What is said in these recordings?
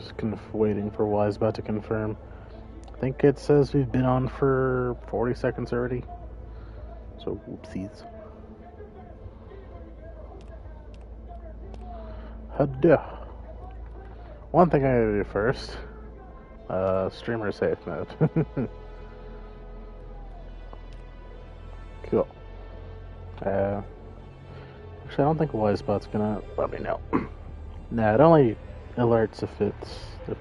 Just waiting for Wisebot to confirm. I think it says we've been on for 40 seconds already. So, whoopsies. One thing I gotta do first. Streamer safe mode. Cool. Actually, I don't think Wisebot's gonna let me know. Nah, it only alerts if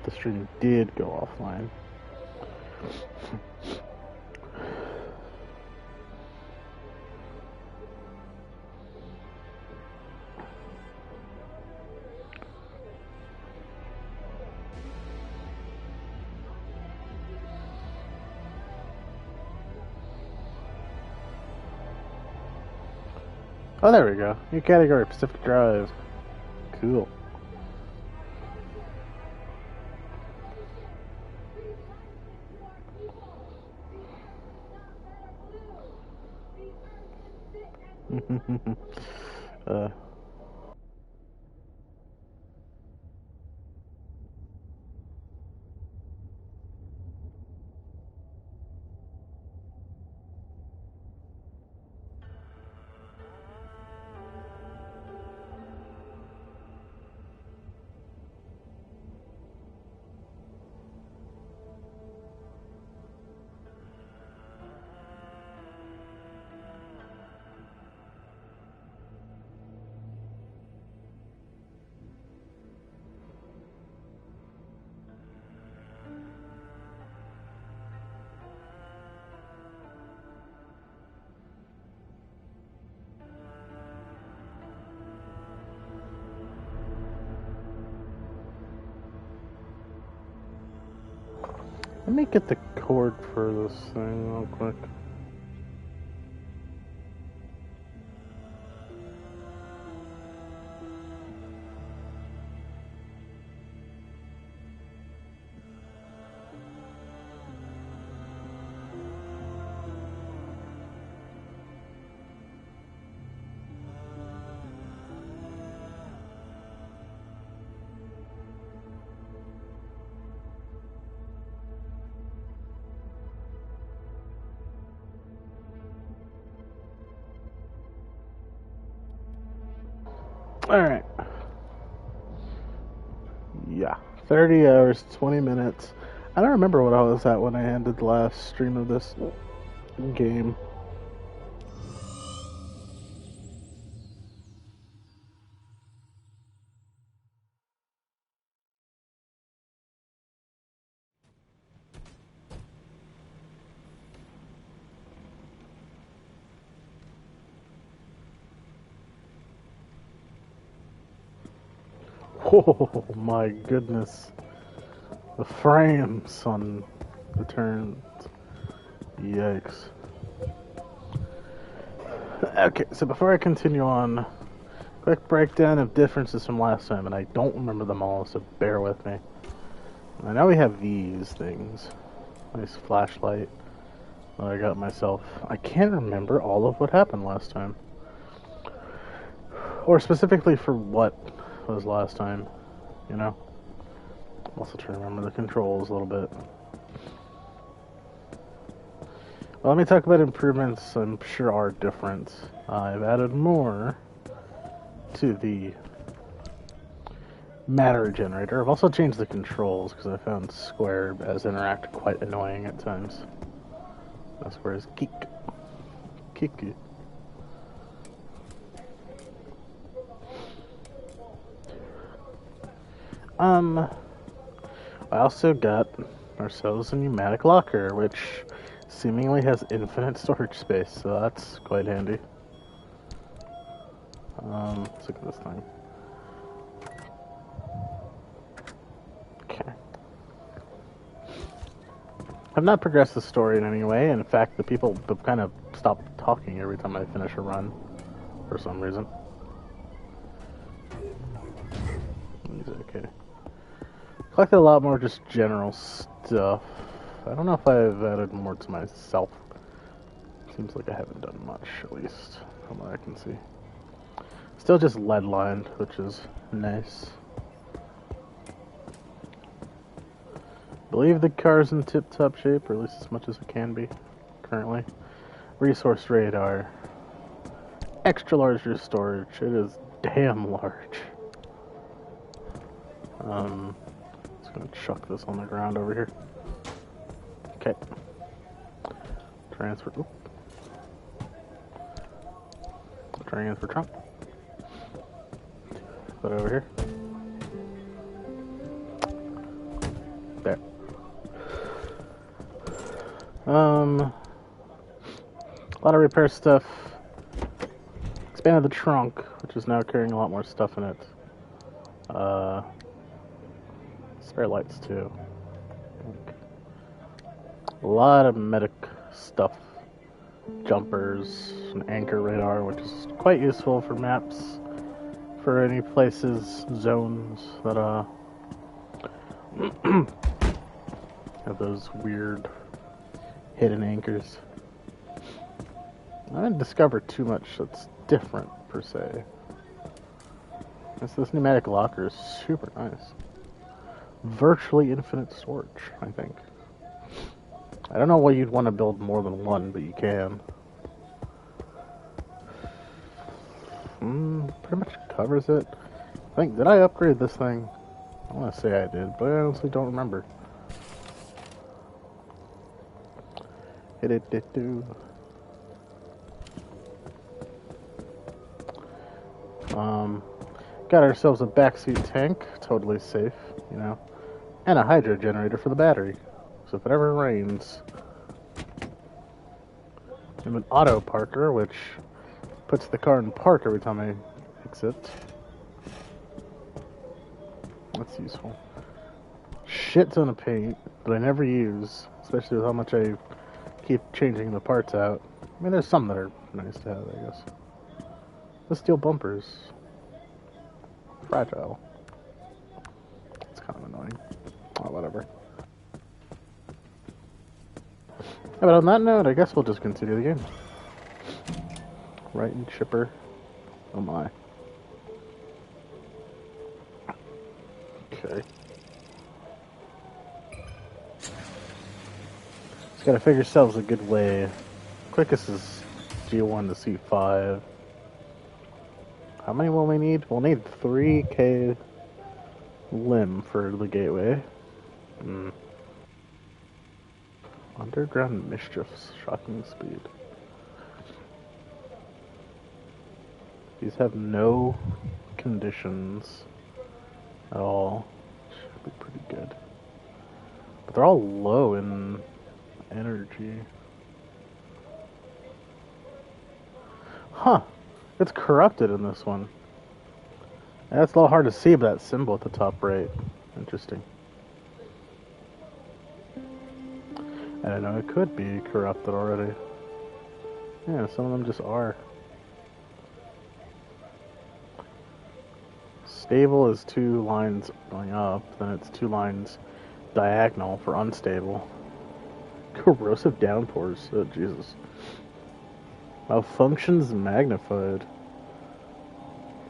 the stream did go offline. Oh, there we go. New category, Pacific Drive. Cool. uh. Let me get the cord for this thing real quick. Alright. Yeah. 30 hours, 20 minutes. I don't remember what I was at when I ended the last stream of this game. Oh my goodness. The frames on the turns. Yikes. Okay, so before I continue on, quick breakdown of differences from last time, and I don't remember them all, so bear with me. I know we have these things. Nice flashlight that I got myself. I can't remember all of what happened last time. Or specifically for what was last time, you know? I'm also trying to remember the controls a little bit. Well, let me talk about improvements I'm sure are different. I've added more to the matter generator. I've also changed the controls because I found Square as Interact quite annoying at times. Square is Kick. Kiku. I also got ourselves a pneumatic locker, which seemingly has infinite storage space, so that's quite handy. Let's look at this thing. Okay. I've not progressed the story in any way. In fact, the people have kind of stopped talking every time I finish a run, for some reason. Okay. Collected a lot more just general stuff. I don't know if I've added more to myself. Seems like I haven't done much, at least, from what I can see. Still just lead lined, which is nice. Believe the car's in tip-top shape, or at least as much as it can be currently. Resource radar. Extra large storage. It is damn large. Just gonna chuck this on the ground over here. Okay. Transfer. Oop. Transfer trunk. Put it over here. There. A lot of repair stuff. Expanded the trunk, which is now carrying a lot more stuff in it. Spare lights too. A lot of medic stuff. Jumpers, an anchor radar, which is quite useful for maps, for any places, zones that have those weird hidden anchors. I didn't discover too much that's different per se. This pneumatic locker is super nice. Virtually infinite storage, I think. I don't know why you'd want to build more than one, but you can. Pretty much covers it. I think, did I upgrade this thing? I want to say I did, but I honestly don't remember. Got ourselves a backseat tank, totally safe, you know, and a hydro generator for the battery. So if it ever rains, I have an auto parker, which puts the car in park every time I exit. That's useful. Shit ton of paint that I never use, especially with how much I keep changing the parts out. I mean, there's some that are nice to have, I guess. The steel bumpers. Fragile. It's kind of annoying. Oh, whatever. Yeah, but on that note, I guess we'll just continue the game. Right and chipper. Oh my. Okay. Just gotta figure ourselves a good way. Quickest is G1 to C5. How many will we need? We'll need 3k limb for the gateway. Underground mischiefs, shocking speed. These have no conditions at all. Should be pretty good. But they're all low in energy. Huh. It's corrupted in this one. That's a little hard to see, but that symbol at the top right. Interesting. I don't know, it could be corrupted already. Yeah, some of them just are. Stable is 2 lines going up, then it's 2 lines diagonal for unstable. Corrosive downpours, oh Jesus. Malfunctions magnified.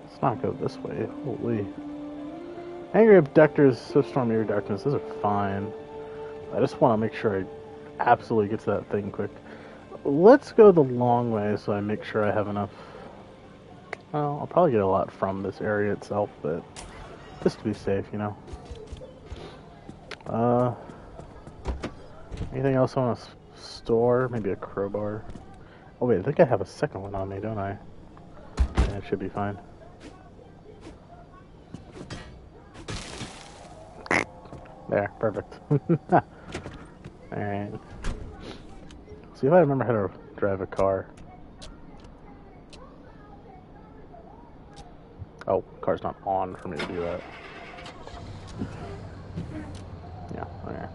Let's not go this way. Holy. Angry abductors, Swift-storm iridescence, those are fine. I just want to make sure I absolutely get to that thing quick. Let's go the long way so I make sure I have enough. Well, I'll probably get a lot from this area itself, but just to be safe, you know. Anything else I want to store? Maybe a crowbar. Oh wait, I think I have a second one on me, don't I? Yeah, it should be fine. There, perfect. Alright. See if I remember how to drive a car. Oh, car's not on for me to do that. Yeah, okay.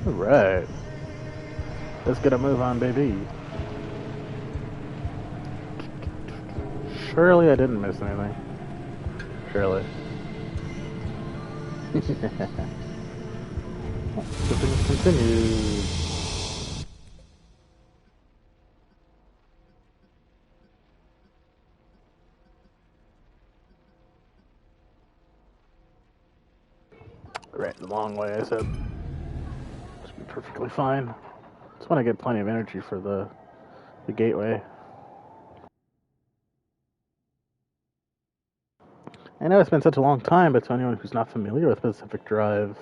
Alright. Let's get a move on, baby. Surely I didn't miss anything. Surely. Shipping continues. long way, I said. Should be perfectly fine. Just want to get plenty of energy for the gateway. I know it's been such a long time, but to anyone who's not familiar with Pacific Drive,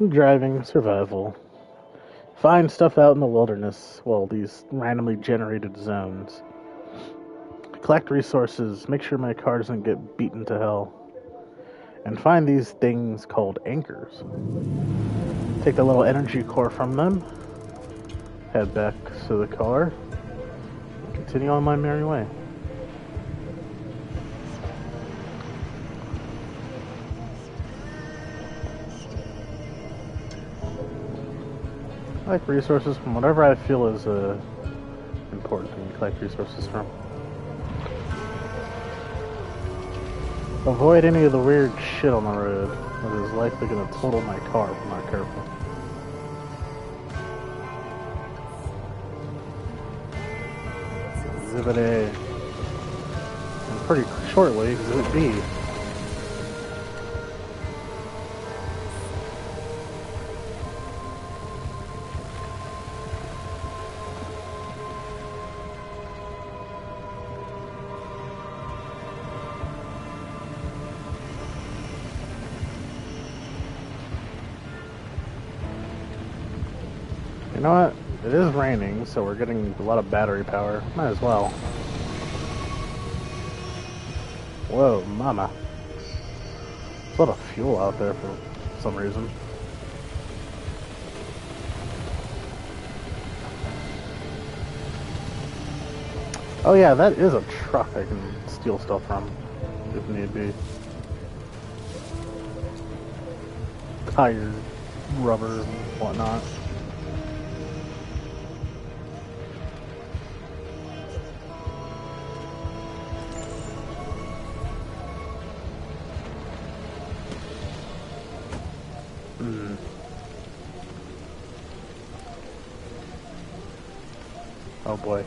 driving, survival, find stuff out in the wilderness, well, these randomly generated zones. Collect resources, make sure my car doesn't get beaten to hell. And find these things called anchors. Take the little energy core from them, head back to the car, and continue on my merry way. Collect resources from whatever I feel is important thing to collect resources from. Avoid any of the weird shit on the road that is likely going to total my car if I'm not careful. Exhibit A. And pretty shortly, Exhibit B. You know what? It is raining, so we're getting a lot of battery power. Might as well. Whoa, mama. There's a lot of fuel out there for some reason. Oh yeah, that is a truck I can steal stuff from, if need be. Tires, rubber, and whatnot. Oh boy.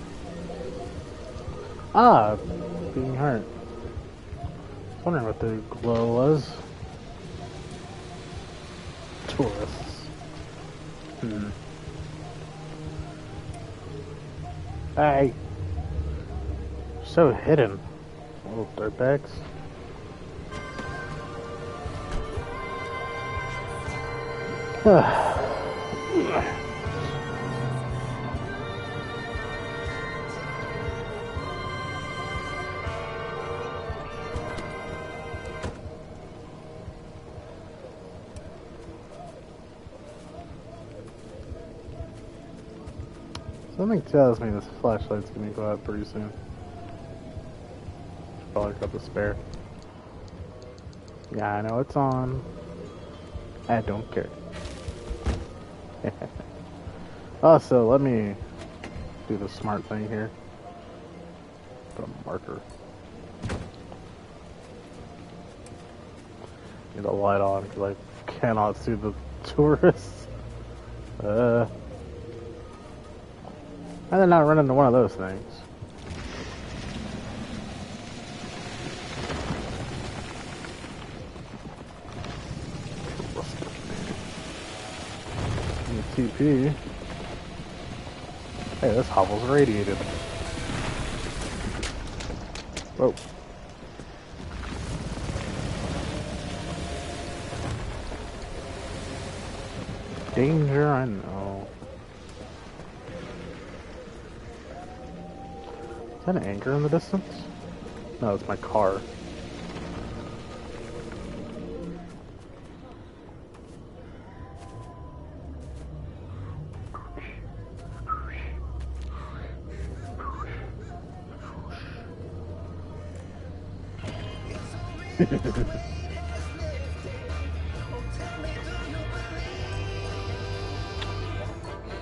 Ah, being hurt. I was wondering what the glow was. Tourists. Hey. So hidden. Little dirtbags. Something tells me this flashlight's gonna go out pretty soon. Probably got the spare. Yeah, I know it's on. I don't care. Also, let me do the smart thing here. Put a marker. Need a light on because I cannot see the tourists. I did not run into one of those things. TP. Hey, this hovel's radiated. Whoa. Danger, I know. Is that an anchor in the distance? No, it's my car.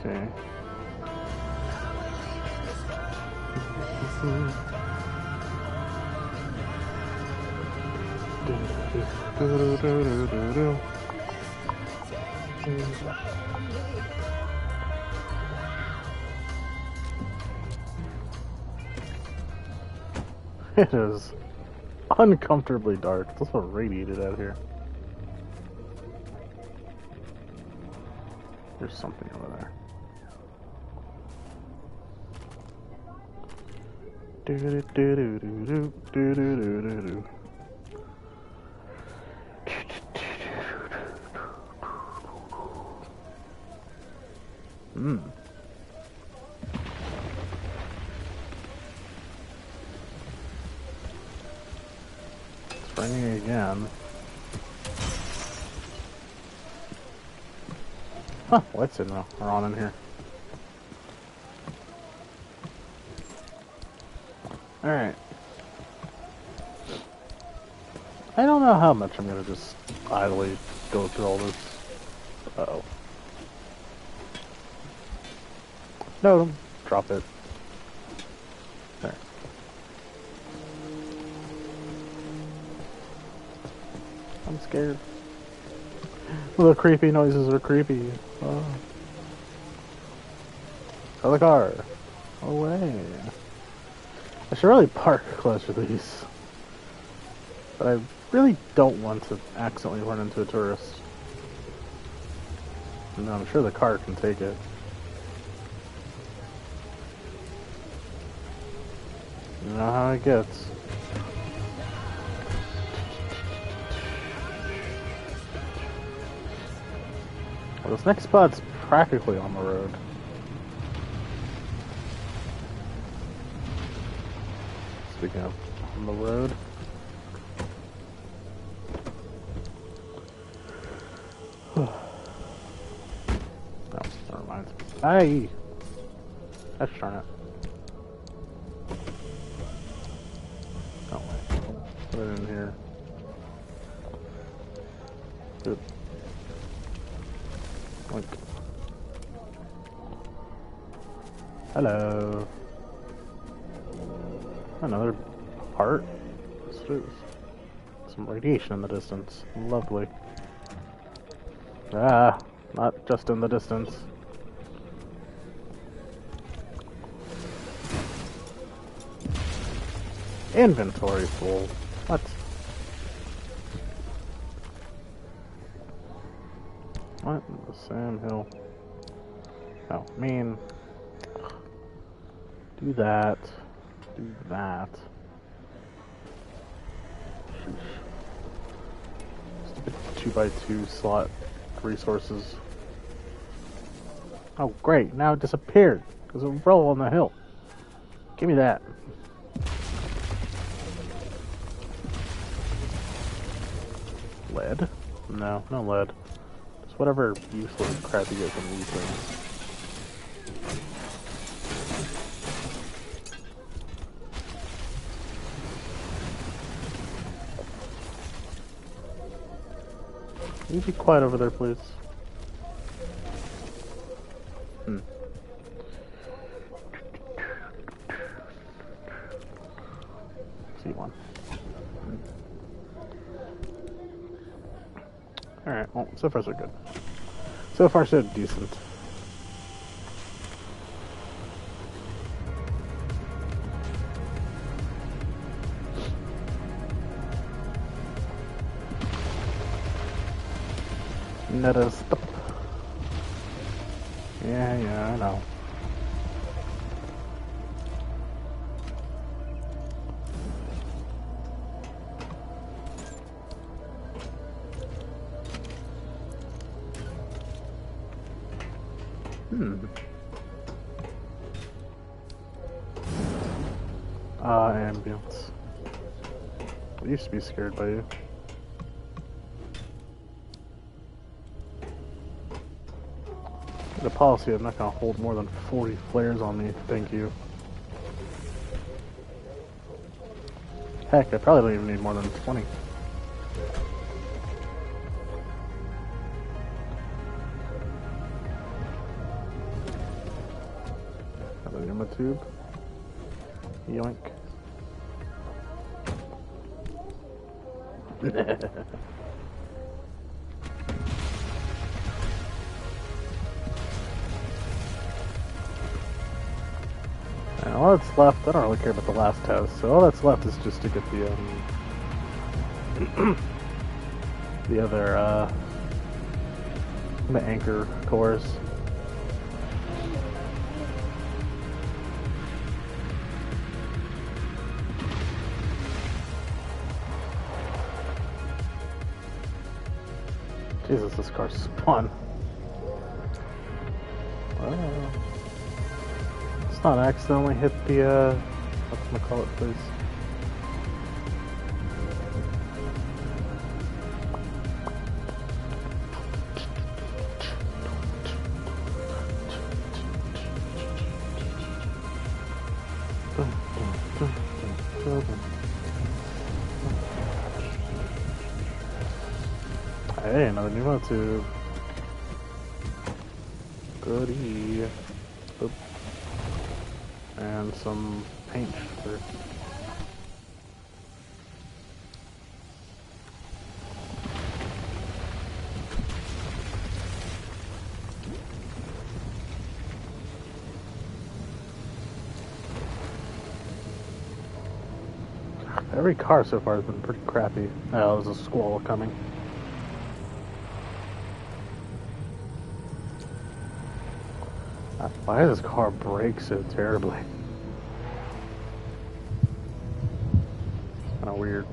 Okay. It is uncomfortably dark. It's also radiated out here. There's something over there. Do do do do do do do do do do. Hmm. It's ringing again. Huh, lights in now. Are on in here. Alright. I don't know how much I'm gonna just idly go through all this. Uh-oh. No, don't drop it. There. I'm scared. Well, the creepy noises are creepy. Oh. Oh, the car. Away. I should really park close to these. But I really don't want to accidentally run into a tourist. No, I'm sure the car can take it. You know how it gets. Well, this next spot's practically on the road. Speaking of on the road. No, never mind. Aye! Gosh darn it. Oh, wait. Put it in here. Good. Link. Hello. Another part? This is some radiation in the distance. Lovely. Ah, not just in the distance. Inventory full. What? What? The Sam Hill. Oh, I mean... Do that. Do that. Sheesh. Stupid 2x2 slot resources. Oh, great. Now it disappeared. There's a roll on the hill. Give me that. Lead? No, no lead. Just whatever useless crap you get from these things. Can you be quiet over there, please? C1. Alright, well, so far so good. So far so decent. Netta, stop. Yeah, I know. Ambulance. I used to be scared by you. The policy, I'm not gonna hold more than 40 flares on me, thank you. Heck, I probably don't even need more than 20. Have an ammo tube. Yoink. And all that's left, I don't really care about the last test, so all that's left is just to get the, the other, the anchor cores. Jesus, this car spun. Let's not accidentally hit the, whatchamacallit, please. Hey, another new motive. Goodie. Oop. And some paint. For... Every car so far has been pretty crappy. Oh, there's a squall coming. Why does this car brake so terribly? It's kind of weird.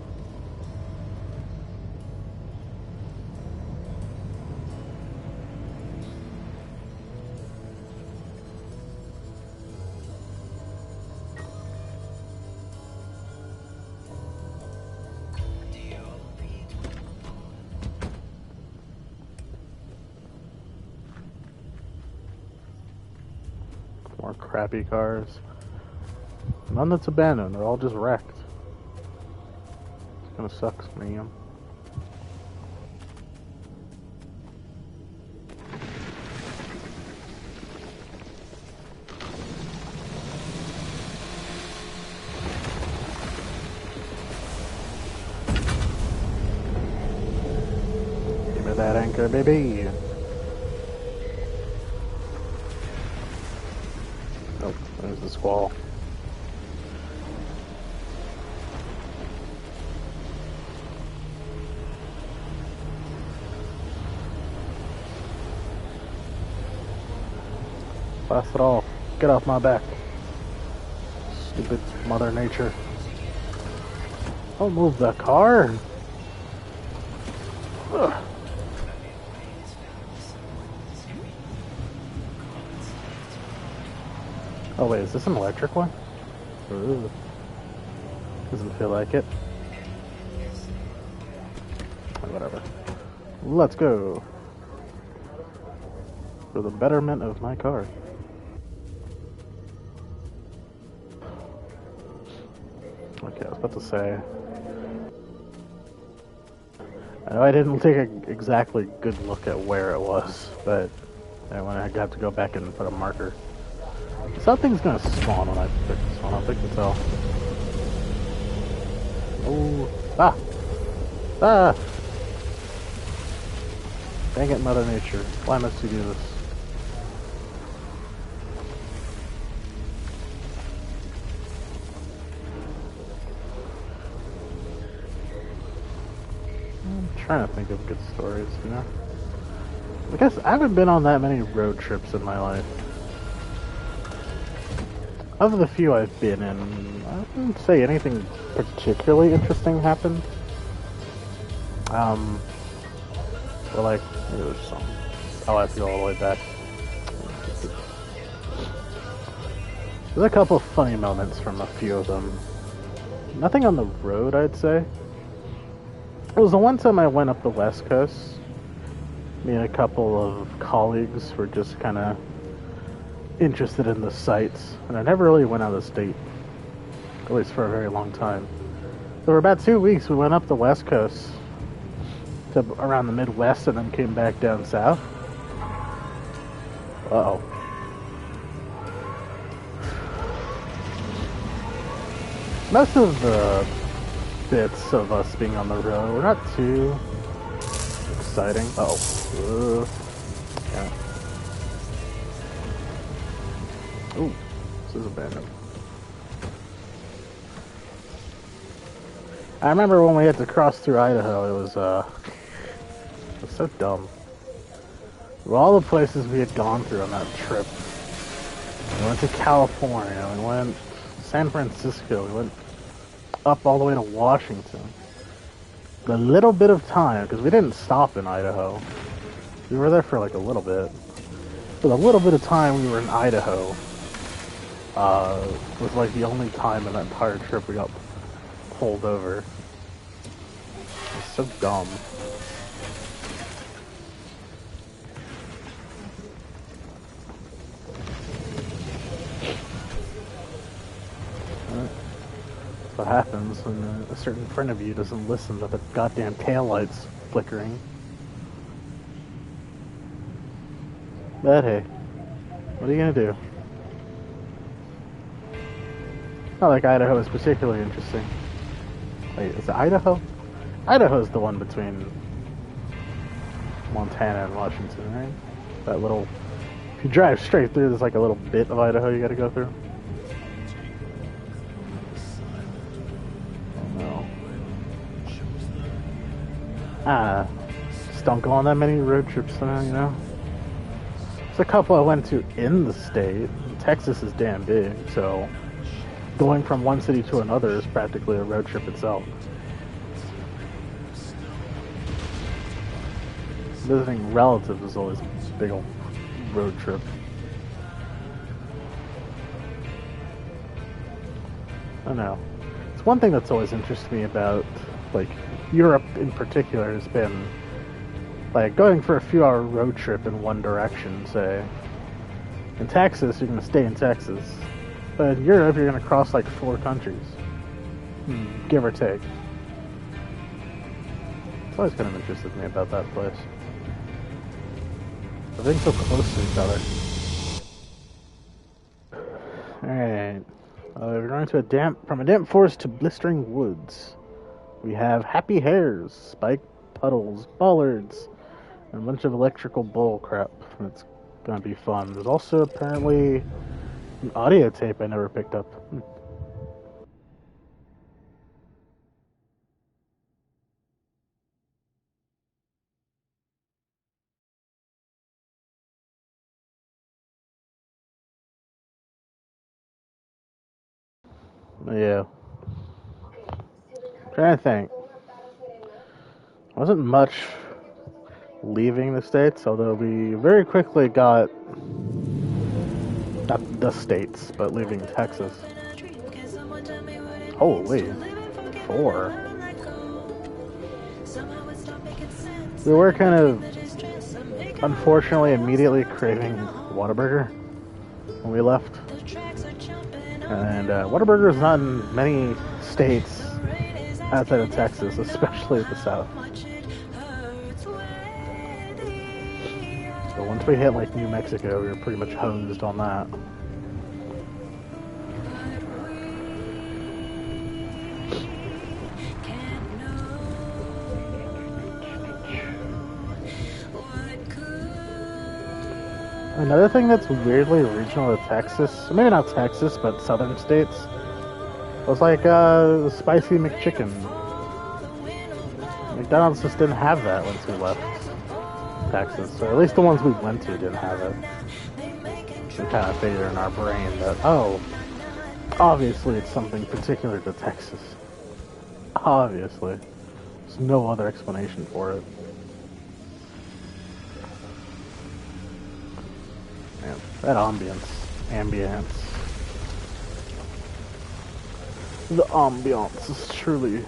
More crappy cars. None that's abandoned, they're all just wrecked. It's gonna suck, man. Give me that anchor, baby. Oh, there's the squall. Blast it off. Get off my back. Stupid Mother Nature. Don't move the car. Ugh. Oh wait, is this an electric one? Ooh. Doesn't feel like it. Whatever. Let's go. For the betterment of my car. Okay, I was about to say. I know I didn't take an exactly good look at where it was, but when I got to go back and put a marker. Something's gonna spawn when I pick this one up, I can tell. Oh, ah! Ah! Dang it, Mother Nature. Why must you do this? I'm trying to think of good stories, you know? I guess I haven't been on that many road trips in my life. Of the few I've been in, I wouldn't say anything particularly interesting happened. But like, maybe there's some. I'll have to go all the way back. There's a couple of funny moments from a few of them. Nothing on the road, I'd say. It was the one time I went up the West Coast. Me and a couple of colleagues were just kind of interested in the sights, and I never really went out of state, at least for a very long time. So for about 2 weeks we went up the West Coast to around the Midwest and then came back down south. Uh-oh. Most of the bits of us being on the road were not too exciting. Uh-oh. Yeah. Ooh, this is abandoned. I remember when we had to cross through Idaho, it was so dumb. Of all the places we had gone through on that trip, we went to California, we went to San Francisco, we went up all the way to Washington. The little bit of time, because we didn't stop in Idaho, We were there for like a little bit. For the little bit of time we were in Idaho, was like the only time in that entire trip we got pulled over. It's so dumb. What happens when a certain friend of you doesn't listen to the goddamn taillights flickering. But hey, what are you gonna do? Not like Idaho is particularly interesting. Wait, is it Idaho? Idaho's the one between Montana and Washington, right? That little... If you drive straight through, there's like a little bit of Idaho you gotta go through. Just don't go on that many road trips, you know? There's a couple I went to in the state. Texas is damn big, so going from one city to another is practically a road trip itself. Visiting relatives is always a big old road trip. I don't know. It's one thing that's always interested me about, like, Europe in particular has been, like, going for a few-hour road trip in one direction, say. In Texas, you're going to stay in Texas. But in Europe, you're going to cross, like, 4 countries. Give or take. It's always kind of interested me about that place. Everything's so close to each other. Alright. We're going to from a damp forest to blistering woods. We have happy hares, spiked puddles, bollards, and a bunch of electrical bull crap. It's gonna be fun. There's also apparently an audio tape I never picked up. Yeah. I'm trying to think. Wasn't much leaving the States, although we very quickly got, not the States, but leaving Texas. Holy, 4. We were kind of, unfortunately, immediately craving Whataburger when we left. And Whataburger is not in many states outside of Texas, especially the South. So once we hit like New Mexico, we were pretty much hosed on that. Another thing that's weirdly regional to Texas, maybe not Texas, but southern states, was like the spicy McChicken. McDonald's just didn't have that once we left Texas, or at least the ones we went to didn't have it. We kind of figured in our brain that, oh, obviously it's something particular to Texas. Obviously. There's no other explanation for it. Man, that ambience. The ambiance is truly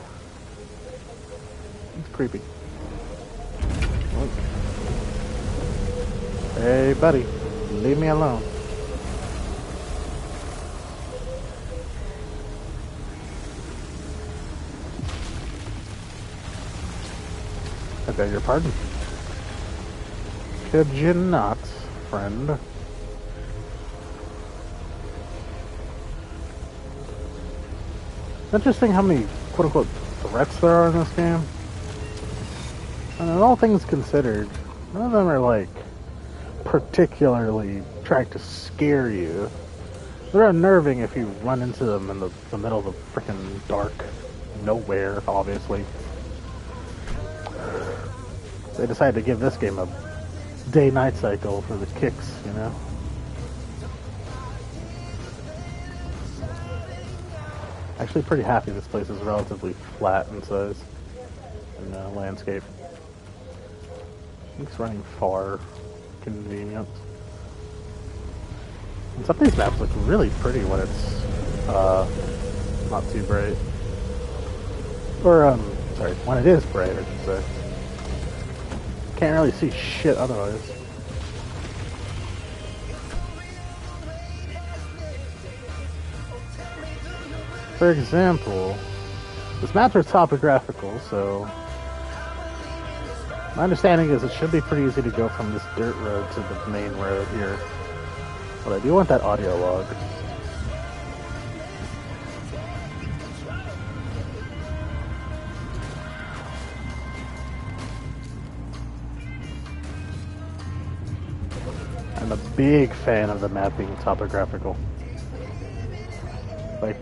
creepy. Hey, buddy, leave me alone. I beg your pardon. Could you not, friend? It's interesting how many quote-unquote threats there are in this game. And in all things considered, none of them are like particularly trying to scare you. They're unnerving if you run into them in the middle of the freaking dark nowhere, obviously. They decided to give this game a day-night cycle for the kicks, you know? Actually pretty happy this place is relatively flat in size and landscape. It's running far. Convenient. And some of these maps look really pretty when it's not too bright. Or sorry, when it is bright, I should say. Can't really see shit otherwise. For example, this maps are topographical, so my understanding is it should be pretty easy to go from this dirt road to the main road here. But I do want that audio log. I'm a big fan of the map being topographical. Like,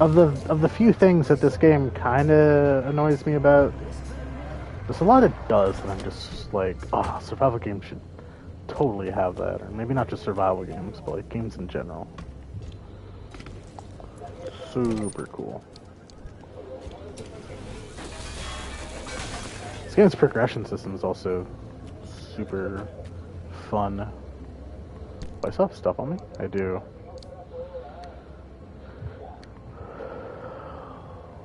of the few things that this game kind of annoys me about, there's a lot it does, and I'm just like, oh, survival games should totally have that. Or maybe not just survival games, but like games in general. Super cool. This game's progression system is also super fun. Do I still have stuff on me? I do.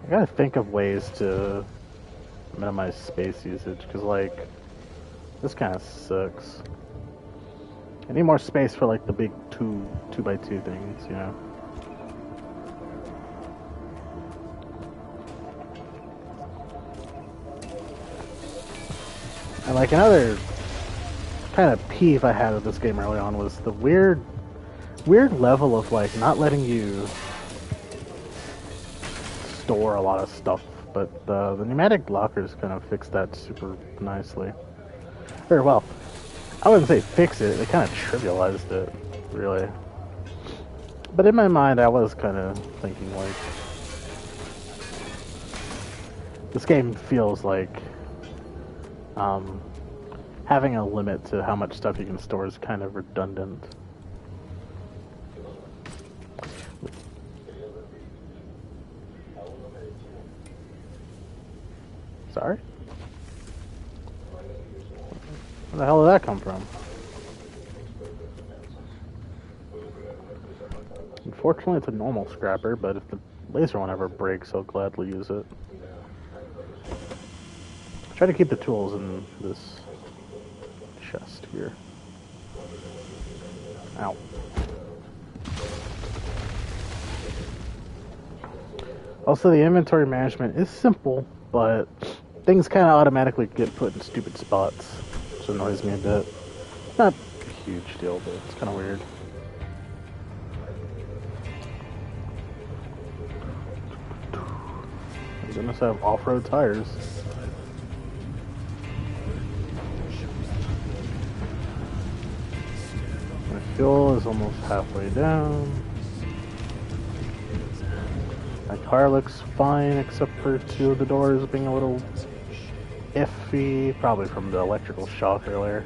I gotta think of ways to minimize space usage, because, like, this kind of sucks. I need more space for, like, the big 2x2 things, you know? And, like, another kind of peeve I had with this game early on was the weird level of, like, not letting you store a lot of stuff, but the pneumatic lockers kind of fixed that super nicely. Or, well, I wouldn't say fix it, they kind of trivialized it, really. But in my mind, I was kind of thinking, like, this game feels like having a limit to how much stuff you can store is kind of redundant. Sorry? Where the hell did that come from? Unfortunately, it's a normal scrapper, but if the laser one ever breaks, I'll gladly use it. Try to keep the tools in this chest here. Ow. Also, the inventory management is simple, but things kind of automatically get put in stupid spots, which annoys me a bit. Not a huge deal, but it's kind of weird. Thank goodness I have off-road tires. My fuel is almost halfway down. My car looks fine, except for two of the doors being a little iffy, probably from the electrical shock earlier.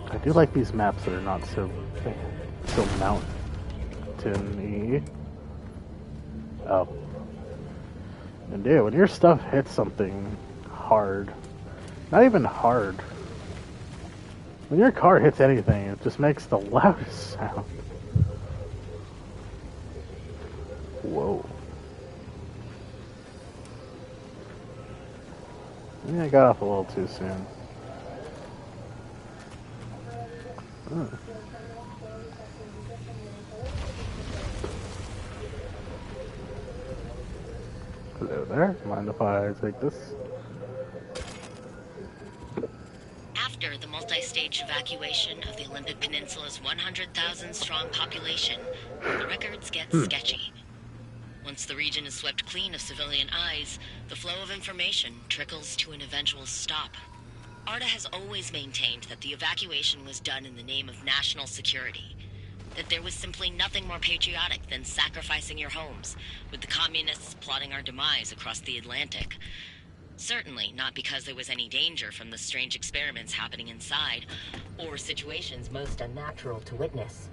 I do like these maps that are not so mountain-y. Oh. And dude, when your stuff hits something hard, not even hard, when your car hits anything, it just makes the loudest sound. Whoa. Maybe I got off a little too soon. Hello there. Mind if I take this? After the multi-stage evacuation of the Olympic Peninsula's 100,000 strong population, the records get sketchy. Once the region is swept clean of civilian eyes, the flow of information trickles to an eventual stop. ARDA has always maintained that the evacuation was done in the name of national security, that there was simply nothing more patriotic than sacrificing your homes, with the communists plotting our demise across the Atlantic. Certainly not because there was any danger from the strange experiments happening inside, or situations most unnatural to witness.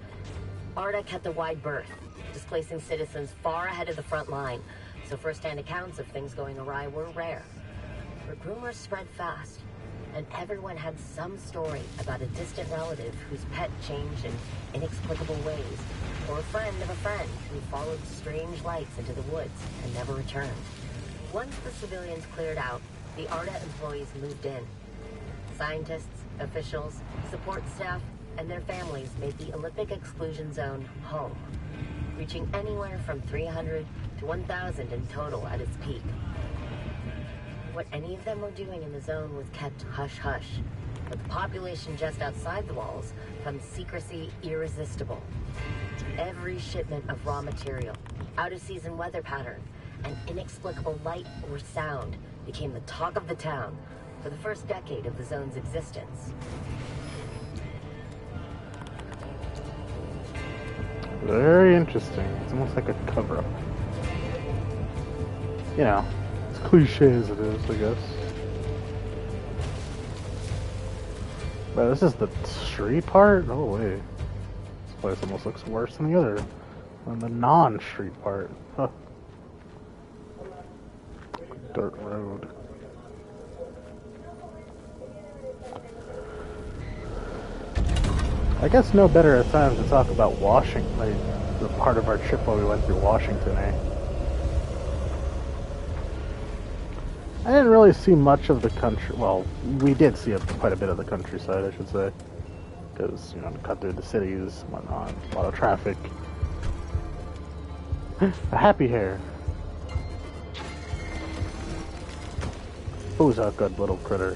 ARDA kept a wide berth, displacing citizens far ahead of the front line, so first-hand accounts of things going awry were rare. But rumors spread fast, and everyone had some story about a distant relative whose pet changed in inexplicable ways, or a friend of a friend who followed strange lights into the woods and never returned. Once the civilians cleared out, the ARDA employees moved in. Scientists, officials, support staff, and their families made the Olympic Exclusion Zone home, reaching anywhere from 300 to 1,000 in total at its peak. What any of them were doing in the zone was kept hush-hush, but the population just outside the walls found secrecy irresistible. Every shipment of raw material, out-of-season weather pattern, and inexplicable light or sound became the talk of the town for the first decade of the zone's existence. Very interesting. It's almost like a cover-up. You know, as cliche as it is, I guess. But this is the street part? Oh, wait. This place almost looks worse than the other. Than the non-street part. Huh. Dirt road. I guess no better time to talk about Washington, like the part of our trip while we went through Washington, eh? I didn't really see much of the country. Well, we did see quite a bit of the countryside, I should say, because you know, cut through the cities, whatnot, a lot of traffic. A happy hair. Who's a good little critter?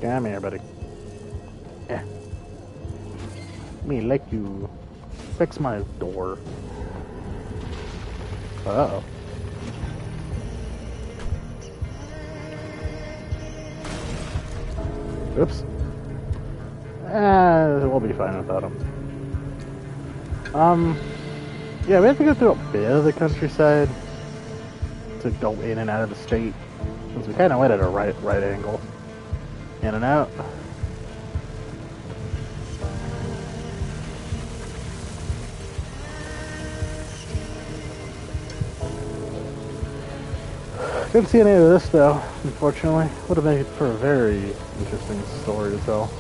Come here, buddy. Yeah. Me like you. Fix my door. Uh-oh. Oops. We'll be fine without him. Yeah, we have to go through a bit of the countryside to go in and out of the state, because we kind of went at a right angle. In and out. Didn't see any of this though, unfortunately. Would have made it for a very interesting story to tell.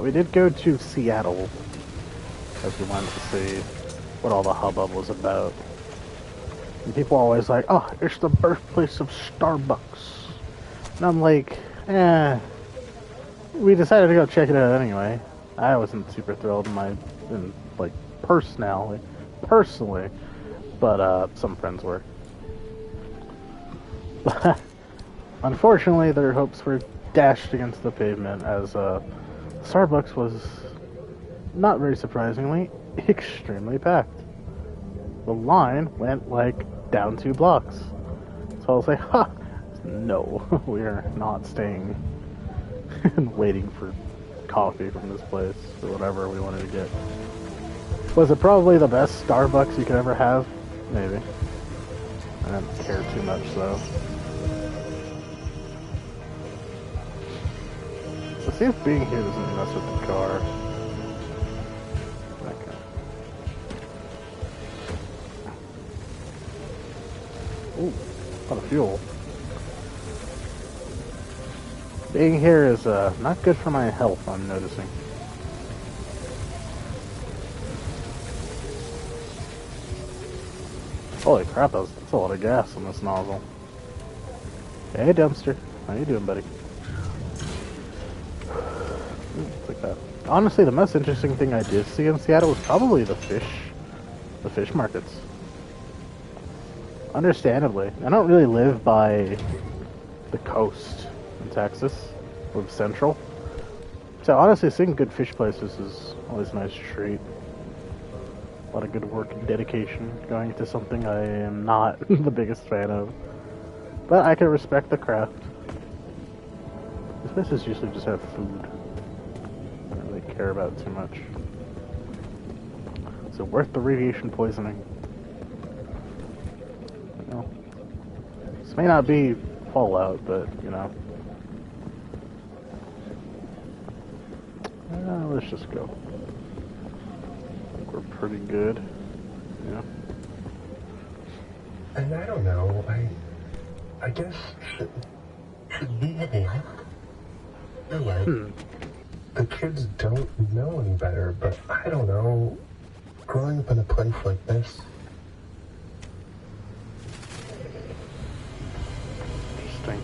We did go to Seattle, as we wanted to see what all the hubbub was about. And people are always like, oh, it's the birthplace of Starbucks. And I'm like, we decided to go check it out anyway. I wasn't super thrilled personally, but some friends were. Unfortunately, their hopes were dashed against the pavement as Starbucks was, not very surprisingly, extremely packed. The line went like down 2 blocks. So I was like, no, we are not staying and waiting for coffee from this place or whatever we wanted to get. Was it probably the best Starbucks you could ever have? Maybe. I didn't care too much though. So see if being here doesn't mess with the car. Okay. Ooh, a lot of fuel. Being here is not good for my health, I'm noticing. Holy crap, that's a lot of gas on this nozzle. Hey, Dumpster. How you doing, buddy? Like that. Honestly, the most interesting thing I did see in Seattle was probably the fish markets. Understandably, I don't really live by the coast in Texas, I live central. So honestly, seeing good fish places is always a nice treat. A lot of good work and dedication going into something I am not the biggest fan of. But I can respect the craft. These places usually just have food. I don't really care about too much. Is it worth the radiation poisoning? No. May not be Fallout, but, you know. Let's just go. I think we're pretty good. Yeah. And I don't know, I guess, should be here. You're right. The kids don't know any better, but I don't know, growing up in a place like this. Interesting.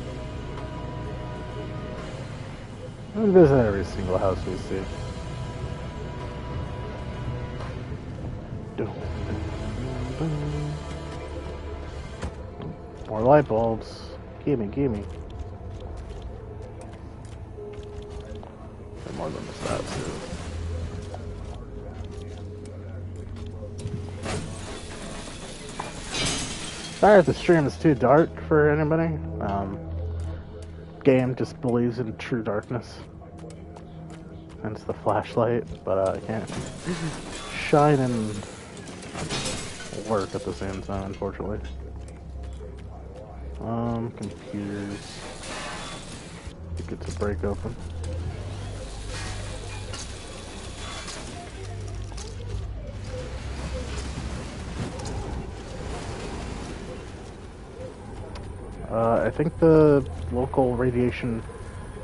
We visit every single house we see. More light bulbs. Gimme, gimme. More than just that, too. Sorry if the stream is too dark for anybody. Game just believes in true darkness. Hence the flashlight, but I can't shine and work at the same time, unfortunately. Computers. You get to break open. I think the local radiation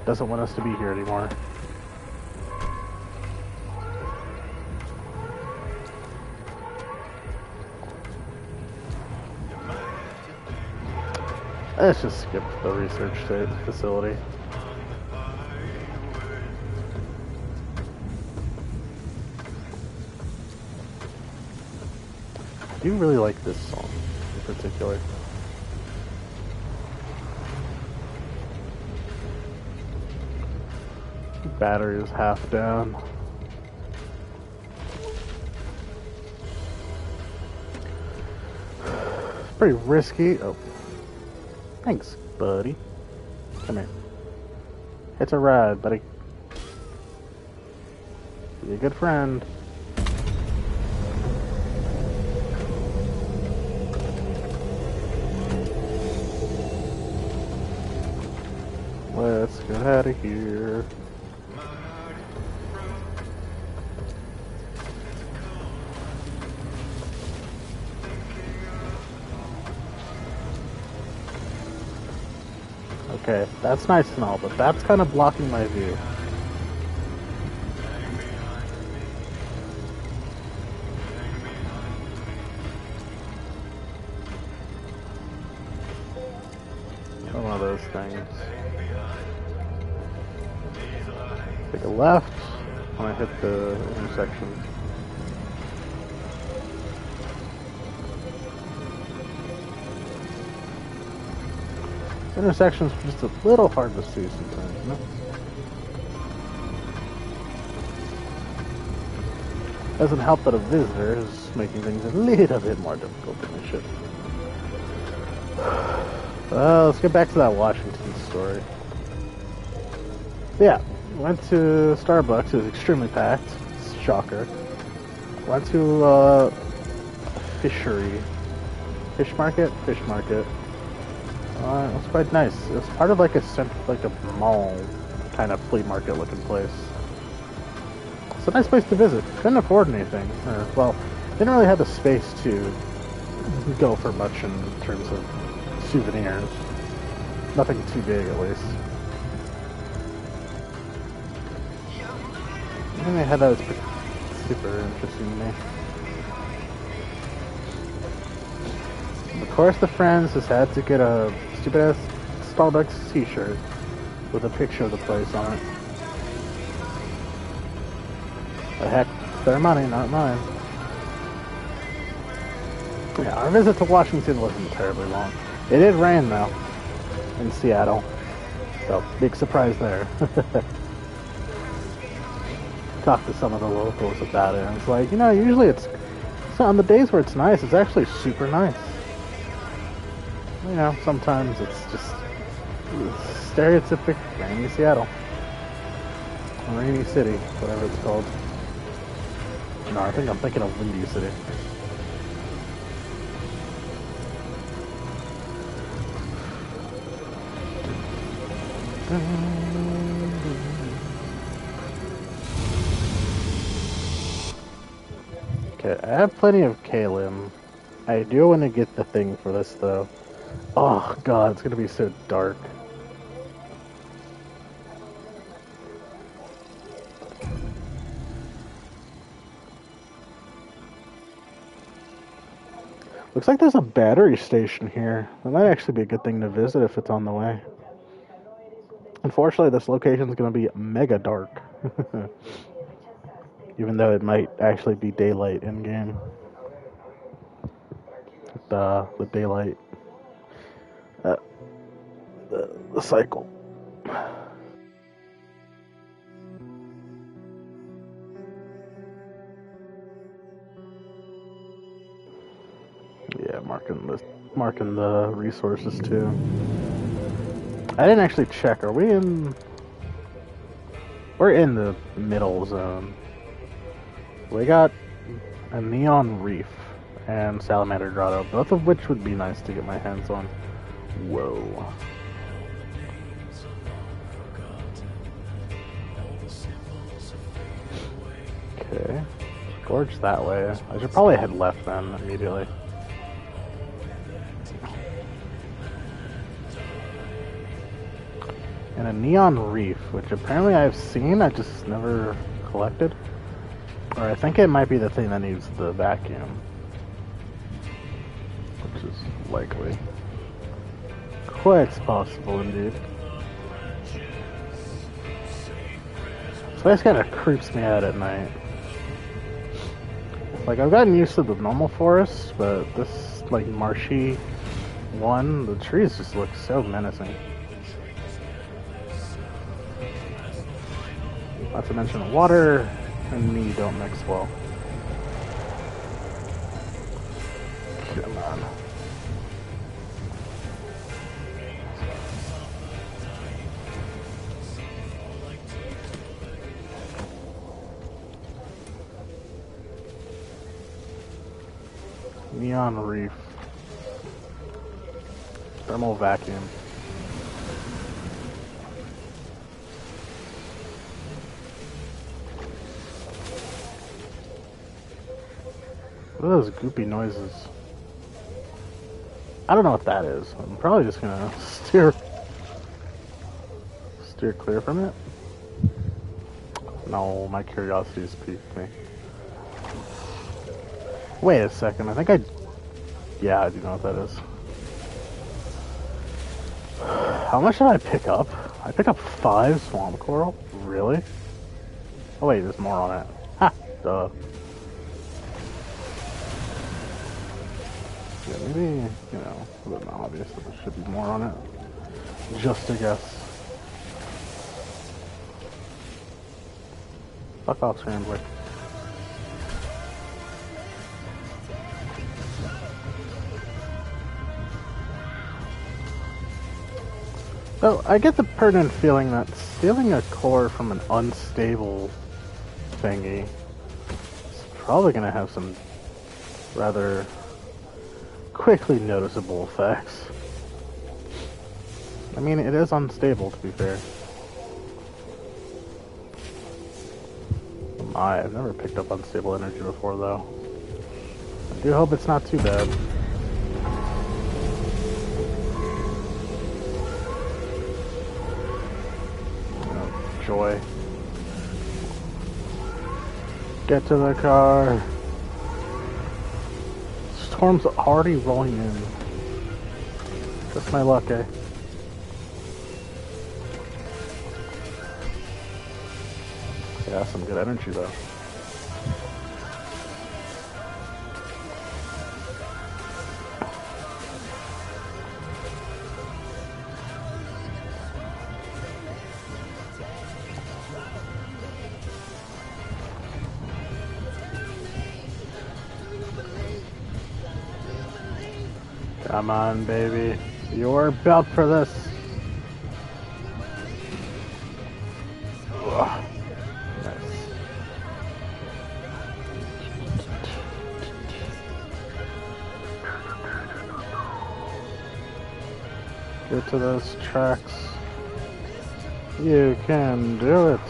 doesn't want us to be here anymore. Let's just skip the research facility. I do really like this song in particular. Battery is half down. It's pretty risky. Oh. Thanks, buddy. Come here. It's a ride, buddy. Be a good friend. Let's get out of here. Okay, that's nice and all, but that's kind of blocking my view. One of those things. Take a left when I hit the intersection. Intersections are just a little hard to see sometimes, no? Doesn't help that a visitor is making things a little bit more difficult than they should. Let's get back to that Washington story. Yeah, went to Starbucks. It was extremely packed. Shocker. Went to fishery. Fish market? Fish market. It was quite nice. It was part of like a mall kind of flea market looking place. It's a nice place to visit. Couldn't afford anything. Well, didn't really have the space to go for much in terms of souvenirs. Nothing too big, at least. And they had that was super interesting to me. Of course, the friends just had to get a stupid-ass Starbucks t-shirt with a picture of the place on it. But heck, it's their money, not mine. Yeah, our visit to Washington wasn't terribly long. It did rain, though, in Seattle. So, big surprise there. Talked to some of the locals about it, and it's like, you know, usually it's on the days where it's nice, it's actually super nice. You know, sometimes it's just stereotypic rainy Seattle. Rainy City, whatever it's called. No, I think I'm thinking of Windy City. Okay, I have plenty of Kalim. I do want to get the thing for this, though. Oh, God, it's going to be so dark. Looks like there's a battery station here. That might actually be a good thing to visit if it's on the way. Unfortunately, this location is going to be mega dark. Even though it might actually be daylight in-game. The daylight. The cycle. Yeah, marking the resources too. I didn't actually check. Are we in? We're in the middle zone. We got a Neon Reef and Salamander Grotto, both of which would be nice to get my hands on. Whoa. Okay. Gorge that way. I should probably head left then immediately. And a Neon Reef, which apparently I've seen, I just never collected. Or I think it might be the thing that needs the vacuum. Which is likely. Quite possible indeed. This place kind of creeps me out at night. Like, I've gotten used to the normal forest, but this, like, marshy one, the trees just look so menacing. Not to mention water and me don't mix well. Come on. Neon Reef. Thermal vacuum. What are those goopy noises? I don't know what that is. I'm probably just gonna steer clear from it. No, my curiosity's piqued me. Wait a second, I think yeah, I do know what that is. How much did I pick up? I picked up 5 swamp coral? Really? Oh wait, there's more on it. Ha! Duh. Yeah, maybe, you know, a little bit obvious that there should be more on it. Just a guess. Fuck off, Scrambler. So, I get the pertinent feeling that stealing a core from an unstable thingy is probably going to have some rather quickly noticeable effects. I mean, it is unstable, to be fair. I've never picked up unstable energy before, though. I do hope it's not too bad. Oh, joy. Get to the car. Storm's already rolling in. Just my luck, eh? Yeah, some good energy though. Come on, baby. You're built for this. Ugh. Get to those tracks. You can do it.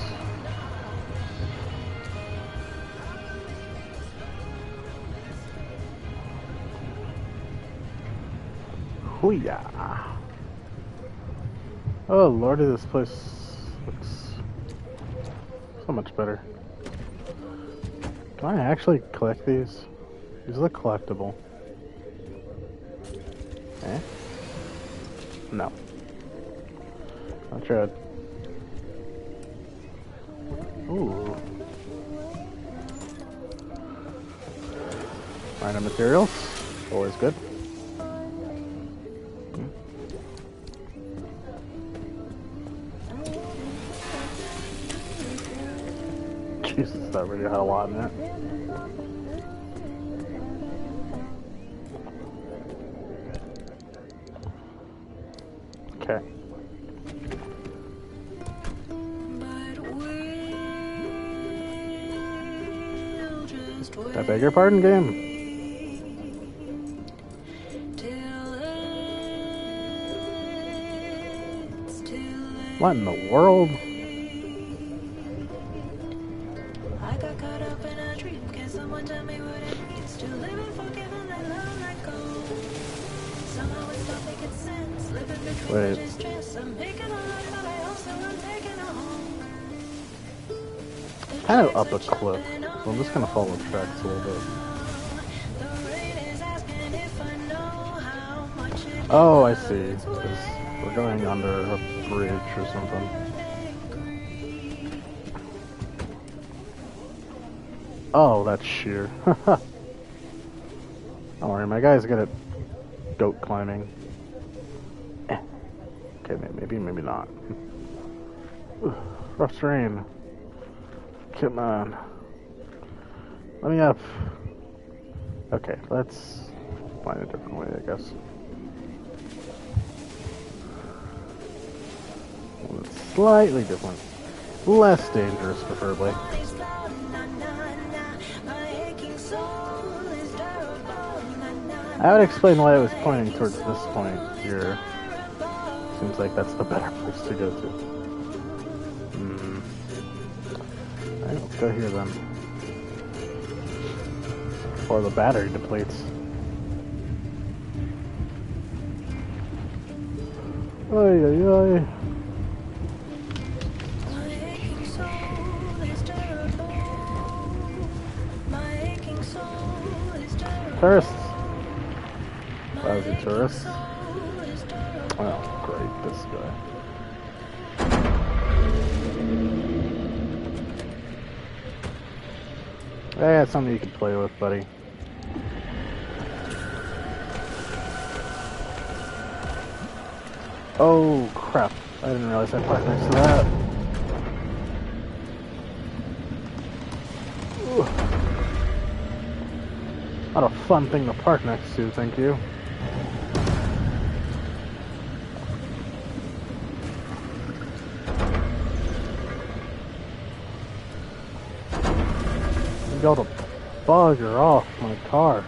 Hoo-yah. Oh lordy, this place looks so much better. Can I actually collect these? These look collectible. Eh? No. Not sure. Ooh. Random materials. Always good. Jesus, that really had a lot in it. Okay. I beg your pardon, game. What in the world? I got caught up in a dream. Can someone tell me what it means to live and forgive and let love let go? Somehow it's not making sense. Living between Wait. the stress. I'm making a life, but I also am taking a home. Kind of up a cliff, so I'm just gonna follow the tracks a little bit. The rain is asking if I know how much it Oh, I see. 'Cause we're going under a bridge or something. Oh, that's sheer. Don't worry, my guy's good at goat climbing. Okay, maybe not. Rough terrain. Come on. Let me up. Okay, let's find a different way, I guess. One that's slightly different. Less dangerous, preferably. is flowing, na na na. My aching soul is terrible, na na. I would explain why I was pointing towards this point here. Seems like that's the better place to go to. Alright, let's go here then. Before the battery depletes. Oy, oy, oy. My aching soul is terrible. My aching soul is terrible. Tourists. My Lousy aching tourists. soul is terrible. Oh, great, this guy. Hey, that's something you can play with, buddy. Oh, crap. I didn't realize I parked next to that. Ooh. Not a fun thing to park next to, thank you. You got to bugger off my car.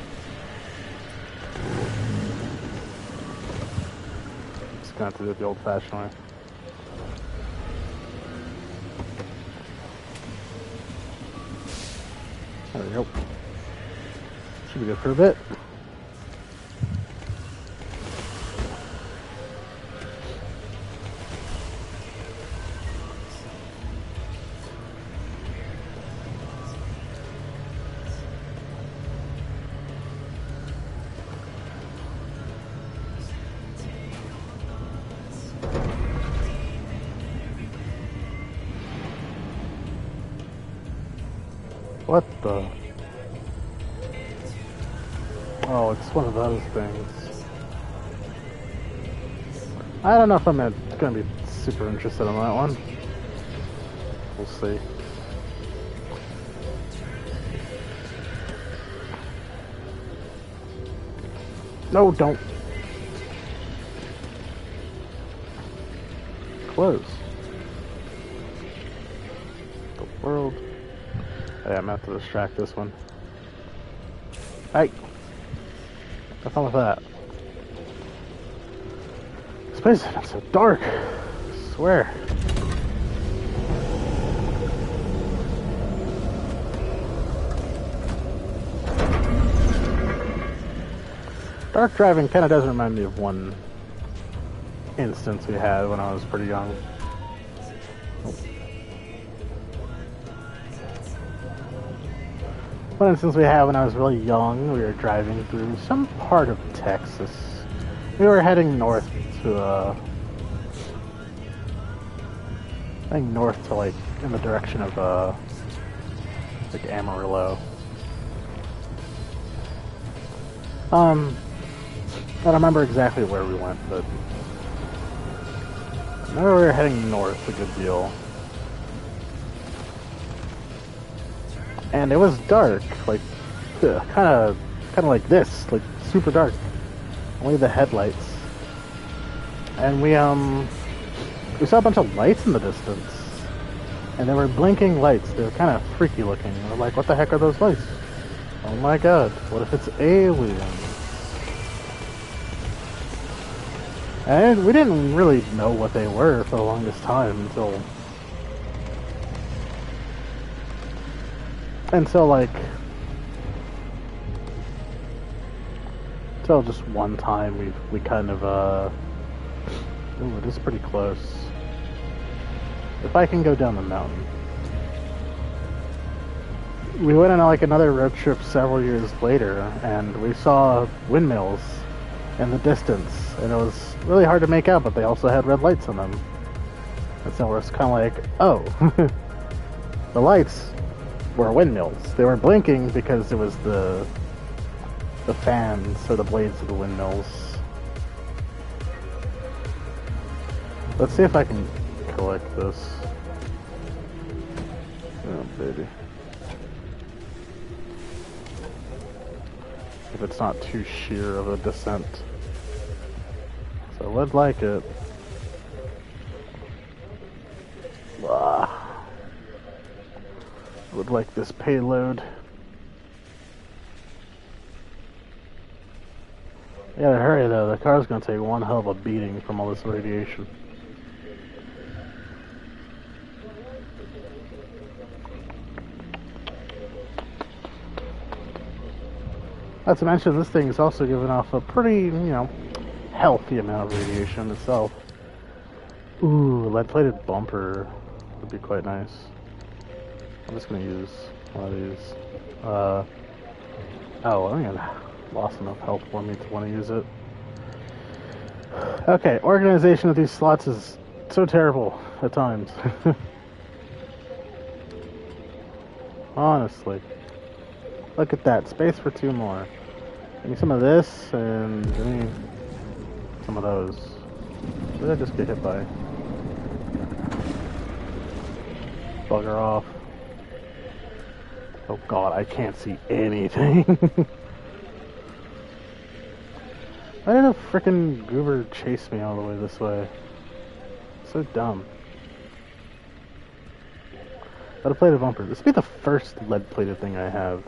Just gonna have to do it the old-fashioned way. There we go. Should be good for a bit. What the? Oh, it's one of those things. I don't know if I'm gonna be super interested in that one. We'll see. No, don't. Close. The world. Hey, I'm out to distract this one. Hey! What's wrong with that? This place is so dark. I swear. Dark driving kind of does remind me of one instance we had when I was pretty young. One instance we had when I was really young, we were driving through some part of Texas. We were heading north to, I think north to, like, in the direction of, like, Amarillo. I don't remember exactly where we went, but I remember we were heading north a good deal. And it was dark, like, kind of like this, like, super dark. Only the headlights. And we saw a bunch of lights in the distance. And they were blinking lights. They were kind of freaky looking. We're like, what the heck are those lights? Oh my god, what if it's aliens? And we didn't really know what they were for the longest time until like, just one time we kind of, ooh, it is pretty close. If I can go down the mountain. We went on like another road trip several years later, and we saw windmills in the distance, and it was really hard to make out, but they also had red lights on them. And so it's kind of like, oh, the lights were windmills. They were blinking because it was the fans or the blades of the windmills. Let's see if I can collect this. Oh, baby. If it's not too sheer of a descent. So I would like it. Ah. I would like this payload. I gotta hurry though, the car's gonna take one hell of a beating from all this radiation. Not to mention, this thing is also giving off a pretty, healthy amount of radiation itself. Ooh, lead-plated bumper would be quite nice. I'm just gonna use one of these. Oh, I think I lost enough health for me to want to use it. Okay, organization of these slots is so terrible at times. Honestly. Look at that, space for 2 more. Give me some of this, and give me some of those. What did I just get hit by? Bugger off. Oh god, I can't see anything. Why did a frickin' goober chase me all the way this way? So dumb. Lead-plated bumper. This will be the first lead-plated thing I have.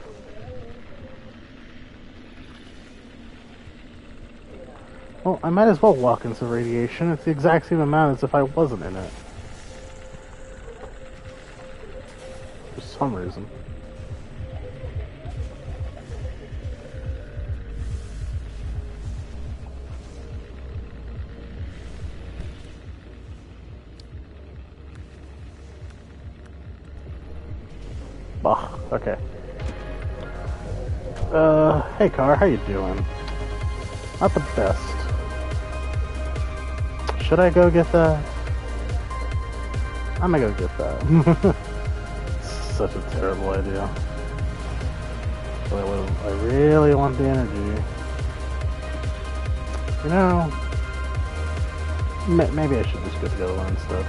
Well, I might as well walk in some radiation. It's the exact same amount as if I wasn't in it. For some reason. Bah, okay. Hey car, how you doing? Not the best. Should I go get that? I'm gonna go get that. Such a terrible idea. But I really want the energy. You know, maybe I should just get the other one instead.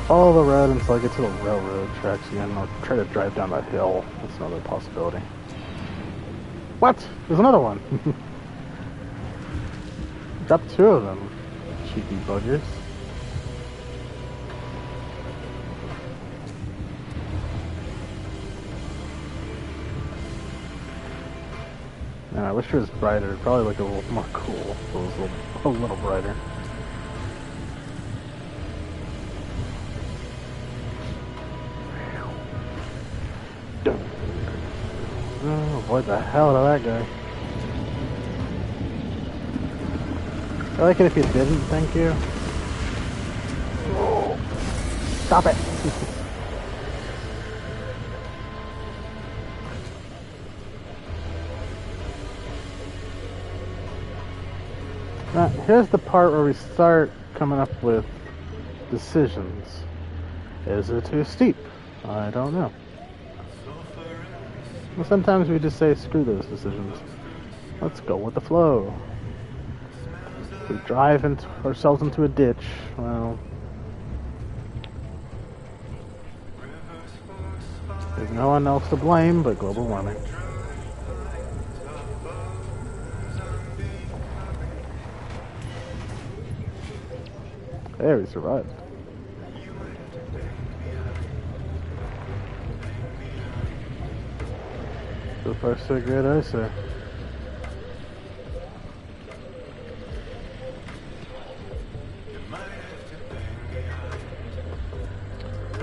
Follow the road until I get to the railroad tracks again. I'll try to drive down that hill. That's another possibility. What? There's another one! Dropped 2 of them. Cheeky buggers. I wish it was brighter. It'd probably look a little more cool if it was a little brighter. avoid the hell out of that guy. I like it if you didn't, thank you. Stop it! Now, here's the part where we start coming up with decisions. Is it too steep? I don't know. Well, sometimes we just say, screw those decisions. Let's go with the flow. If we drive ourselves into a ditch, well... there's no one else to blame but global warming. There, we survived. So far, so good, I say.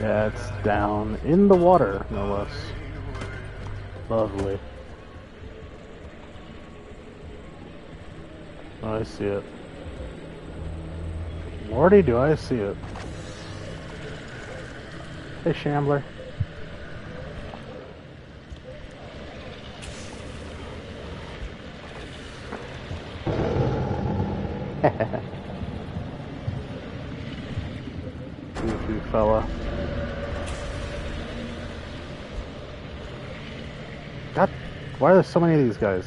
Yeah, it's down in the water, no less. Lovely. Oh, I see it. Lordy, do I see it. Hey, Shambler. Goofy fella. God, why are there so many of these guys?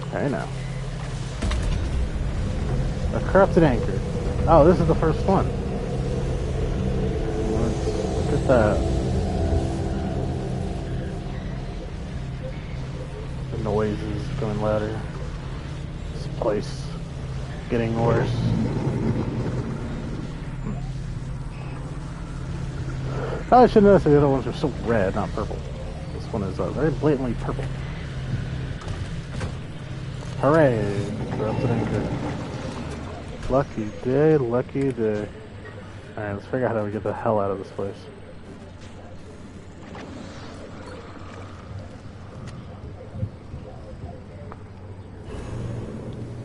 Okay, now. A corrupted anchor. Oh, this is the first one. Let's look at that. The noise is going louder. This place getting worse. Probably should notice the other ones are so red, not purple. This one is very blatantly purple. Hooray! Corrupted anchor. Lucky day, lucky day. Alright, let's figure out how to get the hell out of this place.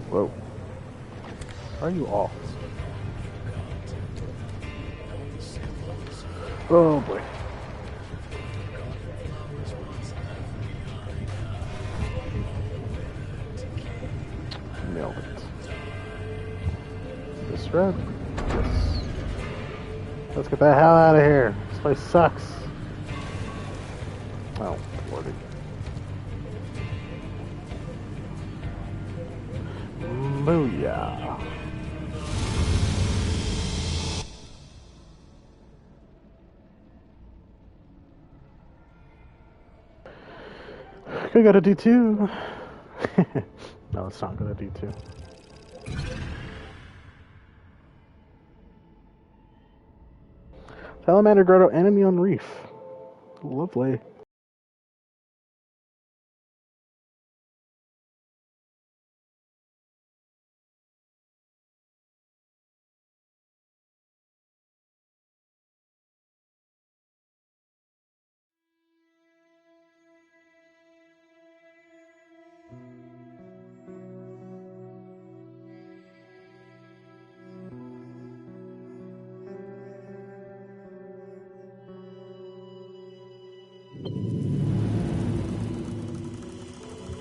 Whoa. Why are you off? Oh boy. Nailed it. This red? Yes. Let's get the hell out of here. This place sucks. Oh, lordy. Booyah. Could go to D2. No, it's not going to D2. Salamander Grotto, enemy on reef. Lovely.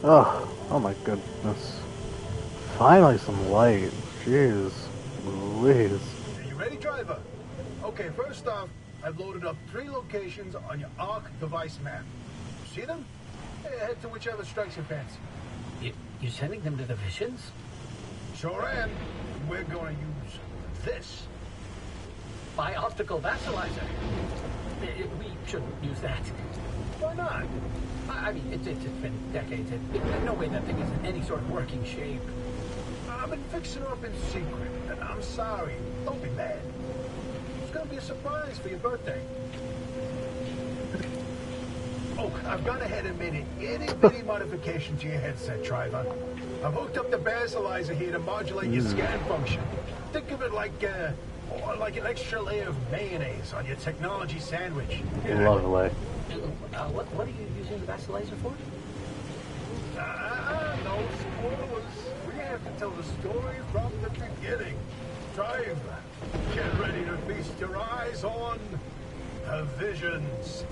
Oh my goodness. Finally some light. Jeez Louise. Are you ready, driver? Okay, first off, I've loaded up 3 locations on your ARC device map. See them? Head to whichever strikes your fancy. You're sending them to the Visions? Sure am. We're going to use this. My optical vassalizer. We shouldn't use that. Why not? I mean, it's been decades. There's no way that thing is in any sort of working shape. I've been fixing her up in secret, and I'm sorry. Don't be mad. It's going to be a surprise for your birthday. Oh, I've gone ahead and made an itty-bitty modification to your headset, Driver. I've hooked up the basilizer here to modulate your scan function. Think of it like an extra layer of mayonnaise on your technology sandwich. Lovely. What are you using the basilizer for? No spoilers. We have to tell the story from the beginning. Drive. Get ready to feast your eyes on the visions.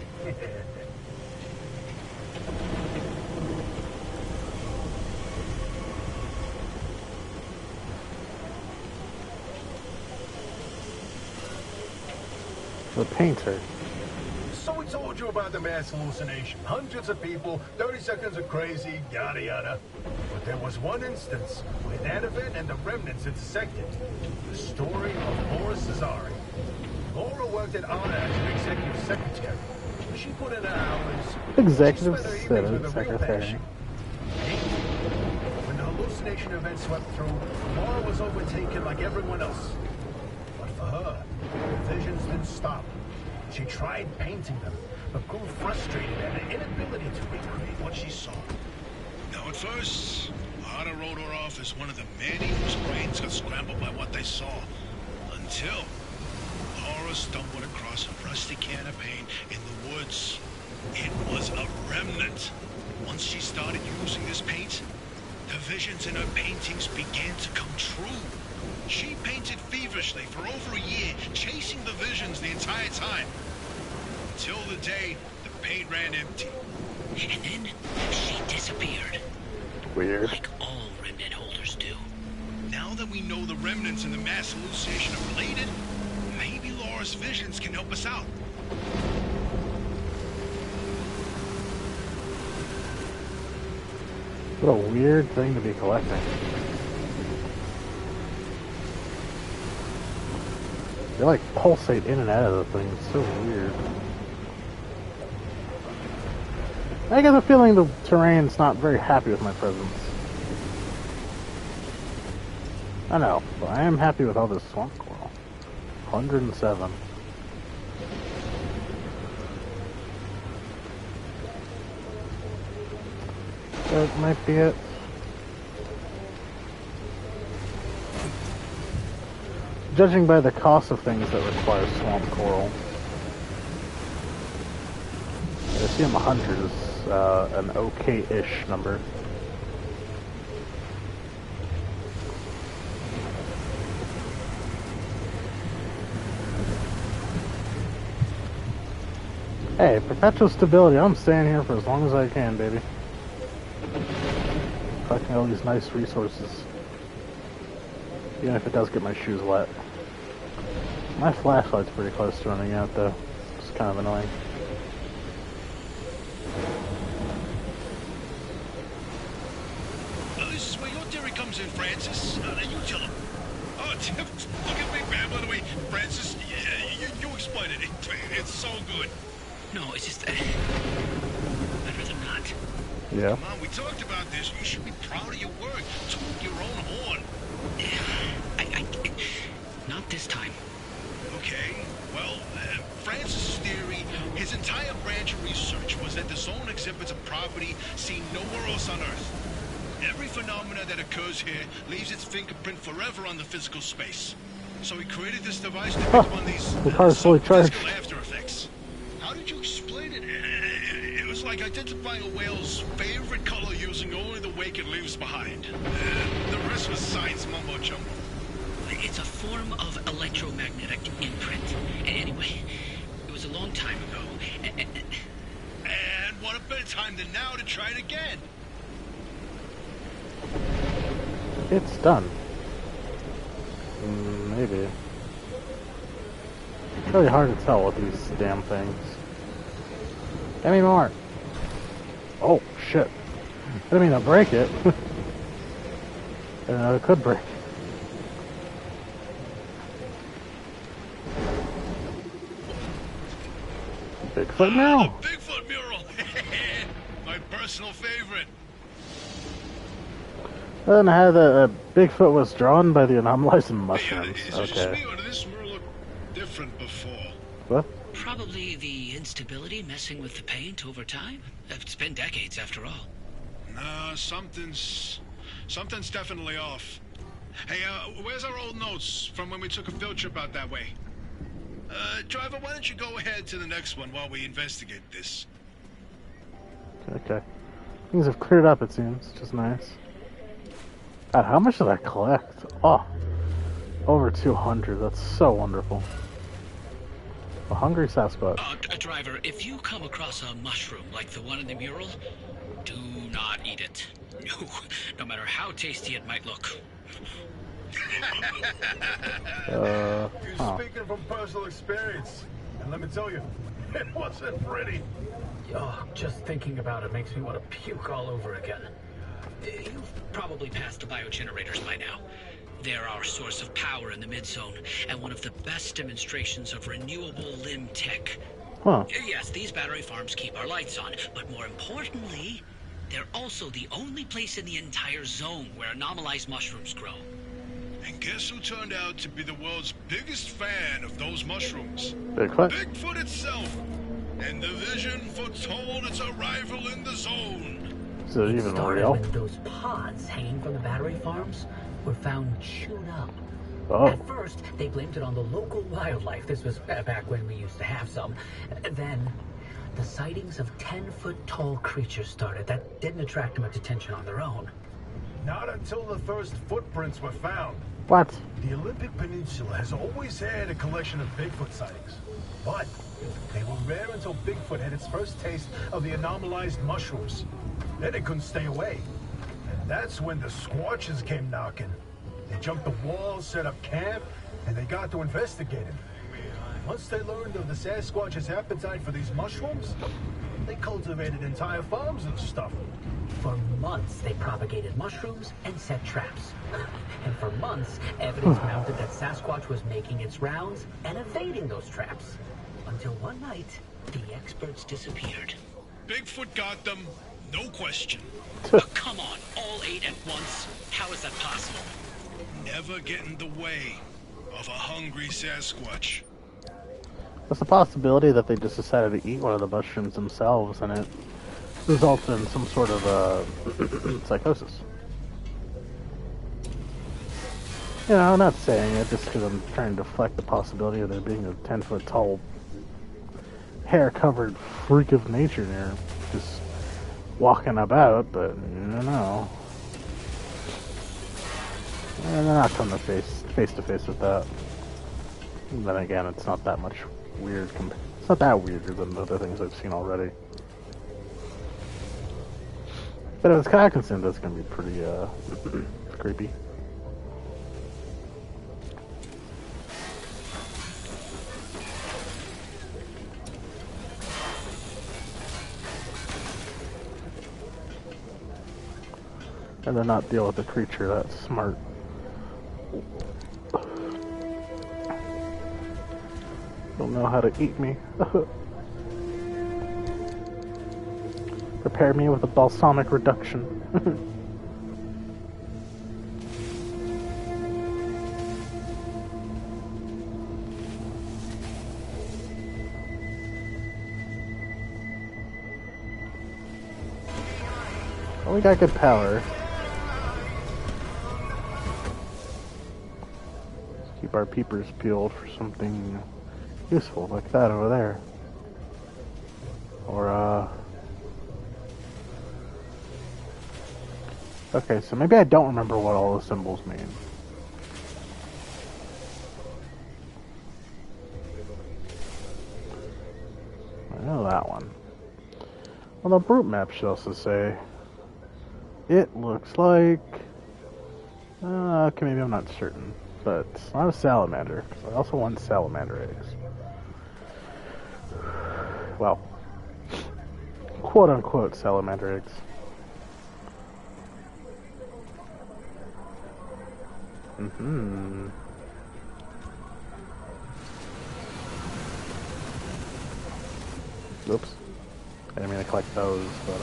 The painter. So we told you about the mass hallucination. Hundreds of people, 30 seconds of crazy, yada yada. But there was one instance where Nanovet and the remnants intersected. The story of Laura Cesari. Laura worked at ANA as an executive secretary. She put in her hours. Executive She spent her evenings with a real secretary. passion. When the hallucination event swept through, Laura was overtaken like everyone else. But for her, the visions didn't stop. She tried painting them, but grew frustrated at her inability to recreate what she saw. Now at first, Anna wrote her off as one of the many whose brains got scrambled by what they saw. Until Laura stumbled across a rusty can of paint in the woods. It was a remnant. Once she started using this paint, the visions in her paintings began to come true. She painted feverishly for over a year, chasing the visions the entire time. Until the day the paint ran empty. And then she disappeared. Weird. Like all remnant holders do. Now that we know the remnants and the mass hallucination are related, maybe Laura's visions can help us out. What a weird thing to be collecting. They like pulsate in and out of the thing. It's so weird. I get the feeling the terrain's not very happy with my presence. I know, but I am happy with all this swamp coral. 107. That might be it. Judging by the cost of things that require swamp coral, I assume 100 is an okay-ish number. Hey, perpetual stability. I'm staying here for as long as I can, baby. Collecting all these nice resources. Even if it does get my shoes wet. My flashlight's pretty close to running out, though. It's kind of annoying. This is where your theory comes in, Francis. Now you tell him. Oh, look at me babbling away. Francis, you explain it. It's so good. No, it's just... I'd rather not. Yeah. Come on, we talked about this. You should be proud of your work. Toot your own horn. Not this time. Okay, well, Francis' theory, his entire branch of research was that the zone exhibits a property seen nowhere else on Earth. Every phenomena that occurs here leaves its fingerprint forever on the physical space. So he created this device to pick up on these the car's fully charged. physical after effects. How did you explain it? It was like identifying a whale's favorite color using only the wake it leaves behind. The rest was science mumbo-jumbo. It's a form of electromagnetic imprint. Anyway, it was a long time ago. And what a better time than now to try it again. It's done. Maybe. It's really hard to tell with these damn things. Give me more. Oh, shit. I didn't mean to break it. I didn't know it could break. Bigfoot mural. The Bigfoot mural. My personal favorite. Then I had a Bigfoot was drawn by the anomalized mushrooms. Is it just Okay. me, or did this mural look different before? What? Probably the instability messing with the paint over time. It's been decades after all. Nah, something's definitely off. Hey, where's our old notes from when we took a field trip out that way? Driver, why don't you go ahead to the next one while we investigate this? Okay. Things have cleared up, it seems, which is nice. God, how much did I collect? Oh, over 200. That's so wonderful. A hungry Sasquatch. Driver, if you come across a mushroom like the one in the mural, do not eat it. No matter how tasty it might look. You're speaking from personal experience. And let me tell you, it wasn't pretty. Oh, just thinking about it makes me want to puke all over again. You've probably passed the biogenerators by now. They're our source of power in the mid-zone, and one of the best demonstrations of renewable limb tech. Huh. Yes, these battery farms keep our lights on, but more importantly, they're also the only place in the entire zone where anomalized mushrooms grow. And guess who turned out to be the world's biggest fan of those mushrooms? Bigfoot? Bigfoot itself. And the vision foretold its arrival in the zone. Is it even Started real? when those pods hanging from the battery farms were found chewed up. Oh. At first, they blamed it on the local wildlife. This was back when we used to have some. Then, the sightings of 10-foot-tall creatures started that didn't attract much attention on their own. Not until the first footprints were found. What? The Olympic Peninsula has always had a collection of Bigfoot sightings. But they were rare until Bigfoot had its first taste of the anomalized mushrooms. Then it couldn't stay away. And that's when the Squatches came knocking. They jumped the walls, set up camp, and they got to investigating. Once they learned of the Sasquatch's appetite for these mushrooms, they cultivated entire farms and stuff. For months, they propagated mushrooms and set traps. And for months, evidence mounted that Sasquatch was making its rounds and evading those traps. Until one night, the experts disappeared. Bigfoot got them, no question. Come on, all 8 at once? How is that possible? Never get in the way of a hungry Sasquatch. There's a possibility that they just decided to eat one of the mushrooms themselves and it results in some sort of psychosis. You know, I'm not saying it just because I'm trying to deflect the possibility of there being a 10-foot tall, hair-covered freak of nature there, just walking about, but I don't know. And they're not coming face to face with that. And then again, it's not that much weird. It's not that weirder than the other things I've seen already. But if it's kind of concerned, that's gonna be pretty creepy. And then not deal with a creature that's smart. Don't know how to eat me. Prepare me with a balsamic reduction. Well, we got good power. Let's keep our peepers peeled for something useful like that over there. Or, okay, so maybe I don't remember what all the symbols mean. I know that one. Well, the brute map should also say, it looks like, okay, maybe I'm not certain, but it's not a salamander, because I also want salamander eggs. Well, quote-unquote salamander eggs. Oops. I didn't mean to collect those, but,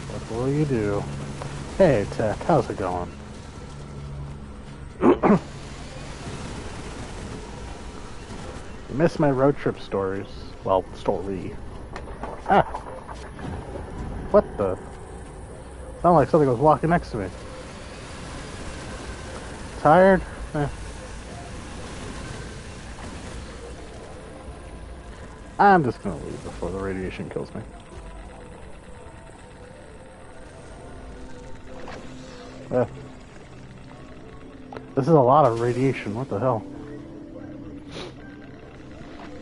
what will you do? Hey, Tech, how's it going? You missed my road trip stories. Well, story. Ah! What the? Sounded like something was walking next to me. Tired? Eh. I'm just gonna leave before the radiation kills me. This is a lot of radiation, what the hell?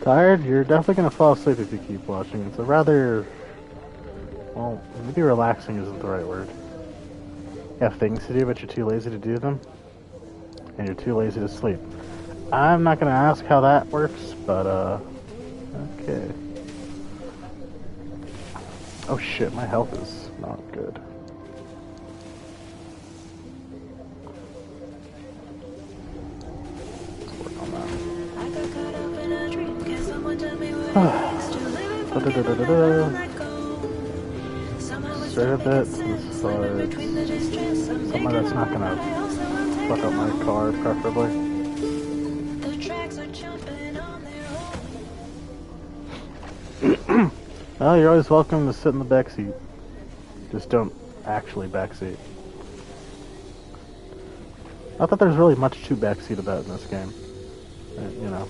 Tired? You're definitely gonna fall asleep if you keep watching. It's a rather... well, maybe relaxing isn't the right word. You have things to do, but you're too lazy to do them. And you're too lazy to sleep. I'm not gonna ask how that works, but, okay. Oh shit, my health is not good. Let's work on that. I got caught up in a dream. Can someone tell me what it means to live and forget and let go? Somehow it's Straight a not bit, making sense. as Living far as between the distress. I'm somewhere that's thinking not about gonna what I also am fuck up my taking car, on. preferably. The tracks are jumping on their own. Well, you're always welcome to sit in the back seat. Just don't actually backseat. Not that there's really much to backseat about in this game. You know.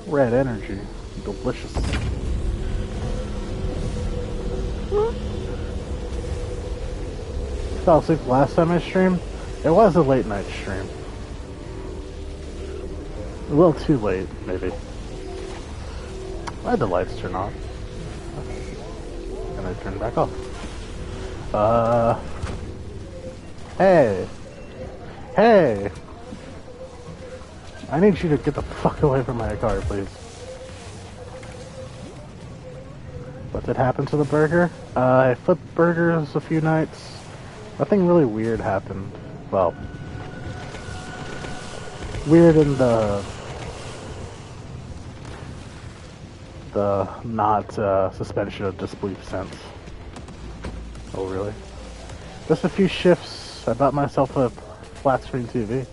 Red energy. Delicious. Fell asleep last time I streamed. It was a late night stream. A little too late, maybe. Why did the lights turn off? And I turn back off. Hey! Hey! I need you to get the fuck away from my car, please. What did happen to the burger? I flipped burgers a few nights. Nothing really weird happened. Well, weird in the not suspension of disbelief sense. Oh really? Just a few shifts. I bought myself a flat screen TV.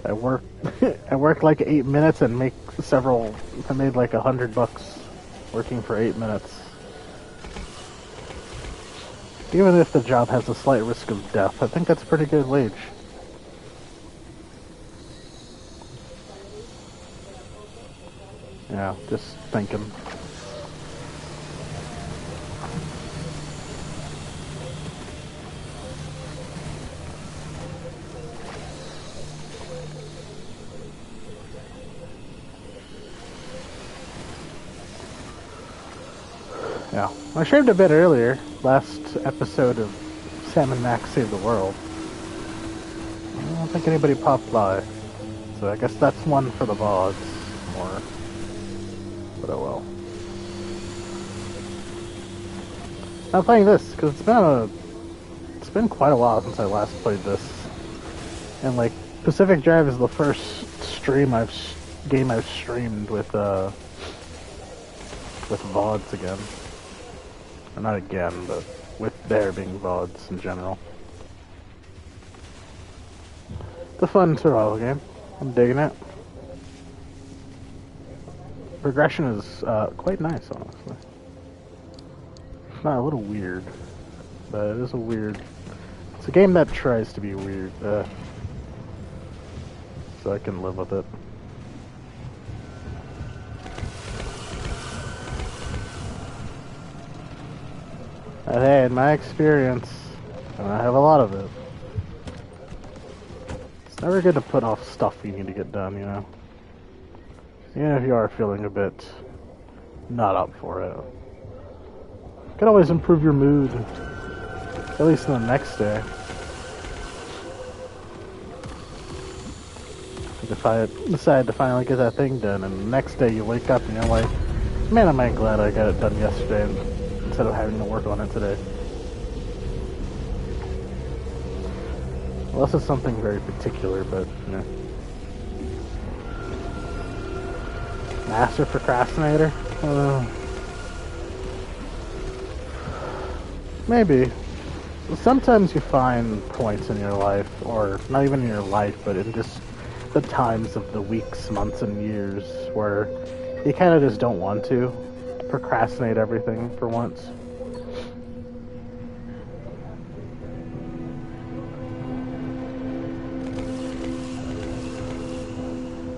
I worked like 8 minutes and I made like $100 working for 8 minutes. Even if the job has a slight risk of death, I think that's a pretty good wage. Yeah, just thinking. Yeah, I streamed a bit earlier, last episode of Sam and Max Save the World. I don't think anybody popped by, so I guess that's one for the VODs, or... but oh well. I'm playing this, because it's been quite a while since I last played this. And like, Pacific Drive is the first game I've streamed with VODs again. Or not again, but with there being VODs in general. It's a fun survival game. I'm digging it. Progression is quite nice, honestly. It's not a little weird, but it is a weird... It's a game that tries to be weird, so I can live with it. But hey, in my experience, and I have a lot of it, it's never good to put off stuff you need to get done, you know? Even if you are feeling a bit not up for it. You can always improve your mood, at least in the next day. Like if I decide to finally get that thing done, and the next day you wake up and you're like, man, am I glad I got it done yesterday instead of having to work on it today. Unless it's something very particular, but, you know. Master procrastinator? Maybe. sometimes you find points in your life, or not even in your life, but in just the times of the weeks, months, and years where you kind of just don't want to procrastinate everything for once.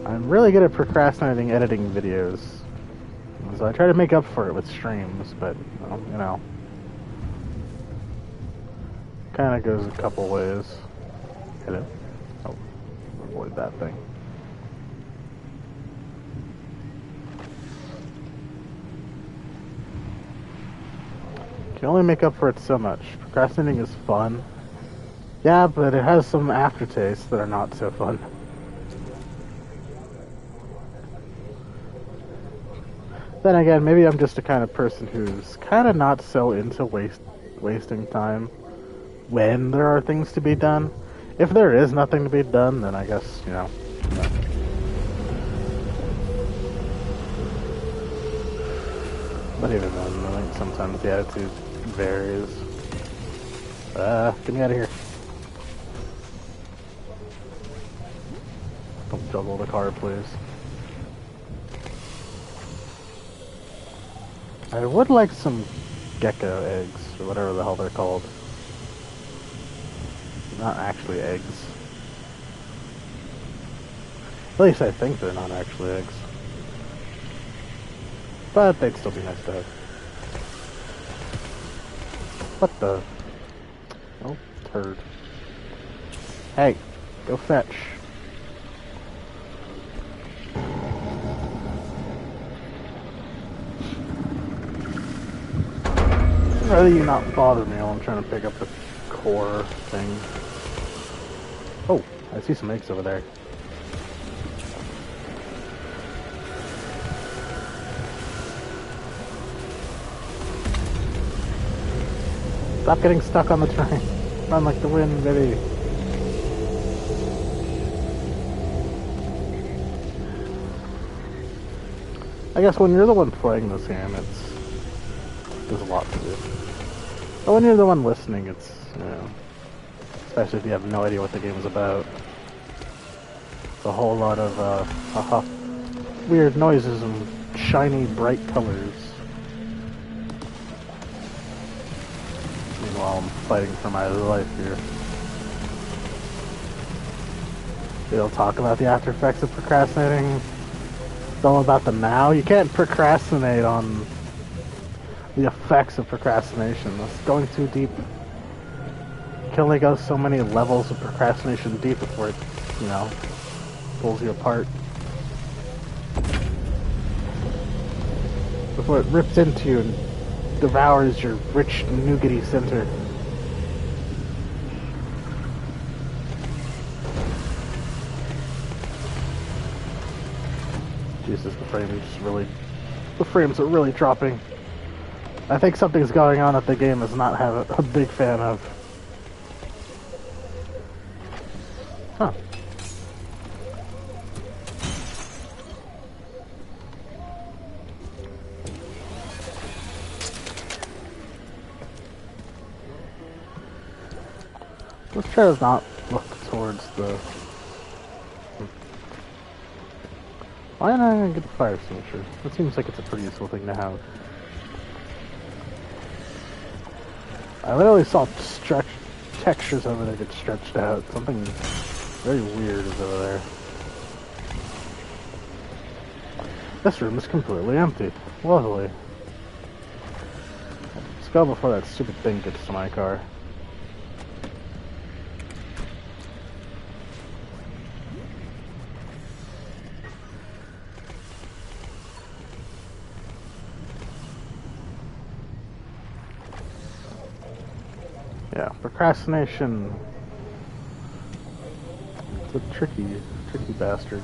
I'm really good at procrastinating editing videos, so I try to make up for it with streams, but, you know, kind of goes a couple ways. Hit it. Oh, avoid that thing. You can only make up for it so much. Procrastinating is fun. Yeah, but it has some aftertastes that are not so fun. Then again, maybe I'm just the kind of person who's kind of not so into wasting time when there are things to be done. If there is nothing to be done, then I guess, you know. But even then, I think sometimes the attitude varies. Get me out of here. Don't juggle the car, please. I would like some gecko eggs, or whatever the hell they're called. Not actually eggs. At least I think they're not actually eggs. But they'd still be nice to have. What the? Oh, turd. Hey, go fetch. I'd rather you not bother me while I'm trying to pick up the core thing. Oh, I see some eggs over there. Stop getting stuck on the train. Run like the wind, baby. I guess when you're the one playing this game, there's a lot to do. But when you're the one listening, it's, you know, especially if you have no idea what the game is about, it's a whole lot of, weird noises and shiny, bright colors. Meanwhile, I'm fighting for my life here. We'll talk about the after effects of procrastinating. It's all about the now. You can't procrastinate on the effects of procrastination. That's going too deep. You can only go so many levels of procrastination deep before it, you know, pulls you apart. Before it rips into you and devours your rich, nougaty center. Jesus, the frames are really dropping. I think something's going on that the game is not a big fan of. Huh. Let's try to not look towards the... Why not I get the fire extinguisher? That seems like it's a pretty useful thing to have. I literally saw textures over there get stretched out. Something very weird is over there. This room is completely empty. Lovely. Let's go before that stupid thing gets to my car. Yeah, procrastination. It's a tricky bastard.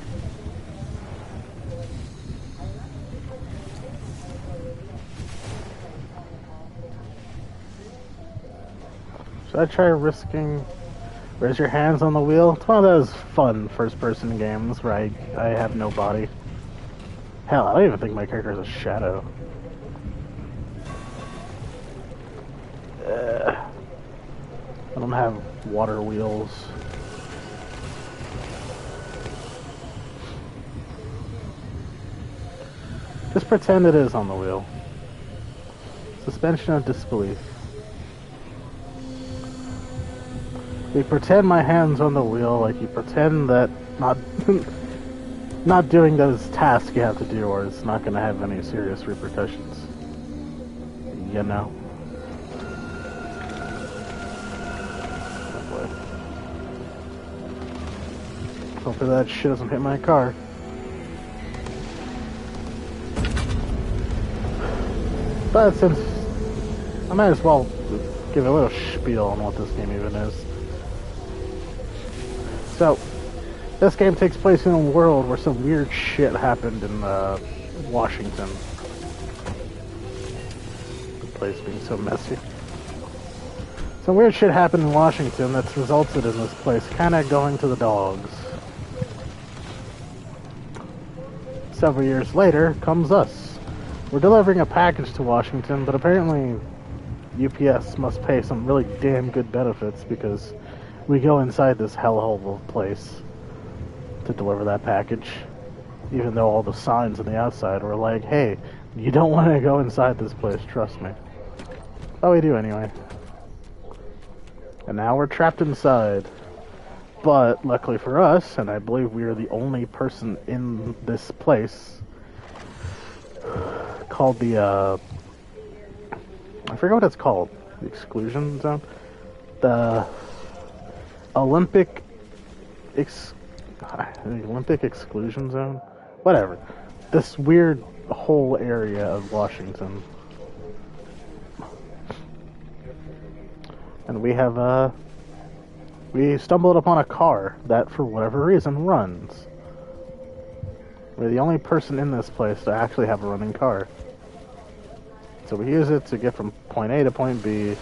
Should I try risking... Raise your hands on the wheel? It's one of those fun first-person games where I have no body. Hell, I don't even think my character is a shadow. I don't have water wheels. Just pretend it is on the wheel. Suspension of disbelief. You pretend my hand's on the wheel, like you pretend that not not doing those tasks you have to do, or it's not going to have any serious repercussions. You know. Hopefully that shit doesn't hit my car. But since I might as well give a little spiel on what this game even is. So, this game takes place in a world where some weird shit happened in Washington. The place being so messy. Some weird shit happened in Washington that's resulted in this place kind of going to the dogs. Several years later comes us. We're delivering a package to Washington, but apparently UPS must pay some really damn good benefits because we go inside this hellhole of a place to deliver that package. Even though all the signs on the outside were like, hey, you don't want to go inside this place, trust me. But we do anyway. And now we're trapped inside. But luckily for us, and I believe we are the only person in this place, called the, I forget what it's called. The exclusion zone? The Olympic exclusion zone? Whatever. This weird whole area of Washington. And we have, we stumbled upon a car that, for whatever reason, runs. We're the only person in this place to actually have a running car. So we use it to get from point A to point B,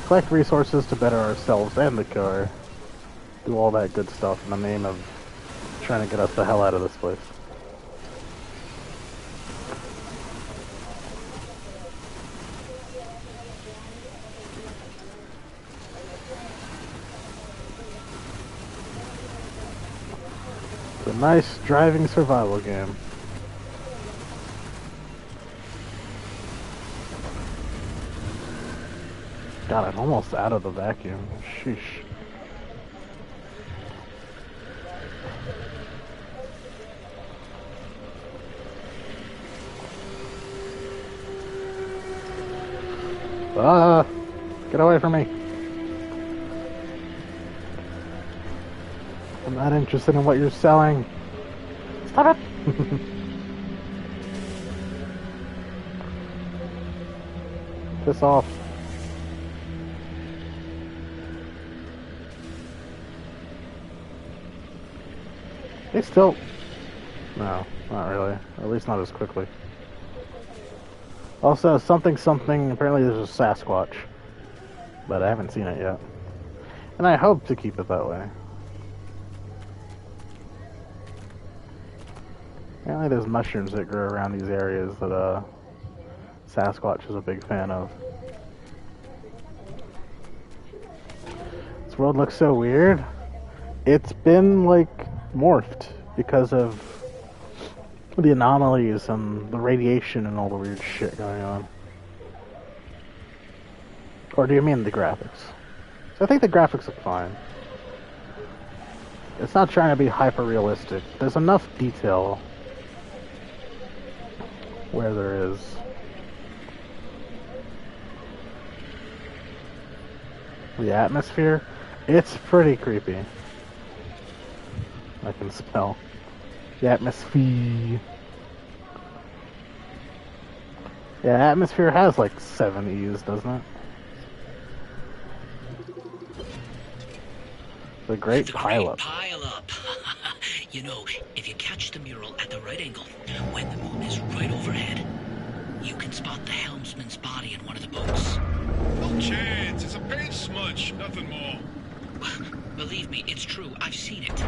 collect resources to better ourselves and the car, do all that good stuff in the name of trying to get us the hell out of this place. It's a nice driving survival game. God, I'm almost out of the vacuum. Sheesh. Ah! Get away from me! I'm not interested in what you're selling. Stop it! Piss off. They still... No, not really. At least not as quickly. Also, something, apparently there's a Sasquatch. But I haven't seen it yet. And I hope to keep it that way. Apparently there's mushrooms that grow around these areas that Sasquatch is a big fan of. This world looks so weird. It's been, like, morphed because of the anomalies and the radiation and all the weird shit going on. Or do you mean the graphics? So I think the graphics look fine. It's not trying to be hyper-realistic. There's enough detail where there is. The atmosphere, it's pretty creepy. I can smell the atmosphere. Yeah, atmosphere has like 7 E's, doesn't it? The Great Pile-Up. Pile-Up. You know, if you catch the mural at the right angle, when the moon is right overhead, you can spot the helmsman's body in one of the boats. No chance. It's a paint smudge. Nothing more. Believe me, it's true. I've seen it.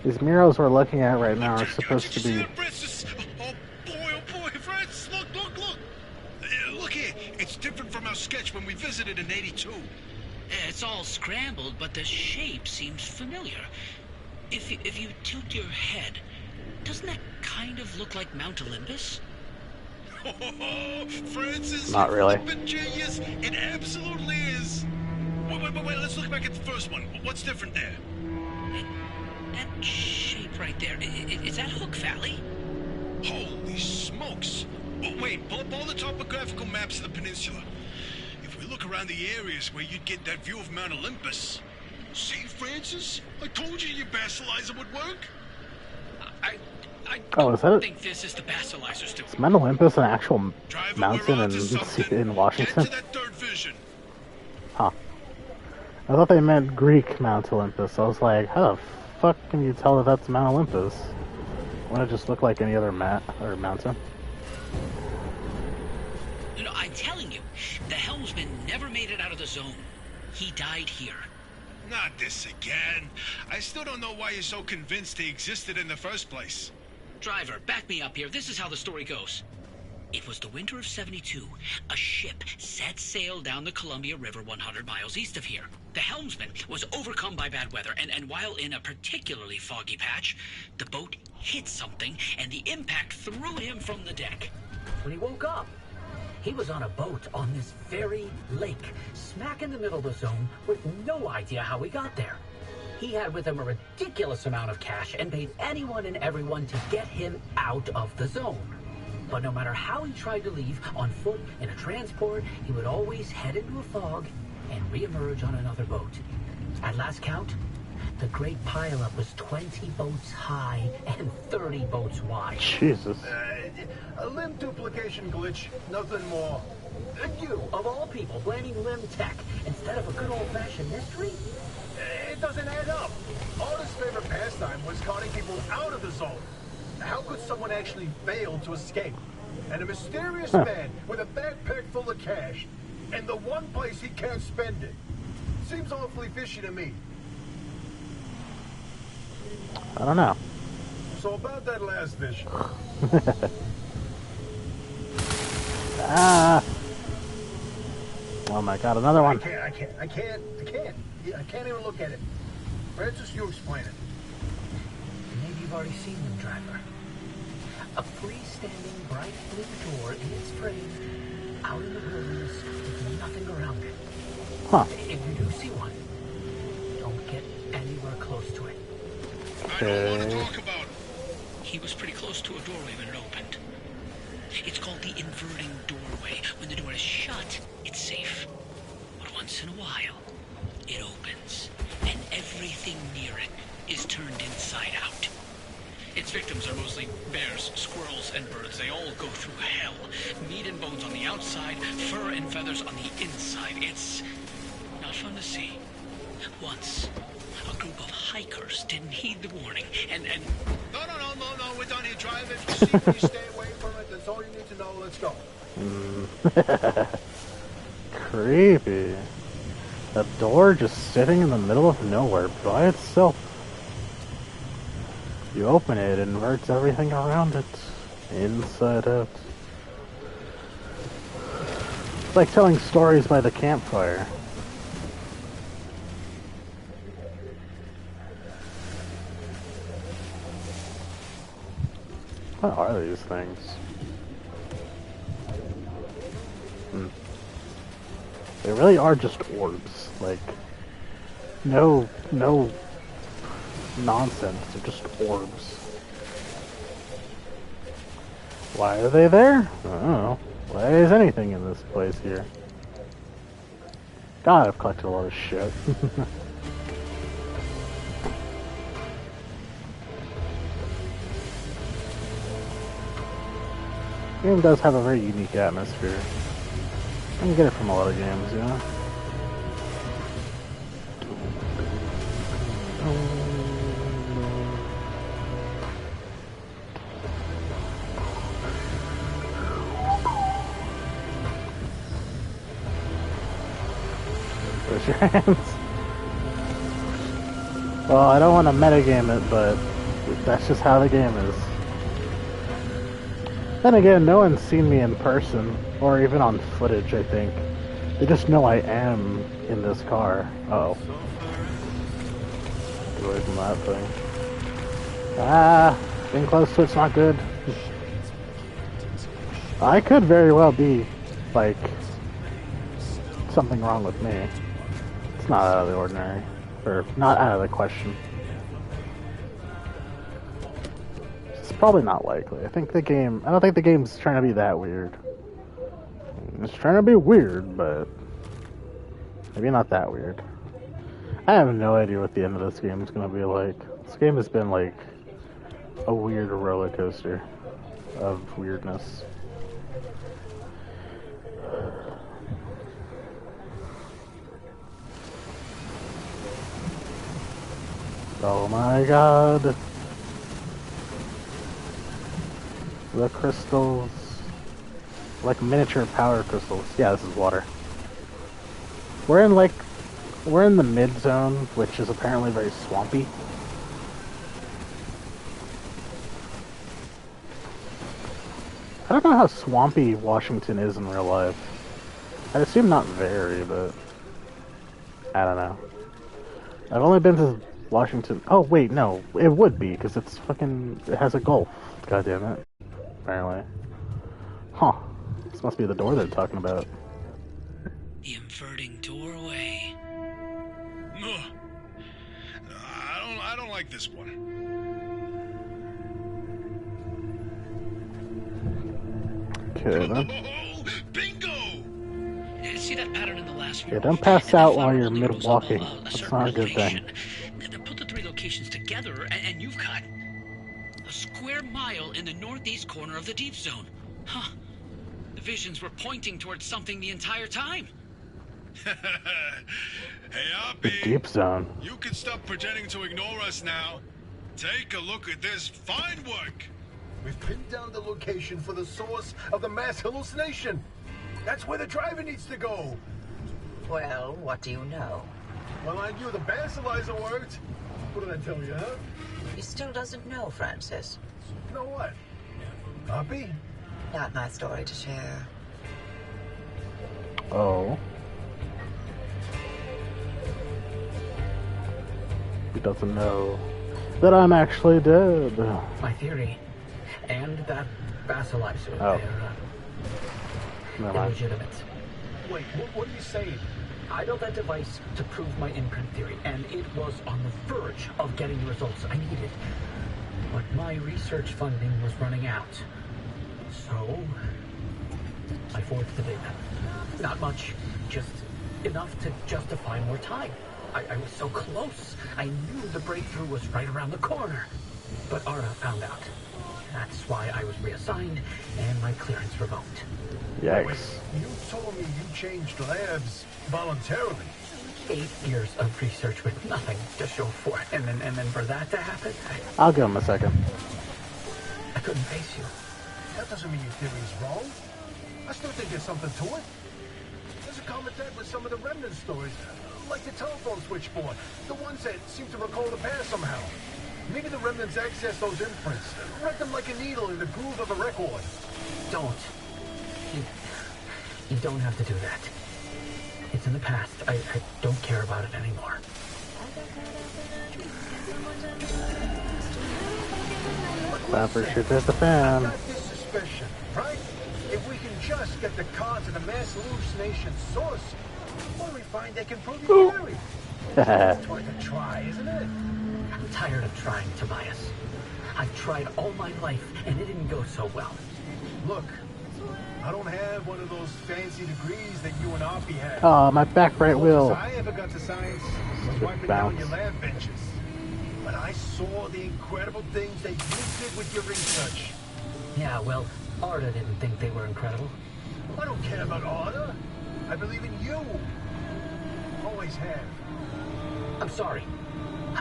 These murals we're looking at right now are supposed to be... Oh boy, Francis, look. visited in '82. It's all scrambled, but the shape seems familiar. If you tilt your head, doesn't that kind of look like Mount Olympus? Oh, Francis, Not really. flippin' genius. It absolutely is. Wait, let's look back at the first one. What's different there? That shape right there, is that Hook Valley? Holy smokes. Well, wait, pull up all the topographical maps of the peninsula. If we look around the areas where you'd get that view of Mount Olympus. See, Francis? I told you your basilizer would work. I Oh, is that don't it? think this is the basilizer still. Is Mount Olympus an actual Driver, mountain we're onto something. in Washington? Get to that third vision. Huh. I thought they meant Greek Mount Olympus. I was like, how the fuck can you tell that that's Mount Olympus? Wouldn't it just look like any other mountain? No, I'm telling you, the helmsman never made it out of the zone. He died here. Not this again. I still don't know why you're so convinced he existed in the first place. Driver, back me up here. This is how the story goes. It was the winter of '72. A ship set sail down the Columbia River 100 miles east of here. The helmsman was overcome by bad weather, and while in a particularly foggy patch, the boat hit something, and the impact threw him from the deck. When he woke up, he was on a boat on this very lake, smack in the middle of the zone, with no idea how he got there. He had with him a ridiculous amount of cash and paid anyone and everyone to get him out of the zone. But no matter how he tried to leave, on foot, in a transport, he would always head into a fog and reemerge on another boat. At last count, the great pileup was 20 boats high and 30 boats wide. Jesus. A limb duplication glitch, nothing more. And you, of all people, blaming Lim Tech instead of a good old-fashioned mystery? It doesn't add up. Artist's favorite pastime was carting people out of the zone. How could someone actually fail to escape? And a mysterious man with a backpack full of cash, and the one place he can't spend it. Seems awfully fishy to me. I don't know. So about that last vision. Ah! Oh my god, another one. I can't even look at it. Francis, you explain it. Maybe you've already seen them, driver. A freestanding bright blue door in its frame, out in the wilderness with nothing around it. Huh. If you do see one, don't get anywhere close to it. I don't want to talk about it. He was pretty close to a doorway when it opened. It's called the inverting doorway. When the door is shut, it's safe. But once in a while, it opens, and everything near it is turned inside out. Its victims are mostly bears, squirrels, and birds. They all go through hell. Meat and bones on the outside, fur and feathers on the inside. It's not fun to see. Once, a group of hikers didn't heed the warning, and No, we're done here, driver. If you see me, stay away from it. That's all you need to know. Let's go. Creepy. A door just sitting in the middle of nowhere by itself. You open it, it inverts everything around it. Inside out. It's like telling stories by the campfire. What are these things? They really are just orbs. Like, no nonsense. They're just orbs. Why are they there? I don't know. Why is anything in this place here? God, I've collected a lot of shit. The game does have a very unique atmosphere. You can get it from a lot of games, you know? Push your hands. Well, I don't want to metagame it, but that's just how the game is. Then again, no one's seen me in person, or even on footage, I think. They just know I am in this car. Uh-oh. Get away from that thing. Ah! Being close to it's not good. I could very well be, like, something wrong with me. It's not out of the ordinary. Or, not out of the question. It's probably not likely. I don't think the game's trying to be that weird. It's trying to be weird, but maybe not that weird. I have no idea what the end of this game is going to be like. This game has been like a weird roller coaster of weirdness. Oh my god. The crystals. Like miniature power crystals. Yeah, this is water. We're in the mid zone, which is apparently very swampy. I don't know how swampy Washington is in real life. I'd assume not very, but I don't know. I've only been to Washington. Oh wait, no, it would be because it has a gulf. God damn it. Apparently. Huh. This must be the door they're talking about. The inverting doorway. Ugh. I don't like this one. Okay, then. Oh, bingo! See that pattern in the last row? Yeah, don't pass And out that while flower you're only goes mid-walking. up a That's certain not a good thing. location. Then put the three locations together, and you've got a square mile in the northeast corner of the deep zone. Huh. The visions were pointing towards something the entire time. Hey, The Oppie, deep zone. you can stop pretending to ignore us now. Take a look at this fine work. We've pinned down the location for the source of the mass hallucination. That's where the driver needs to go. Well, what do you know? Well, I knew the basilizer worked. What did I tell you, huh? He still doesn't know, Francis. You know what? Oppie? Not my story to share. Oh. He doesn't know that I'm actually dead. My theory, and that basilizer, Oh. they're Never mind. illegitimate. Wait, what are you saying? I built that device to prove my imprint theory, and it was on the verge of getting the results I needed. But my research funding was running out. So, I forged the data. Not much, just enough to justify more time. I was so close. I knew the breakthrough was right around the corner. But Ara found out. That's why I was reassigned and my clearance revoked. Yikes. You told me you changed labs voluntarily. 8 years of research with nothing to show for it. And then for that to happen, I'll give him a second. I couldn't face you. That doesn't mean your theory is wrong. I still think there's something to it. There's a common thread with some of the remnant stories, like the telephone switchboard, the ones that seem to recall the past somehow. Maybe the remnants access those imprints, write them like a needle in the groove of a record. Don't. You don't have to do that. It's in the past. I don't care about it anymore. Clapper shit at the I fan. got this suspicion, right? If we can just get the cause of the mass hallucination source, what do we find that can prove your theory? It's worth a try, isn't it? I'm tired of trying, Tobias. I've tried all my life, and it didn't go so well. Look, I don't have one of those fancy degrees that you and Oppie have. Oh, my back right wheel. I ever got to science was Good wiping down bounce. your lab benches. But I saw the incredible things that you did with your research. Yeah, well, Arda didn't think they were incredible. I don't care about Arda. I believe in you. Always have. I'm sorry.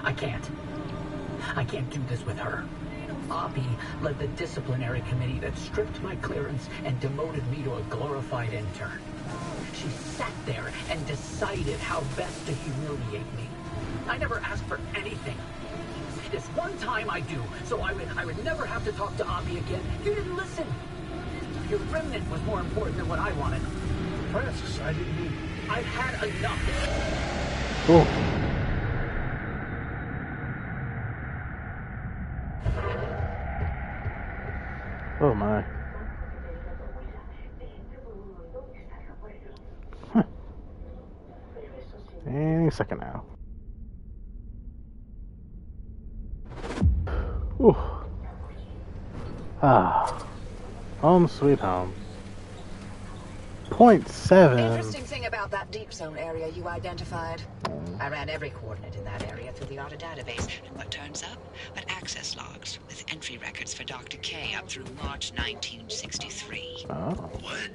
I can't. I can't do this with her. Oppie led the disciplinary committee that stripped my clearance and demoted me to a glorified intern. She sat there and decided how best to humiliate me. I never asked for anything. This one time I do, so I would never have to talk to Oppie again. You didn't listen. Your remnant was more important than what I wanted. Francis, I didn't mean... I've had enough. Oh. Oh my. Huh. Any second now. Ooh. Ah. Home sweet home. 0.7. Interesting thing about that deep zone area you identified. I ran every coordinate in that area through the auto database, and what turns up? But access logs with entry records for Dr. K up through March 1963. Oh. What?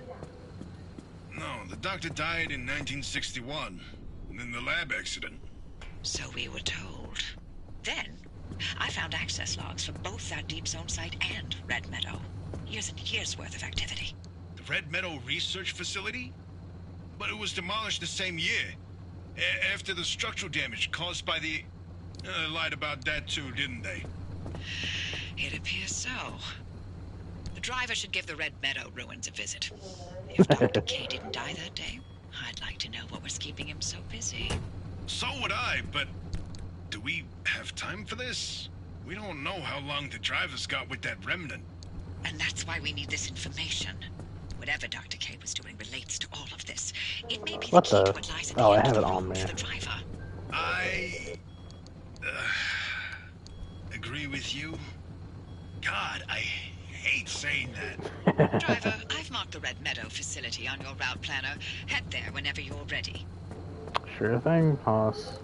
No, the doctor died in 1961. And then the lab accident. So we were told. Then, I found access logs for both that deep zone site and Red Meadow. Years and years worth of activity. The Red Meadow Research Facility? But it was demolished the same year. After the structural damage caused by the... lied about that too, didn't they? It appears so. The driver should give the Red Meadow ruins a visit. If Dr. K didn't die that day, I'd like to know what was keeping him so busy. So would I, but... do we have time for this? We don't know how long the driver's got with that remnant. And that's why we need this information. Whatever Dr. K was doing relates to all of this. It may be What the key the? to what lies at the Oh, I end have of it the on road me. for the driver. I... agree with you. God, I hate saying that. Driver, I've marked the Red Meadow facility on your route planner. Head there whenever you're ready. Sure thing, Hoss.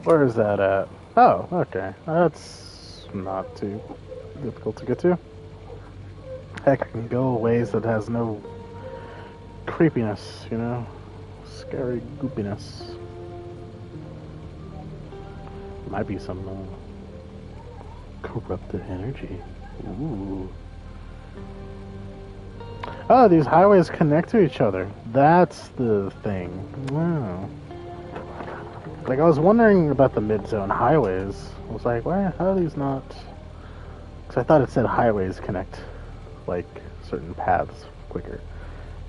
Where is that at? Oh, okay. That's not too difficult to get to. Heck, I can go ways that has no creepiness, you know? Scary goopiness. Might be some corrupted energy. Ooh. Oh, these highways connect to each other. That's the thing. Wow. Like, I was wondering about the mid-zone highways. I was like, why? How are these not... Because I thought it said highways connect, like, certain paths quicker.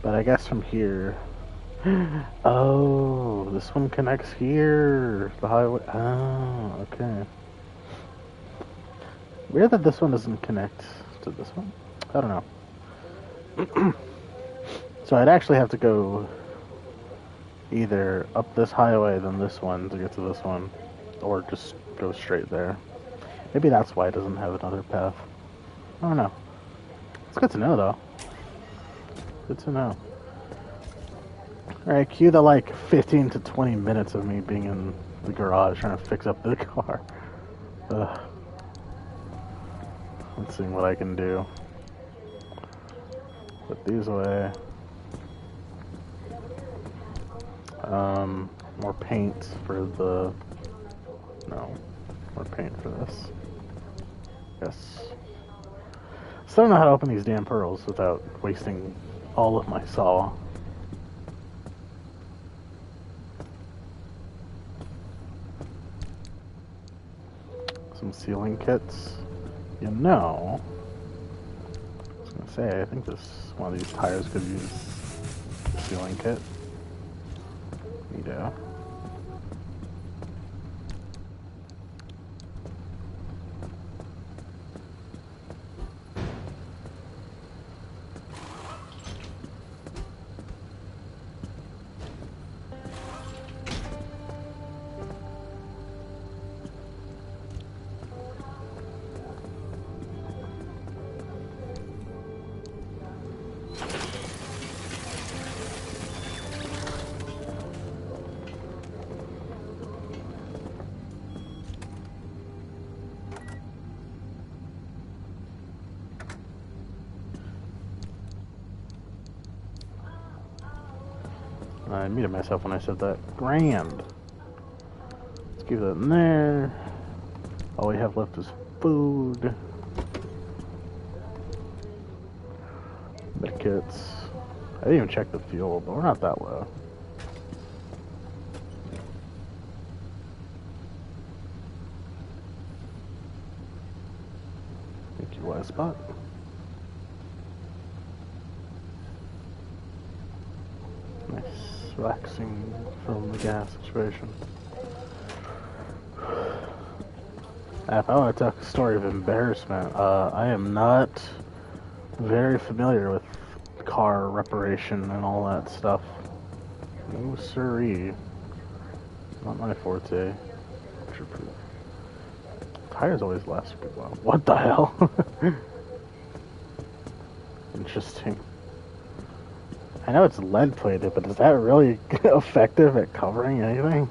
But I guess from here... Oh, this one connects here. The highway... Oh, okay. Weird that this one doesn't connect to this one. I don't know. So I'd actually have to go either up this highway then this one to get to this one, or just go straight there. Maybe that's why it doesn't have another path. I don't know. It's good to know though. Good to know. Alright, cue the like 15 to 20 minutes of me being in the garage trying to fix up the car. Ugh. Let's see what I can do. Put these away. More paint for the... No. More paint for this. Yes. Still don't know how to open these damn pearls without wasting all of my saw. Some sealing kits. You know... I was gonna say, I think this one of these tires could use a sealing kit. Neato. I muted myself when I said that. Grand. Let's keep that in there. All we have left is food. Medkits. I didn't even check the fuel, but we're not that low. Thank you, Y spot. Just relaxing from the gas situation. If I want to talk a story of embarrassment, I am not very familiar with car reparation and all that stuff. No siree. Not my forte. Tires always last a good while. What the hell? Interesting. I know it's lead plated, but is that really effective at covering anything?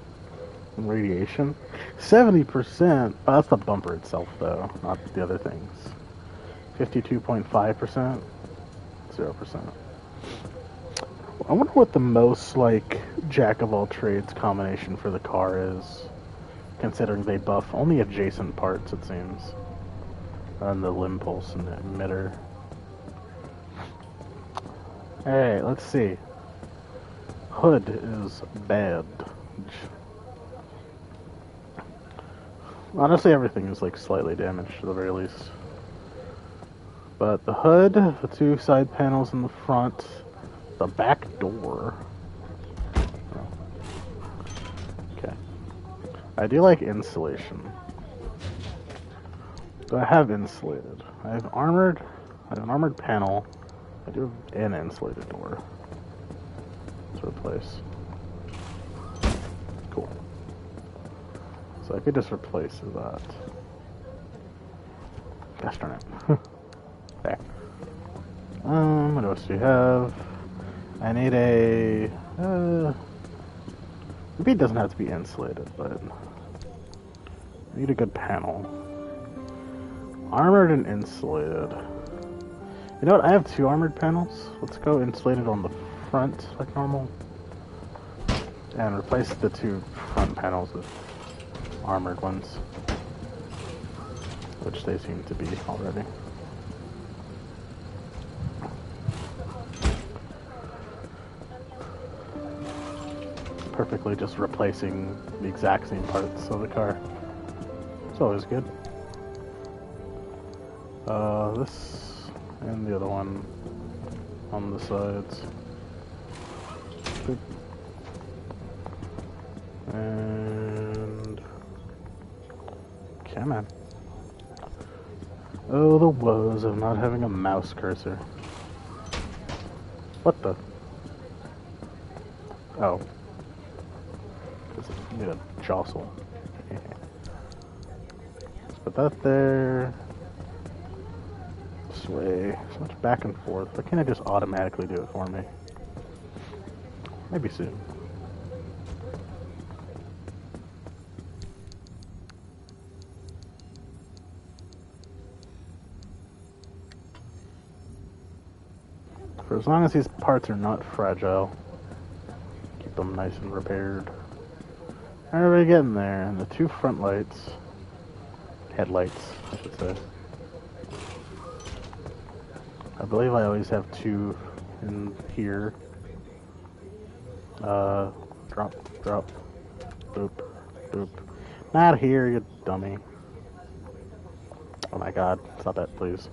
Radiation? 70%? Oh, that's the bumper itself, though, not the other things. 52.5%? 0%. I wonder what the most, like, jack-of-all-trades combination for the car is, considering they buff only adjacent parts, it seems. And the limb pulse and the emitter. Alright, let's see. Hood is bad. Honestly, everything is like slightly damaged to the very least. But the hood, the two side panels in the front, the back door. Oh. Okay. I do like insulation. Do I have insulated? I have an armored panel. I do have an insulated door to replace. Cool. So I could just replace that. Gosh darn it. There. What else do you have? I need a... maybe it doesn't have to be insulated, but... I need a good panel. Armored and insulated. You know what? I have two armored panels. Let's go insulated on the front, like normal. And replace the two front panels with armored ones. Which they seem to be already. Perfectly just replacing the exact same parts of the car. It's always good. This and the other one on the sides. Good. And come on. Oh, the woes of not having a mouse cursor. What the? Oh. You need a jostle. Let's put that there. Sway. So much back and forth. Why can't I just automatically do it for me? Maybe soon. For as long as these parts are not fragile, keep them nice and repaired. How are we getting there? And the two front lights, headlights, I should say. I believe I always have two in here. Drop, boop, boop. Not here, you dummy. Oh my god, stop that, please.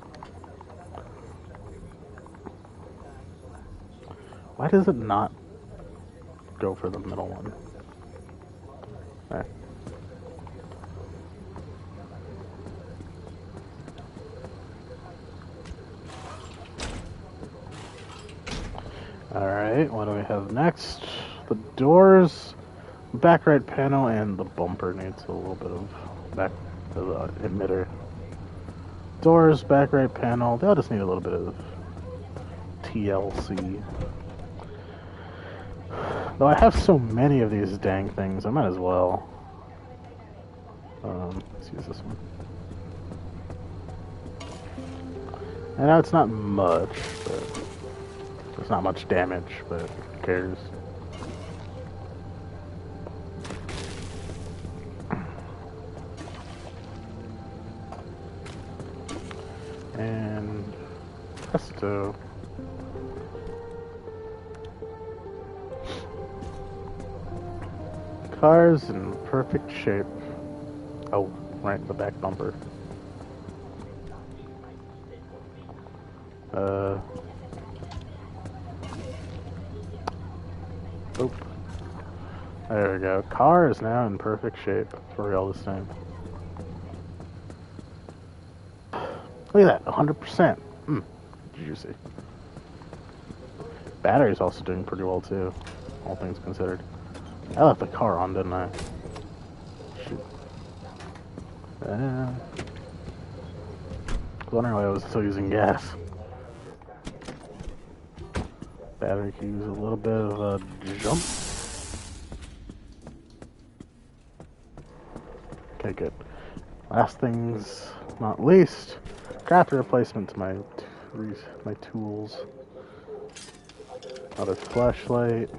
Why does it not go for the middle one? There. Alright, what do we have next? The doors, back right panel, and the bumper needs a little bit of back to the emitter. Doors, back right panel, they'll just need a little bit of TLC. Though I have so many of these dang things, I might as well. Let's use this one. I know it's not much, but it's not much damage, but who cares? And presto. Car's in perfect shape. Oh, right, the back bumper. Oop. There we go. Car is now in perfect shape for real this time. Look at that, 100%. Juicy. Battery's also doing pretty well too, all things considered. I left the car on, didn't I? Shoot. I was wondering why I was still using gas. Battery can use a little bit of a jump. Okay, good. Last things not least, craft a replacement to my tools. Another flashlight.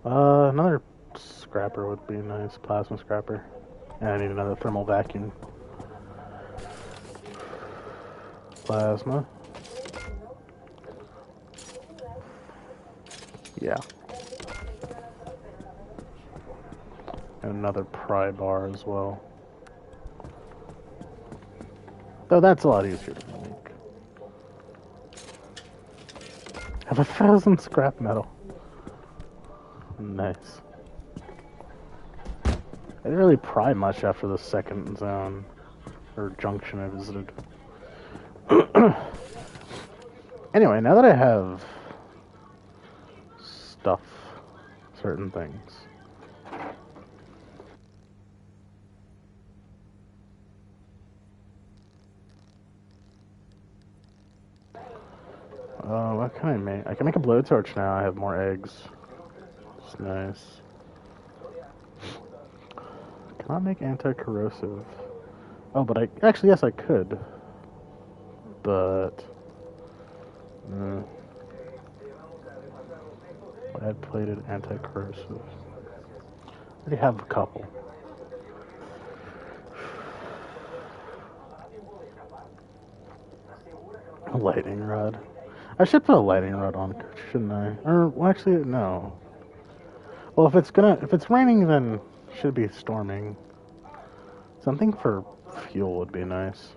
Another scrapper would be nice, plasma scrapper. And I need another thermal vacuum. Plasma. Yeah. And another pry bar as well. Though that's a lot easier to make. I have 1,000 scrap metal. Nice. I didn't really pry much after the second zone or junction I visited. Anyway, now that I have stuff, certain things. What can I make? I can make a blowtorch now. I have more eggs. It's nice. Cannot make anti-corrosive. Oh, but actually, yes, I could. But lead plated anti-corrosive. I already have a couple. A lightning rod. I should put a lightning rod on, shouldn't I? Or well, actually, no. Well, if it's raining, then it should be storming. Something for fuel would be nice.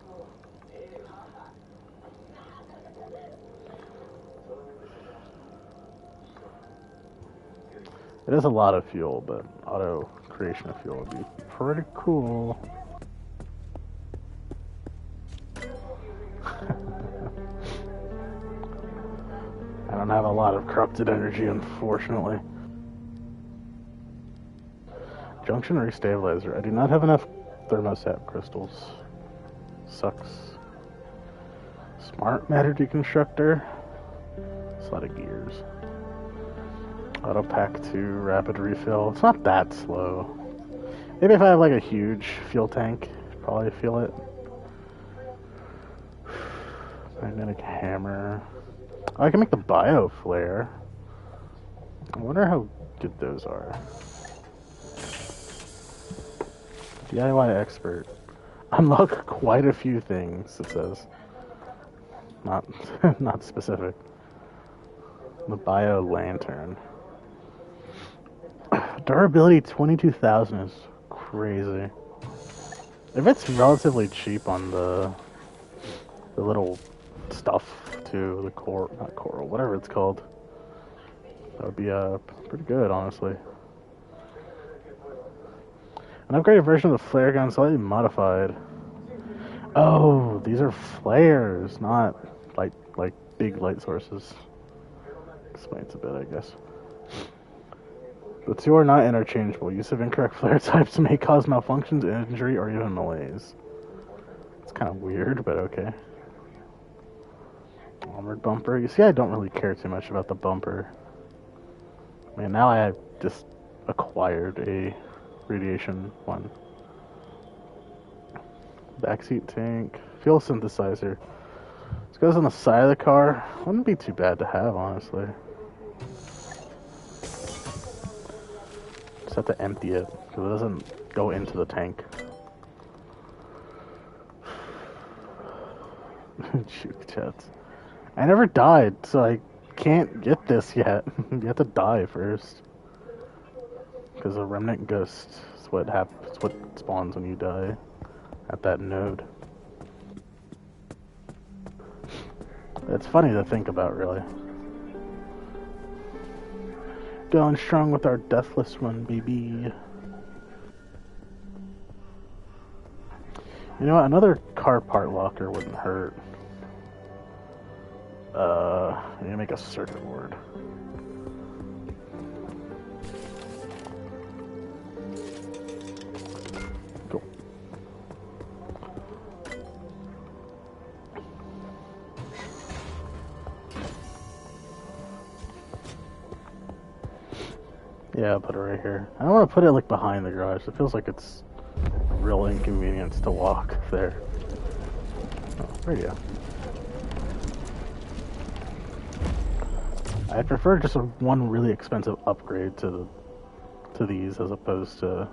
It is a lot of fuel, but auto creation of fuel would be pretty cool. I don't have a lot of corrupted energy, unfortunately. Junction restabilizer. I do not have enough thermostat crystals. Sucks. Smart matter deconstructor. It's a lot of gears. Auto pack 2, rapid refill. It's not that slow. Maybe if I have like a huge fuel tank, I'd probably feel it. Magnetic hammer. Oh, I can make the bio flare. I wonder how good those are. DIY expert. Unlock quite a few things, it says. Not specific. The bio lantern. Durability 22,000 is crazy. If it's relatively cheap on the little stuff too, the not coral, whatever it's called, that would be pretty good, honestly. An upgraded version of the flare gun, slightly modified. Oh, these are flares, not like big light sources. Explains a bit, I guess. The two are not interchangeable. Use of incorrect flare types may cause malfunctions, injury, or even malaise. It's kind of weird, but okay. Armored bumper. You see, I don't really care too much about the bumper. I mean, now I have just acquired a radiation one. Backseat tank. Fuel synthesizer. This goes on the side of the car. Wouldn't be too bad to have, honestly. Just have to empty it, because it doesn't go into the tank. Shoot, jets. I never died, so I can't get this yet. You have to die first. Because a remnant ghost is what happens, what spawns when you die at that node. It's funny to think about, really. Going strong with our deathless run, baby. You know what? Another car part locker wouldn't hurt. I need to make a circuit board. Cool. Yeah, I'll put it right here. I don't want to put it like behind the garage. It feels like it's a real inconvenience to walk there. Oh, there you go. I prefer just one really expensive upgrade to these as opposed to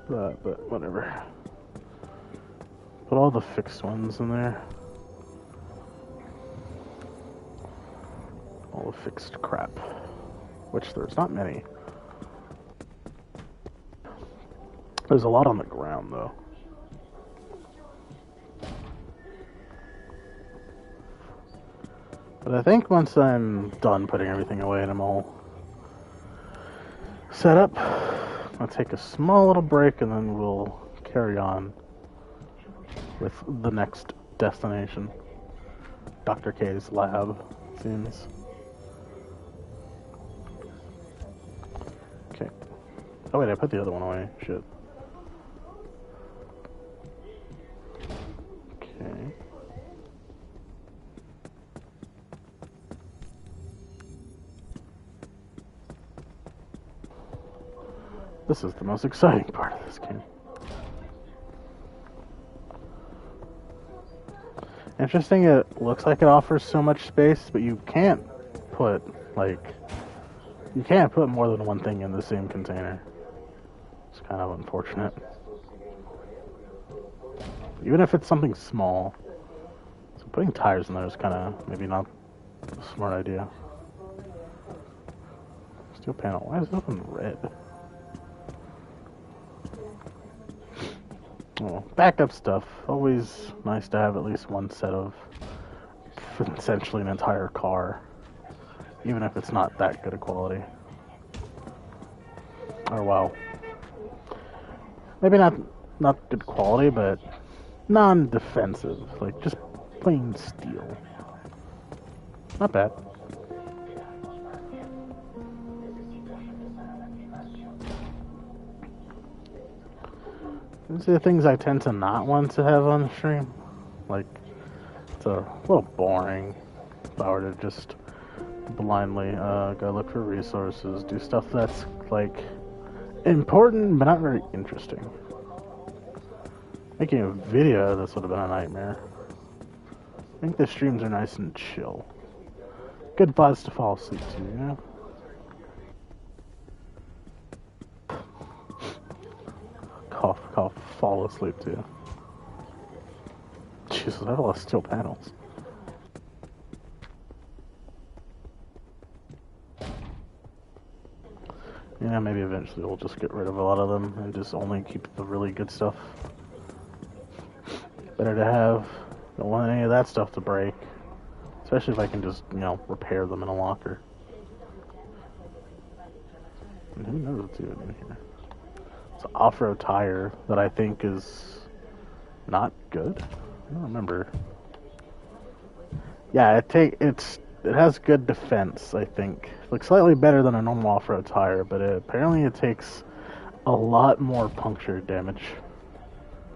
that, but whatever. Put all the fixed ones in there. All the fixed crap. Which there's not many. There's a lot on the ground, though. But I think once I'm done putting everything away and I'm all set up, I'll take a small little break and then we'll carry on with the next destination. Dr. K's lab, it seems. Okay. Oh wait, I put the other one away. Shit. Okay. This is the most exciting part of this game. Interesting, it looks like it offers so much space, but you can't put, you can't put more than one thing in the same container. It's kind of unfortunate. Even if it's something small. So putting tires in there is kind of maybe not a smart idea. Steel panel, why is it open red? Oh, backup stuff. Always nice to have at least one set of essentially an entire car. Even if it's not that good a quality. Or well, maybe not good quality, but non-defensive. Like just plain steel. Not bad. These are the things I tend to not want to have on the stream. Like, it's a little boring if I were to just blindly go look for resources, do stuff that's, like, important but not very interesting. Making a video of this would have been a nightmare. I think the streams are nice and chill. Good VODs to fall asleep to, you know? Cough, fall asleep to. Jesus, I have a lot of steel panels. Yeah, maybe eventually we'll just get rid of a lot of them and just only keep the really good stuff. Better to have. Don't want any of that stuff to break. Especially if I can just, you know, repair them in a locker. And who knows what's even in here? It's an off-road tire that I think is not good. I don't remember. Yeah, it has good defense, I think. Looks slightly better than a normal off-road tire, but apparently it takes a lot more puncture damage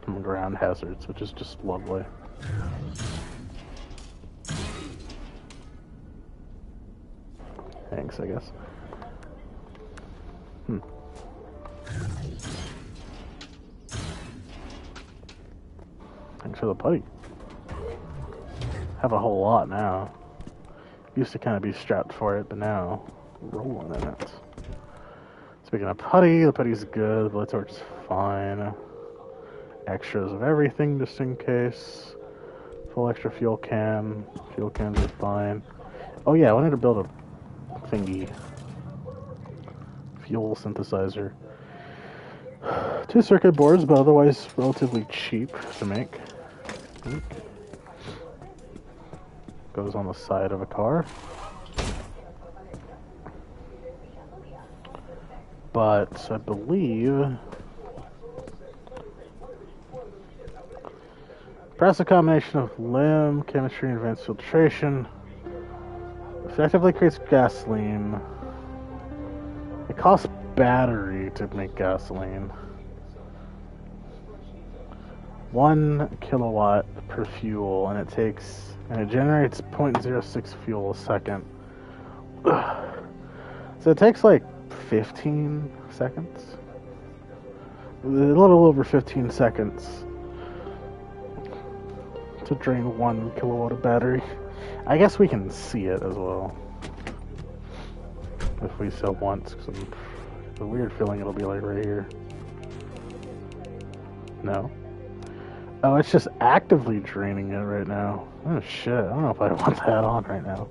from ground hazards, which is just lovely. Thanks, I guess. Thanks for the putty. Have a whole lot now. Used to kind of be strapped for it, but now rolling in it. Speaking of putty, the putty's good. The blowtorch is fine. Extras of everything just in case. Full extra fuel can. Fuel cans are fine. Oh yeah, I wanted to build a thingy. Fuel synthesizer. 2 circuit boards, but otherwise relatively cheap to make. goes on the side of a car. But I believe press a combination of limb, chemistry, and advanced filtration. Effectively creates gasoline. It costs battery to make gasoline. 1 kilowatt per fuel, and it generates 0.06 fuel a second. So it takes like 15 seconds? A little over 15 seconds to drain 1 kilowatt of battery. I guess we can see it as well. If we sell once, because I have a weird feeling it'll be like right here. No. Oh, it's just actively draining it right now. Oh shit, I don't know if I want that on right now.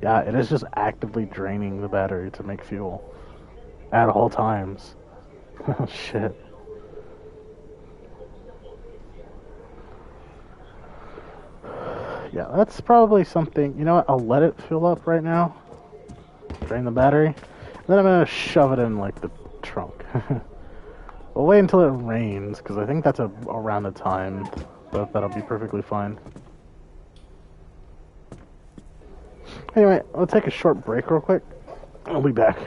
Yeah, it is just actively draining the battery to make fuel. At all times. Oh shit. Yeah, that's probably something. You know what? I'll let it fill up right now. Drain the battery. Then I'm gonna shove it in like the trunk. We'll wait until it rains, because I think that's around the time that'll be perfectly fine. Anyway, we'll take a short break real quick. I'll be back.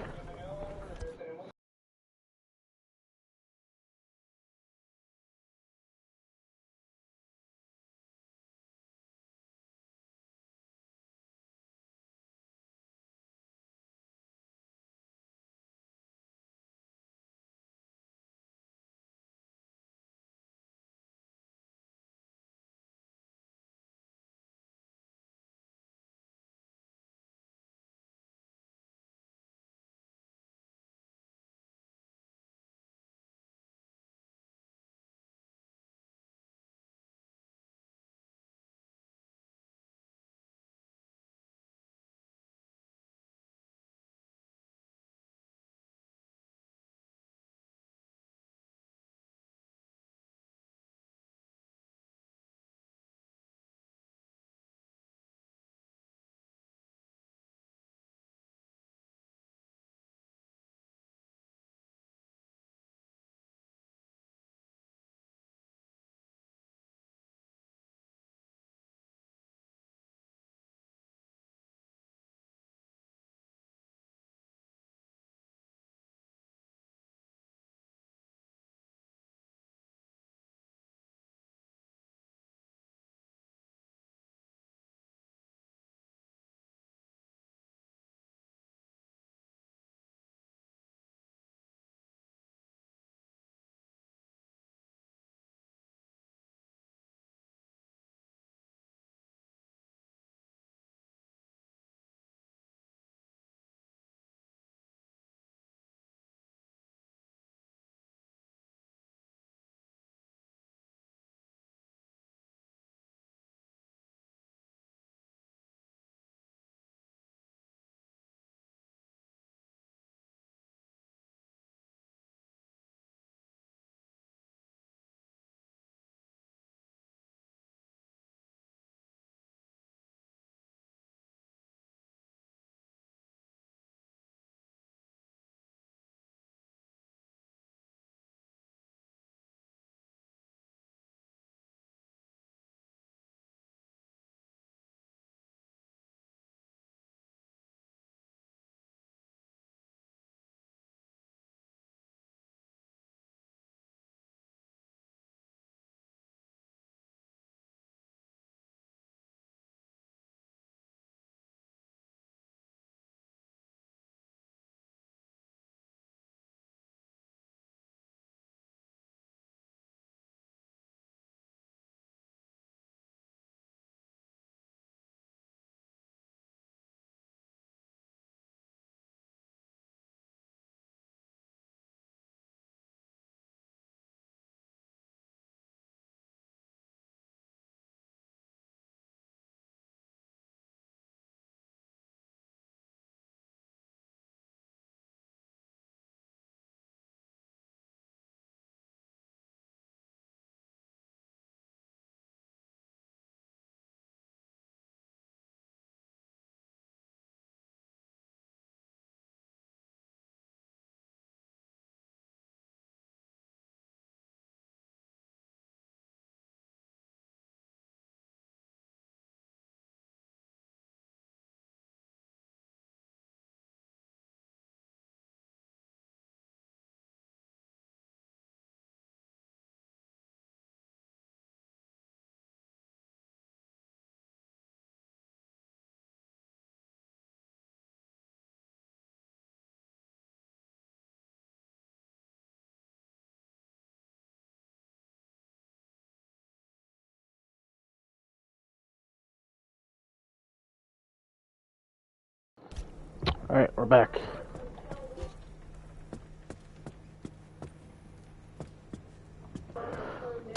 Alright, we're back.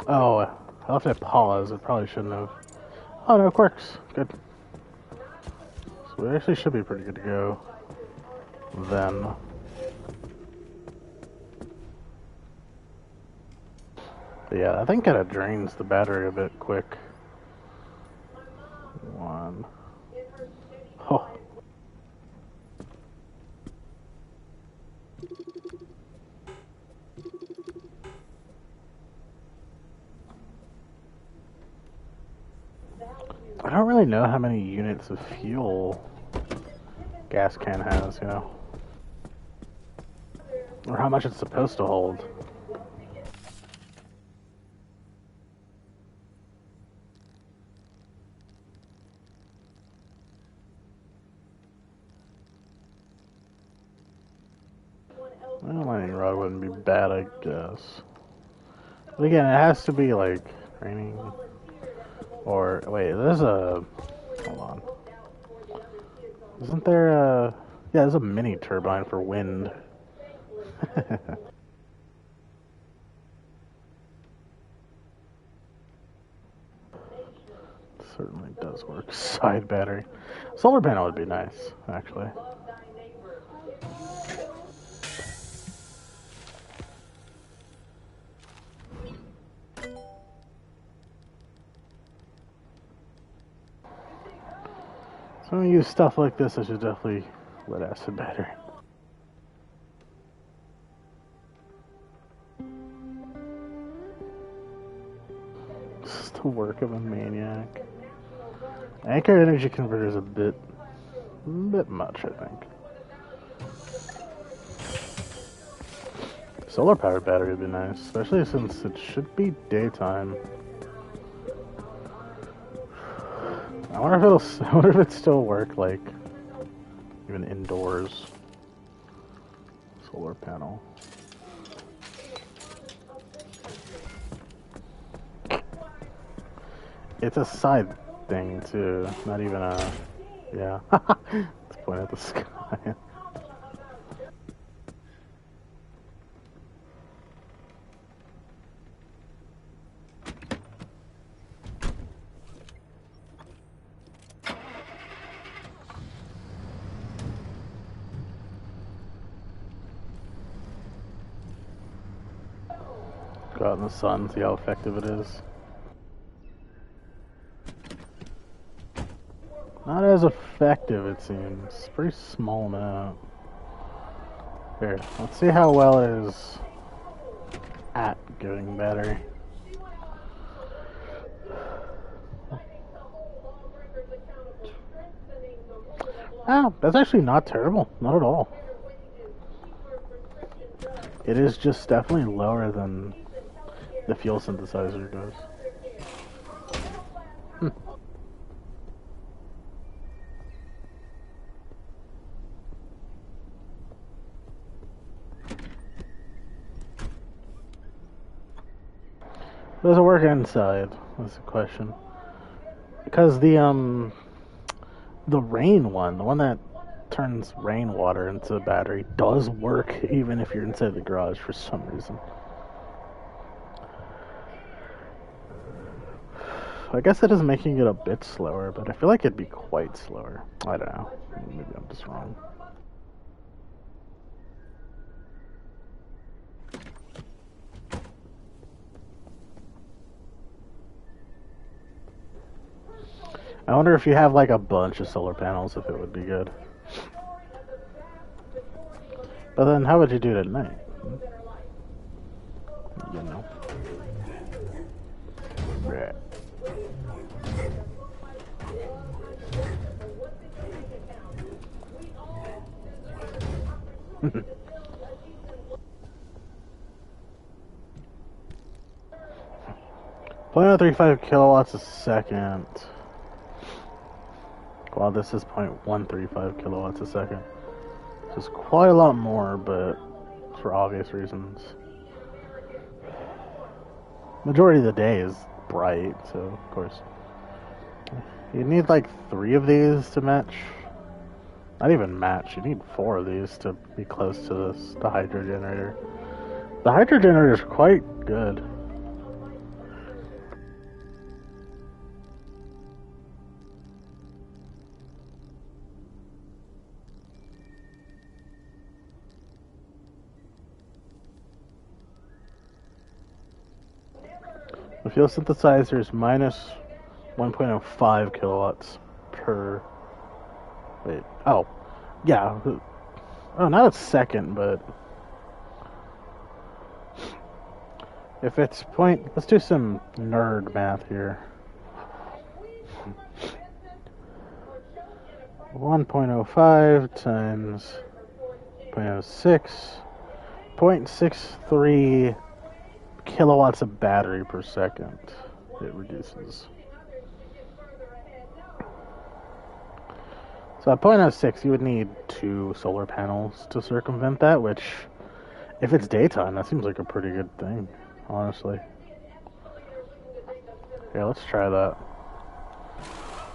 Oh, I left it pause. I probably shouldn't have. Oh, no, quirks. Good. So we actually should be pretty good to go then. But yeah, I think it drains the battery a bit quick. One. Oh. I don't really know how many units of fuel gas can has, you know, or how much it's supposed to hold. Well, lightning rod wouldn't be bad, I guess. But again, it has to be like raining. Or wait, there's a. Hold on. Isn't there a? Yeah, there's a mini turbine for wind. Certainly does work. Side battery. Solar panel would be nice, actually. So when I use stuff like this, I should definitely lead acid battery. This is the work of a maniac. Anchor energy converter is a bit much, I think. Solar powered battery would be nice, especially since it should be daytime. I wonder if it still work like even indoors. Solar panel. It's a side thing too, not even a yeah. Let's point at the sky. Go out in the sun, see how effective it is. Not as effective, it seems. Pretty small amount. Here, let's see how well it is at giving battery. Oh, that's actually not terrible. Not at all. It is just definitely lower than the fuel synthesizer goes. Does it work inside? That's the question. Because the rain one, the one that turns rainwater into a battery, does work even if you're inside the garage for some reason. I guess it is making it a bit slower, but I feel like it'd be quite slower. I don't know. Maybe I'm just wrong. I wonder if you have like a bunch of solar panels, if it would be good. But then how would you do it at night? You know. Right. .035 kilowatts a second. Well, this is 0.135 kilowatts a second. So it's quite a lot more, but for obvious reasons. Majority of the day is bright, so of course. You need like 3 of these to match. Not even match. You need 4 of these to be close to the hydro generator. The hydro generator is quite good. The fuel synthesizer is minus 1.05 kilowatts per... Wait, oh, yeah. Oh, not a second, but... If it's let's do some nerd math here. 1.05 times 0.06, 0.63 kilowatts of battery per second it reduces. So at 0.06 you would need 2 solar panels to circumvent that, which if it's daytime that seems like a pretty good thing, honestly. Yeah, let's try that.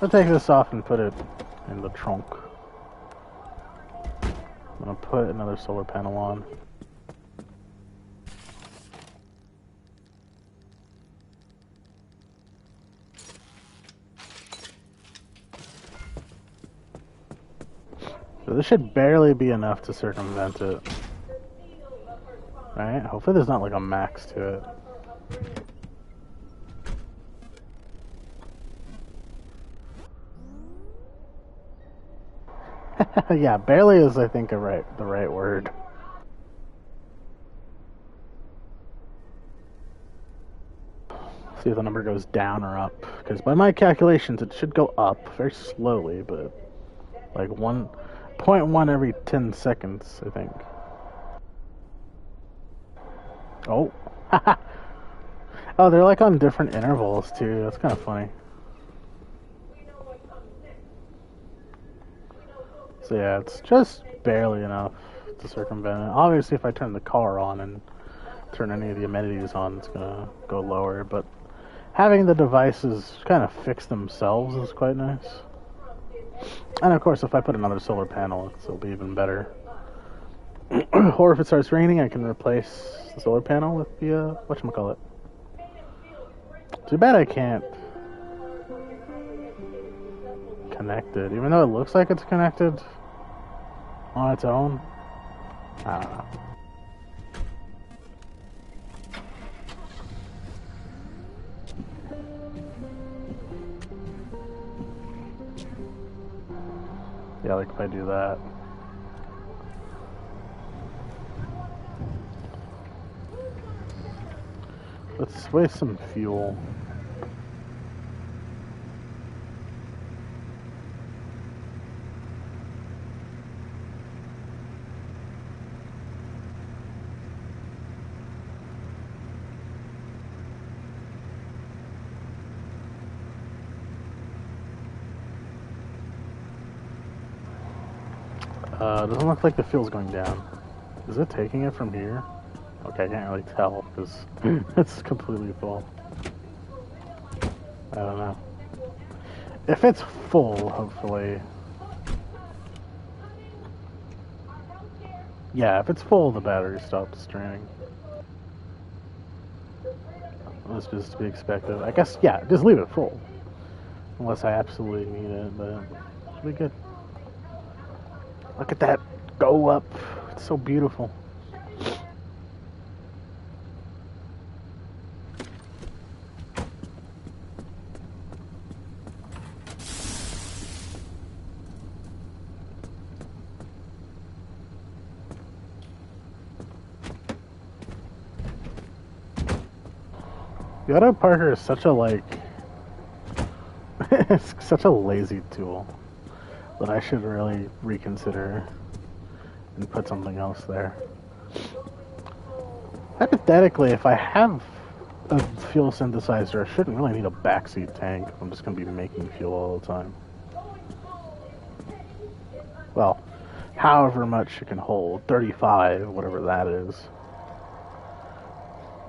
I'll take this off and put it in the trunk. I'm gonna put another solar panel on. So this should barely be enough to circumvent it. Right? Hopefully there's not like a max to it. Yeah, barely is I think the right word. See if the number goes down or up. Because by my calculations it should go up very slowly, but like 1.1 every 10 seconds, I think. Oh. Oh, they're like on different intervals too. That's kind of funny. So yeah, it's just barely enough to circumvent it. Obviously, if I turn the car on and turn any of the amenities on, it's gonna go lower. But having the devices kind of fix themselves is quite nice. And of course, if I put another solar panel, it'll be even better. Or if it starts raining, I can replace the solar panel with the, whatchamacallit. Too bad I can't connect it, even though it looks like it's connected on its own. I don't know. Yeah, like if I do that. Let's waste some fuel. Doesn't look like the fuel's going down. Is it taking it from here? Okay, I can't really tell because it's completely full. I don't know. If it's full, hopefully. Yeah, if it's full, the battery stops draining. That's just to be expected. I guess, yeah, just leave it full. Unless I absolutely need it, but it'll be good. Look at that go up. It's so beautiful. The auto parker is such a it's such a lazy tool that I should really reconsider and put something else there. Hypothetically, if I have a fuel synthesizer, I shouldn't really need a backseat tank. I'm just going to be making fuel all the time. Well, however much it can hold, 35, whatever that is.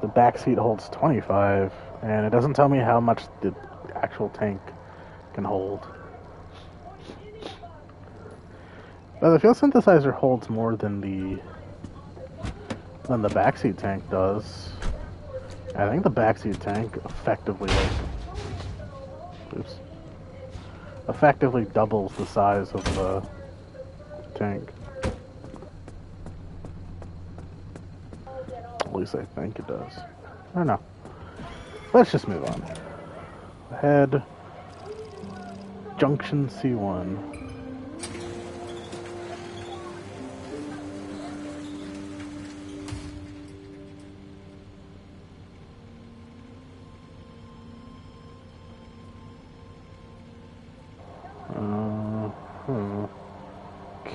The backseat holds 25, and it doesn't tell me how much the actual tank can hold. But the fuel synthesizer holds more than the backseat tank does. I think the backseat tank effectively effectively doubles the size of the tank. At least I think it does. I don't know. Let's just move on. Ahead. Junction C1.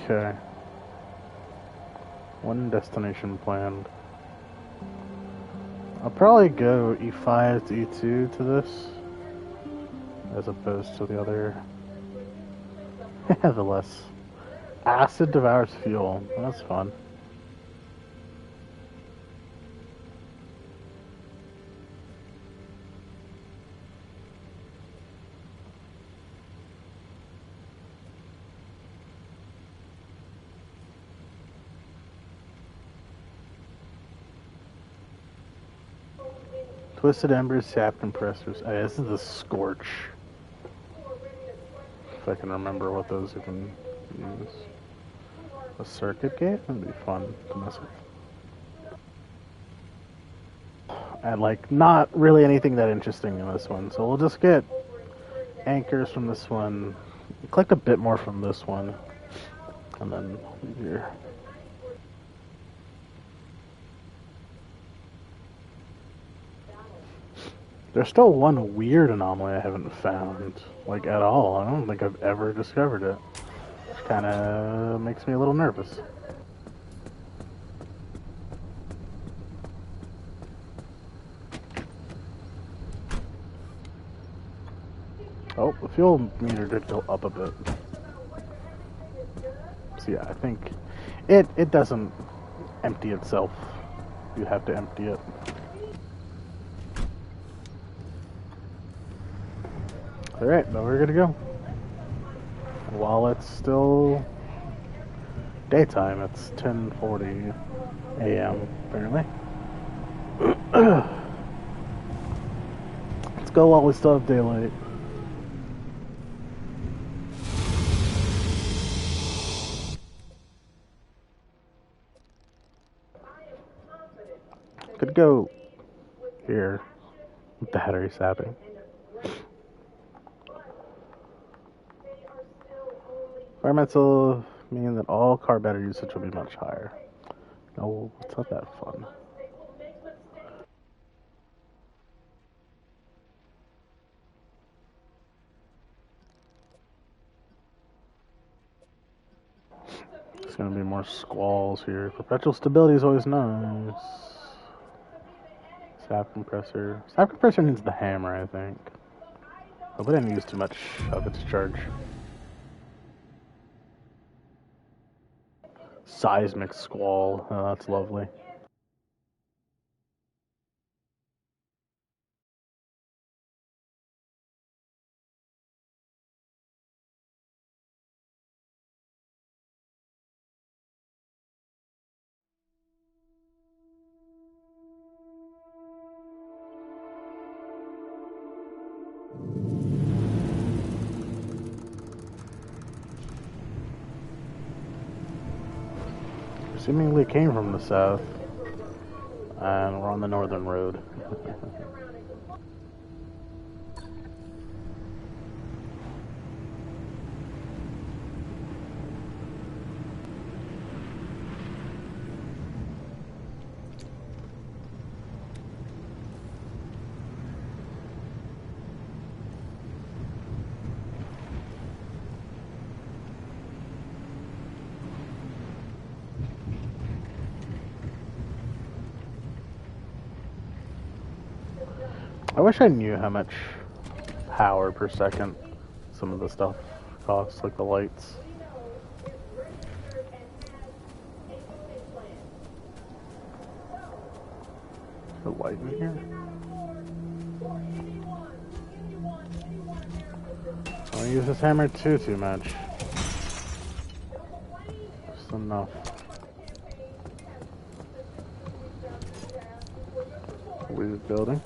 Okay. One destination planned. I'll probably go E5 to E2 to this, as opposed to the other. The less. Acid devours fuel. That's fun. Twisted Embers, sap compressors. Oh, yeah, this is the Scorch. If I can remember what those even use. A circuit gate? That'd be fun to mess with. And, like, not really anything that interesting in this one. So we'll just get anchors from this one. Collect a bit more from this one. And then here. There's still one weird anomaly I haven't found, like, at all. I don't think I've ever discovered it. Which kinda makes me a little nervous. Oh, the fuel meter did go up a bit. So yeah, I think it doesn't empty itself. You have to empty it. Alright, now we're gonna go. While it's still daytime, it's 10:40 a.m. apparently. Let's go while we still have daylight. Could go here. Battery sapping. Environmental mean that all car battery usage will be much higher. No, it's not that fun. There's gonna be more squalls here. Perpetual stability is always nice. Sap compressor. Sap compressor needs the hammer, I think. Hope I didn't use too much of its charge. Seismic squall. Oh, that's lovely. Seemingly came from the south, and we're on the northern road. I wish I knew how much power per second some of the stuff costs, like the lights. The light in here? I don't use this hammer too much. enough. Weird building.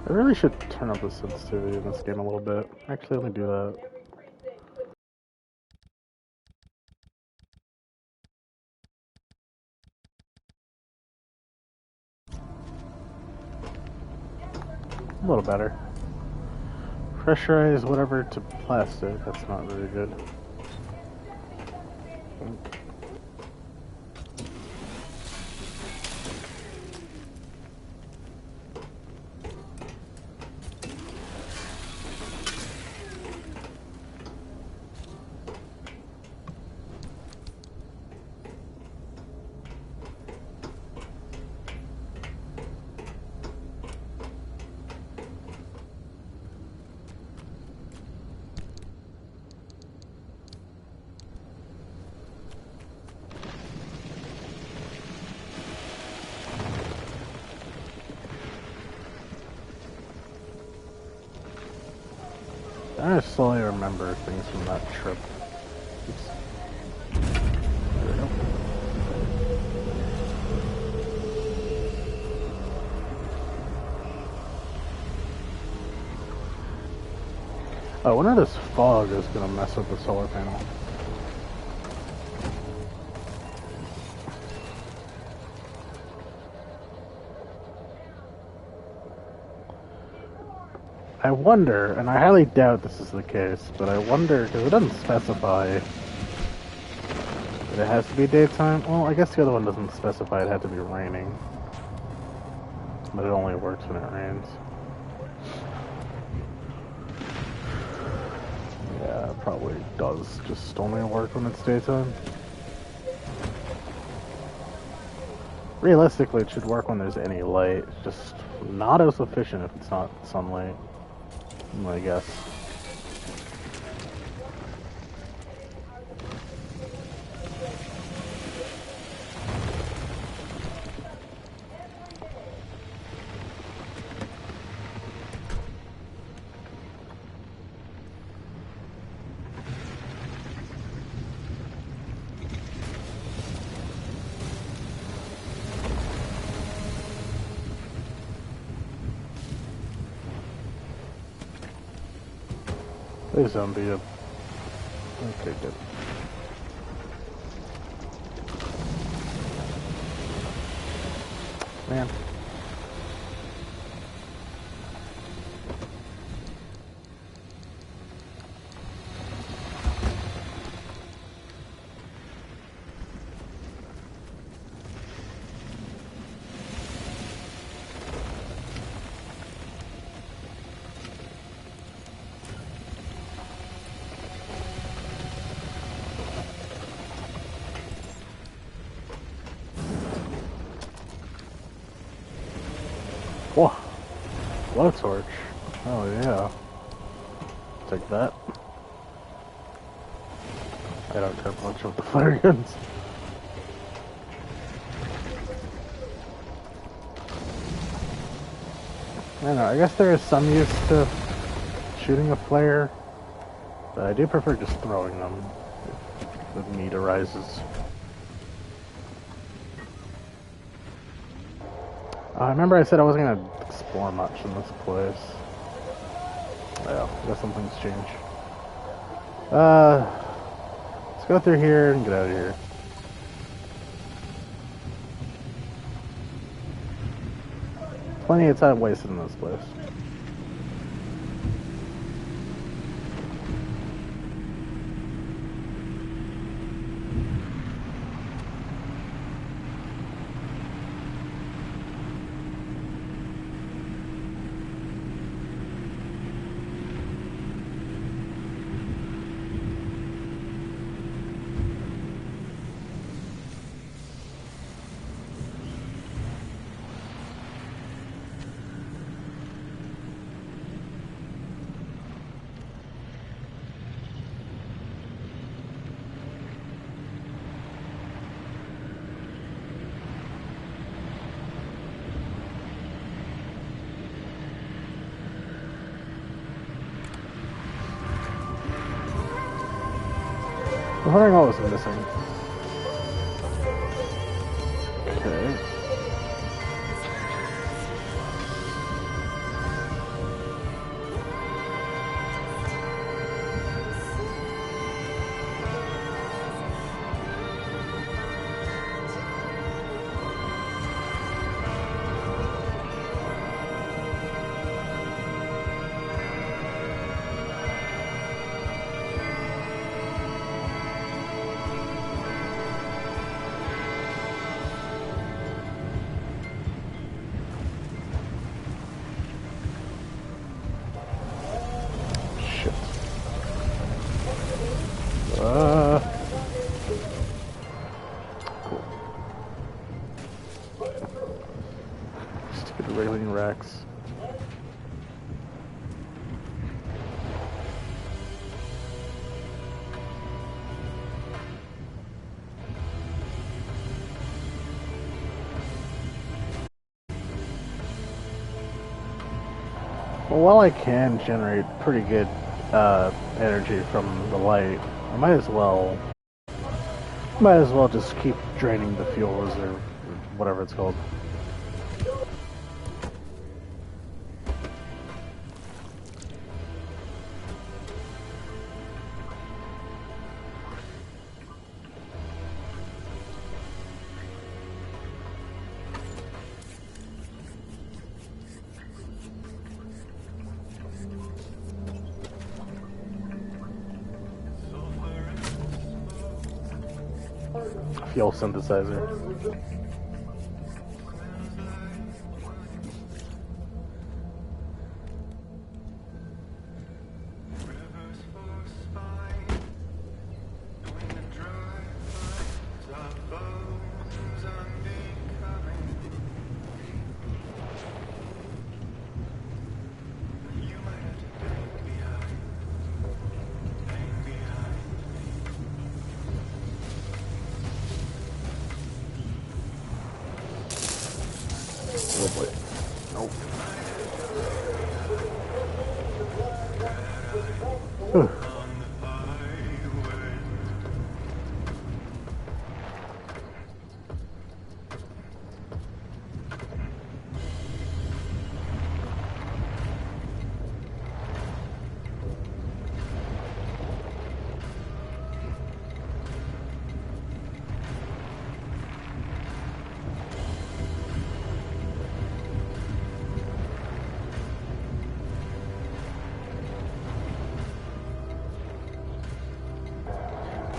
I really should turn up the sensitivity in this game a little bit. Actually, let me do that. A little better. Pressurize whatever to plastic. That's not very good. I slowly remember things from that trip. Oops. There we go. Oh, I wonder if this fog is gonna mess with the solar panel. I wonder, and I highly doubt this is the case, but I wonder, because it doesn't specify that it has to be daytime. Well, I guess the other one doesn't specify it had to be raining. But it only works when it rains. Yeah, it probably does just only work when it's daytime. Realistically, it should work when there's any light. It's just not as efficient if it's not sunlight, I guess. Please don't be a... Okay, good. Man. Whoa, blowtorch. Oh yeah. Take that. I don't care much with the flare guns. I don't know, I guess there is some use to shooting a flare, but I do prefer just throwing them if the need arises. I remember I said I wasn't going to explore much in this place. Well, I guess some things change. Let's go through here and get out of here. Plenty of time wasted in this place. I was wondering what was missing. Okay. Cool. Stupid railing racks. Well, while I can generate pretty good energy from the light, I might as well just keep draining the fuel reserve, or whatever it's called. Fuel synthesizer. Oh boy. Nope.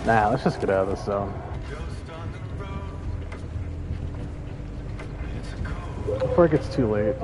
Nah, let's just get out of this zone. Before it gets too late.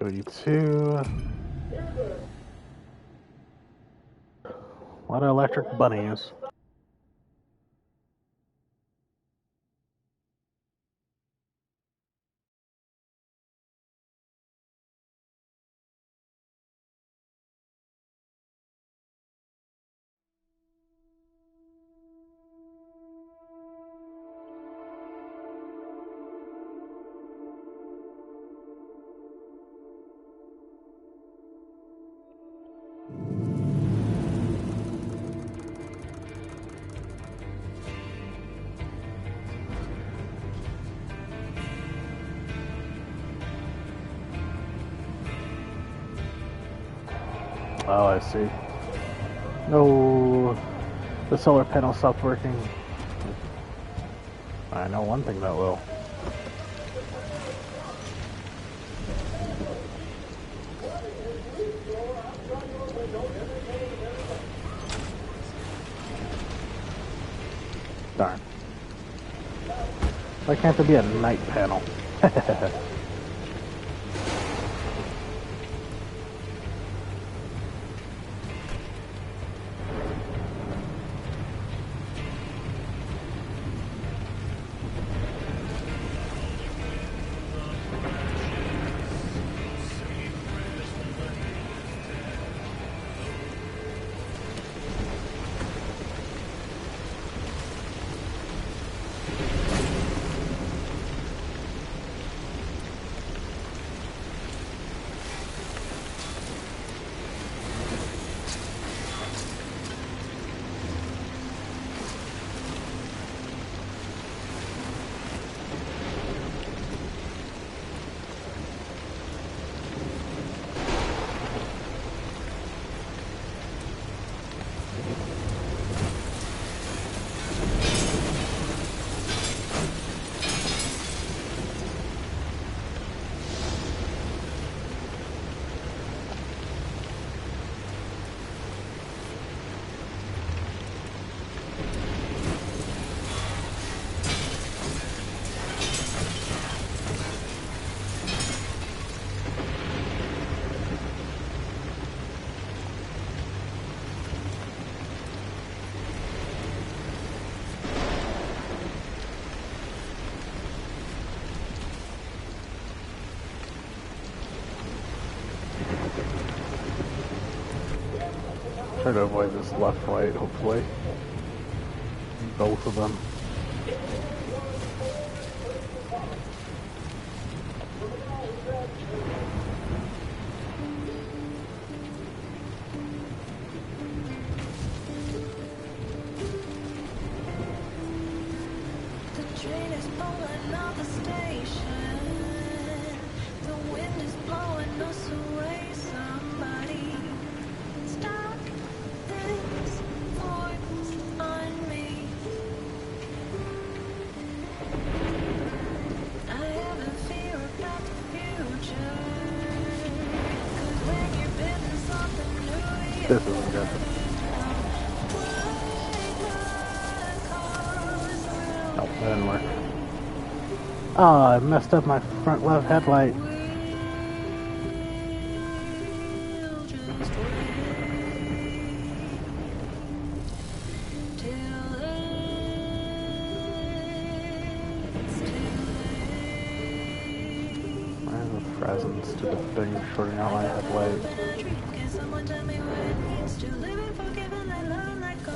32. A lot of electric bunnies. Oh, I see. No, the solar panel stopped working. I know one thing that will. Darn. Why can't there be a night panel? Try to avoid this left-right, hopefully. Both of them. The train is pulling out the station. The wind is blowing us away. Somebody stop this force on me. I have a fear about the future. 'Cause when you're building something new, This isn't good. Nope, that didn't work. Oh, I messed up my front left headlight. Why is the presence to the thing shorting out my headlight? Can someone tell me what it means to live and forgive and let love let go?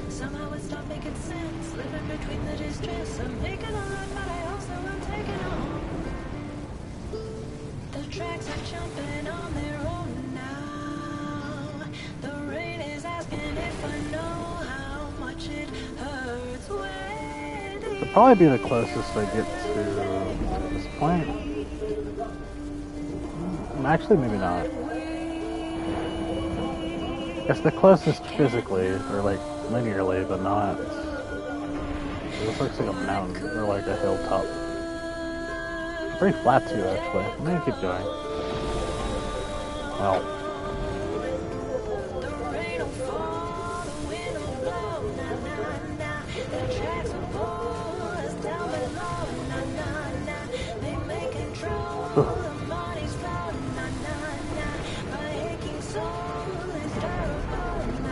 Somehow it stopped making sense, living between the distress. I'm making a run, but I also am taking a home. The tracks are jumping on their own now. The rain is asking if I know how much it hurts when It'll probably be the closest I get to this point. Actually, maybe not. It's the closest physically, or like linearly, but not. This looks like a mountain, or like a hilltop. Pretty flat too, actually. I'm gonna keep going. Well.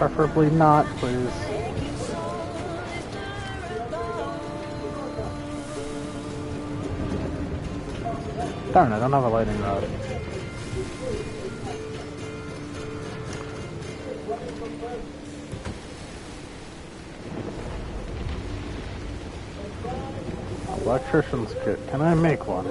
Preferably not, please. Darn, I don't have a lightning rod. Electrician's kit. Can I make one?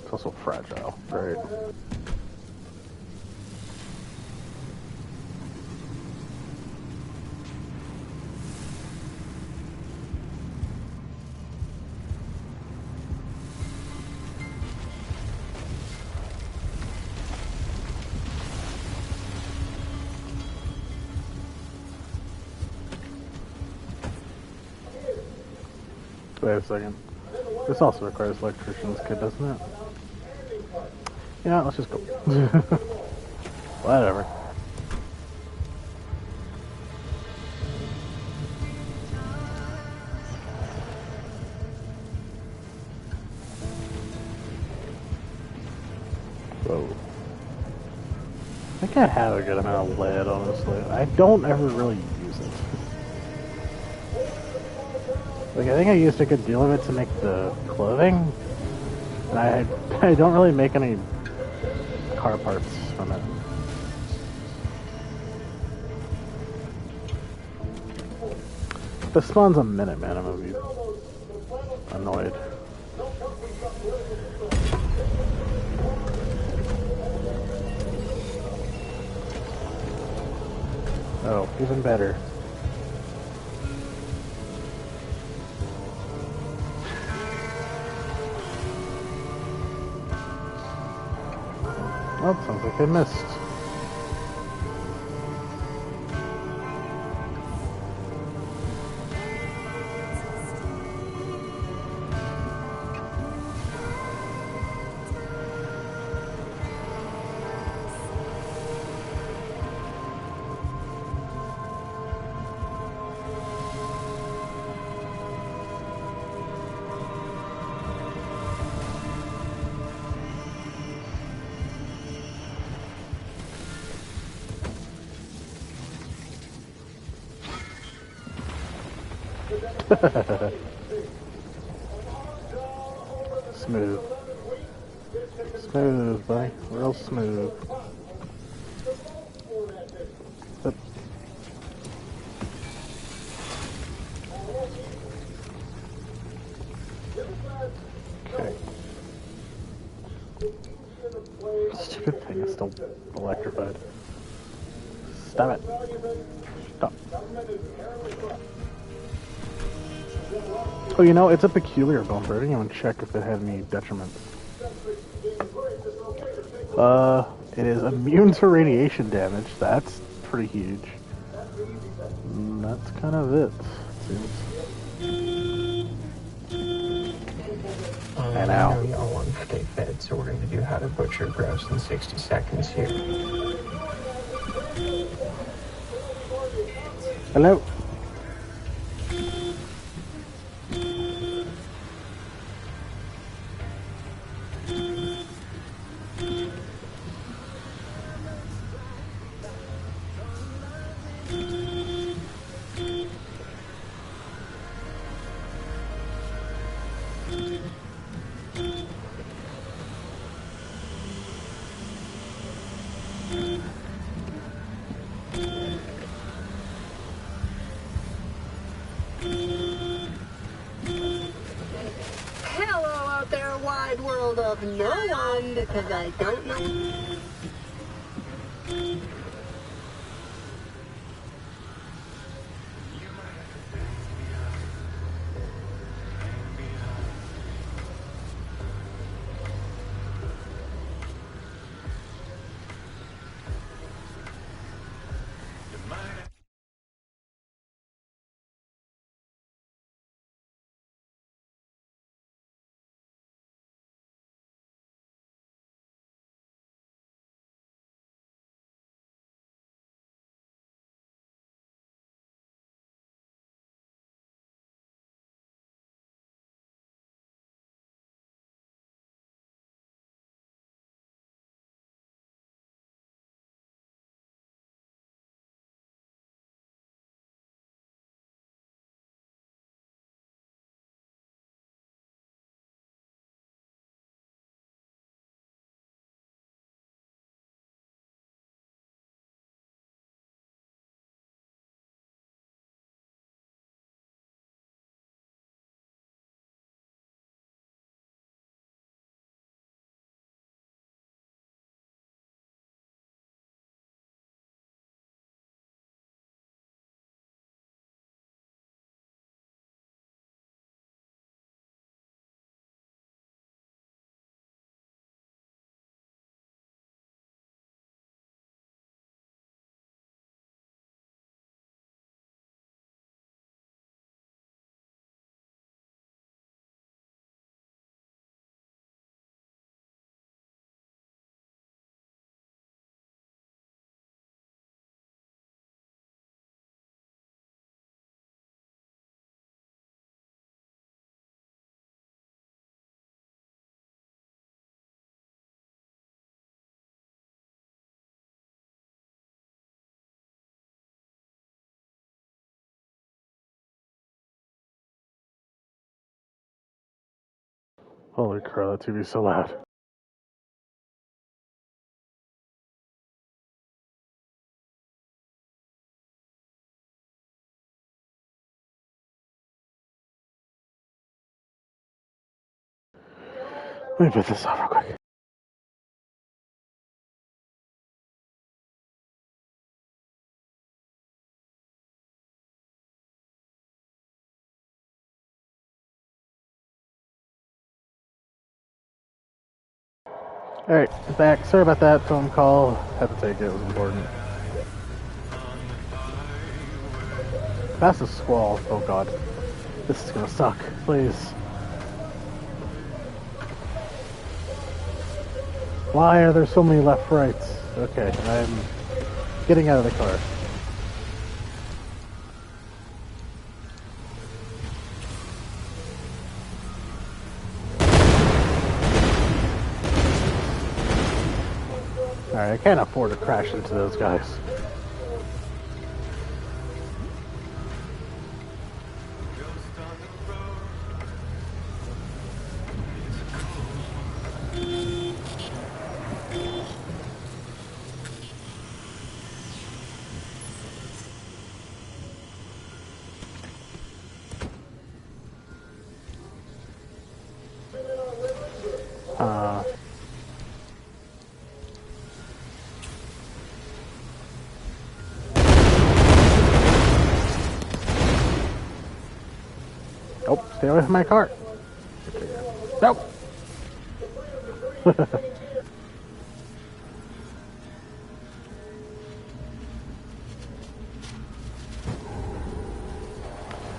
It's also fragile. Great. Wait a second. This also requires electrician's kit, doesn't it? Yeah, let's just go. Whatever. Whoa. I think I have a good amount of lead, honestly. I don't ever really use it. Like, I think I used a good deal of it to make the clothing, and I don't really make any car parts from it. If this spawns a minute, man, I'm gonna be annoyed. Oh, even better. Oh, sounds like I missed. Smooth. Smooth, buddy. Real smooth. Yep. Okay. Stupid thing is still electrified. Stop it. Stop. Oh, you know, it's a peculiar bumper. I didn't even check if it had any detriments. It is immune to radiation damage. That's pretty huge. And that's kind of it seems. And I out. know y'all want to stay fed, so we're going to do how to butcher gross in 60 seconds here. Hello? Hello out there, wide world of no one, because I don't know. Holy crap, that TV's so loud. Let me put this off real quick. Alright, back. Sorry about that phone call. Had to take it, it was important. That's a squall. Oh god. This is gonna suck. Please. Why are there so many left rights? Okay, I'm getting out of the car. Alright, I can't afford to crash into those guys. Nope, stay away from my car. Nope.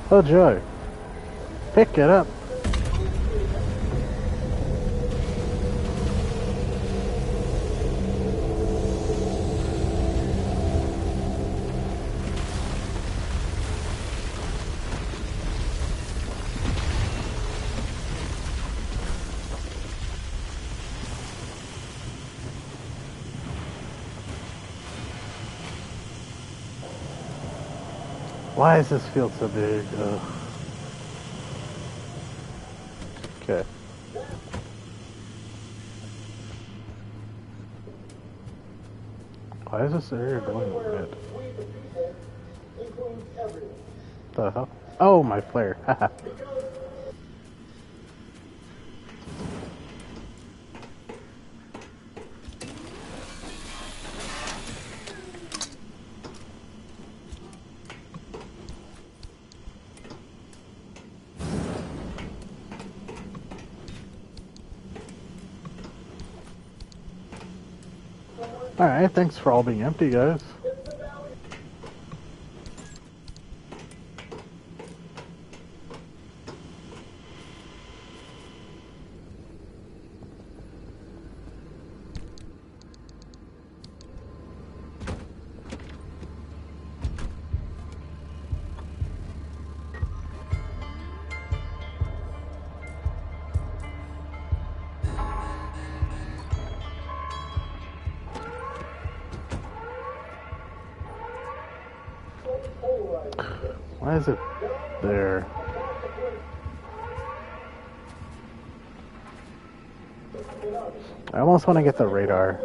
Oh joy. Pick it up. Why does this field so big? Ugh. Okay. Why is this area going red? The hell? Oh, my flare. Haha. Alright, thanks for all being empty, guys. Why is it there? I almost want to get the radar.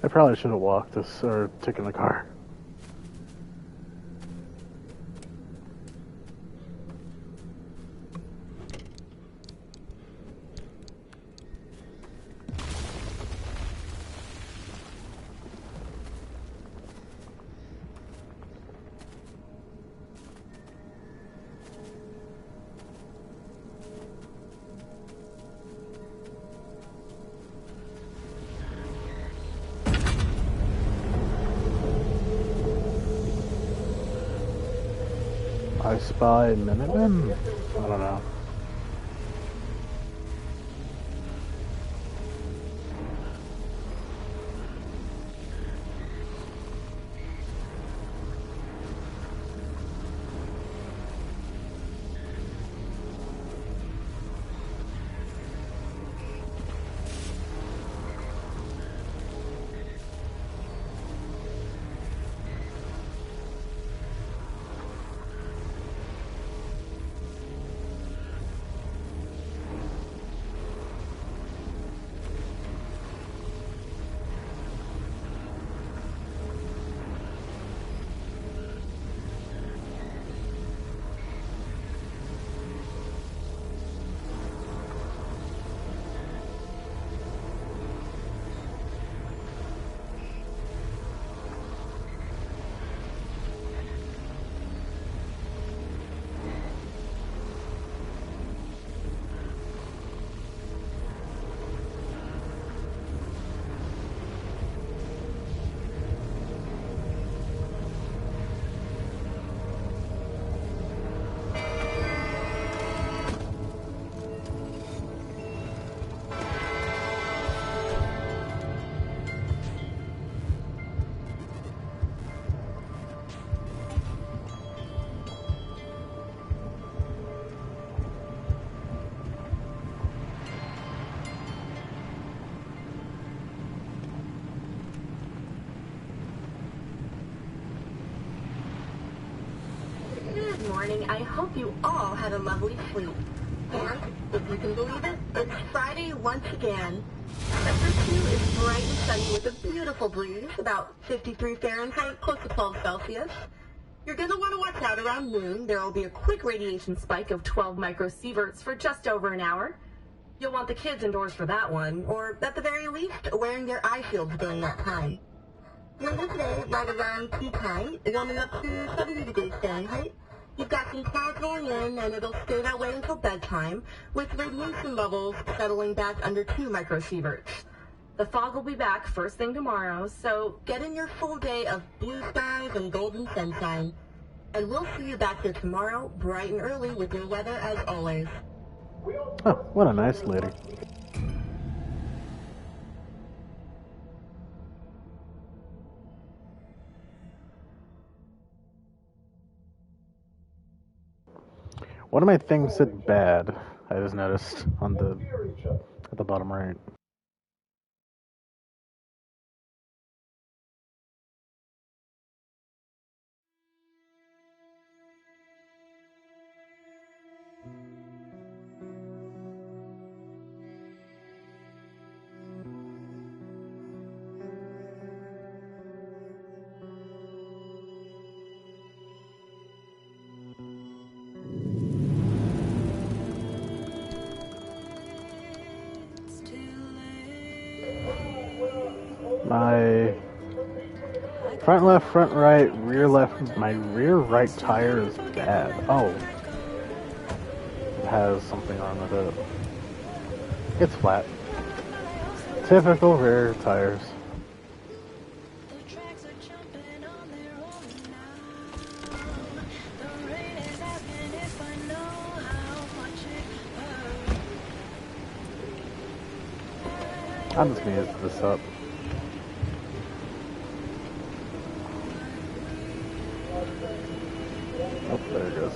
I probably should have walked this or taken the car. I Spy Minutemen? I don't know. Good morning. I hope you all had a lovely sleep. And, if you can believe it, it's Friday once again. Sector 2 is bright and sunny with a beautiful breeze, about 53 Fahrenheit, close to 12 Celsius. You're going to want to watch out around noon. There will be a quick radiation spike of 12 microsieverts for just over an hour. You'll want the kids indoors for that one, or at the very least, wearing their eye shields during that time. Later today, right around tea time, warming up to 70 degrees Fahrenheit. You've got some clouds rolling in, and it'll stay that way until bedtime, with radiation levels settling back under 2 microsieverts. The fog will be back first thing tomorrow, so get in your full day of blue skies and golden sunshine. And we'll see you back here tomorrow, bright and early, with your weather as always. Oh, what a nice lady. One of my things said bad. I just noticed on at the bottom right. My front left, front right, rear left, my rear right tire is bad. Oh. It has something wrong with it. It's flat. Typical rear tires. I'm just gonna use this up. Oh, there it goes.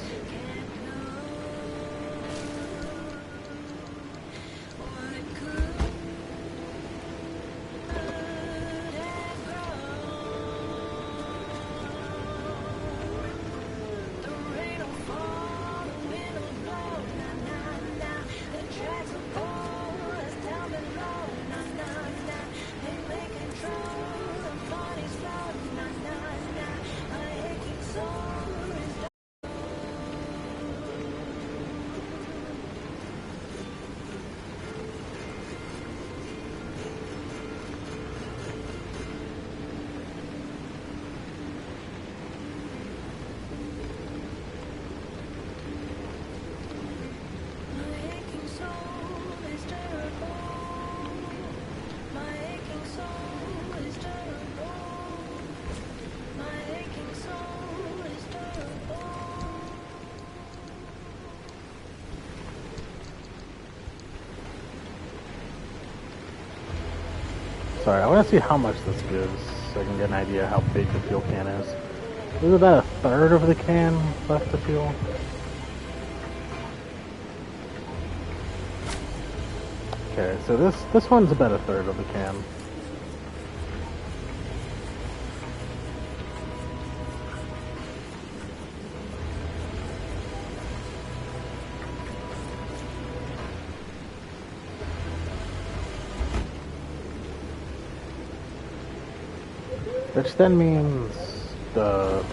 Sorry, I want to see how much this gives so I can get an idea how big the fuel can is. There's about a third of the can left to fuel. Okay, so this one's about a third of the can. Which then means the...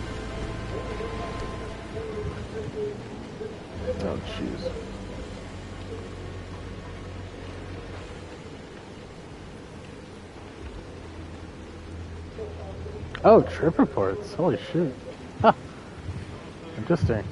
Oh, jeez. Oh, trip reports. Holy shit. Huh. Interesting.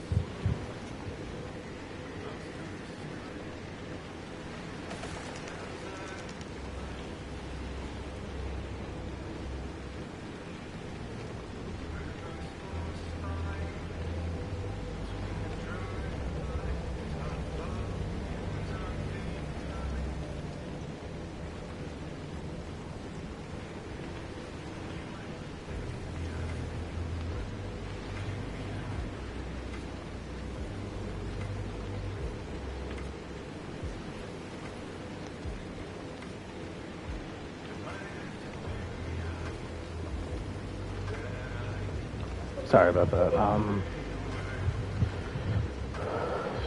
Sorry about that.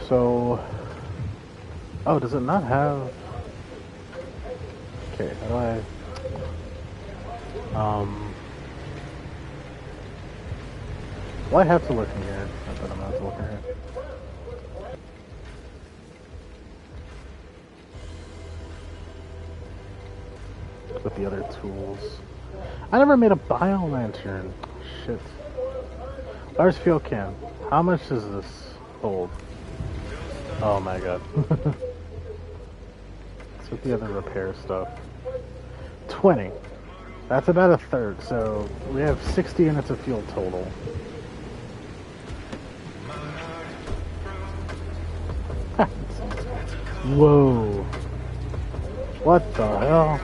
So... Oh, does it not have... Okay, how do I... Well, I have to look in here. I thought I'm going to have to look in here. With the other tools. I never made a bio lantern. Shit. Large fuel can. How much does this hold? Oh my god. What's with the other repair stuff? 20. That's about a third, so we have 60 units of fuel total. Whoa. What the hell?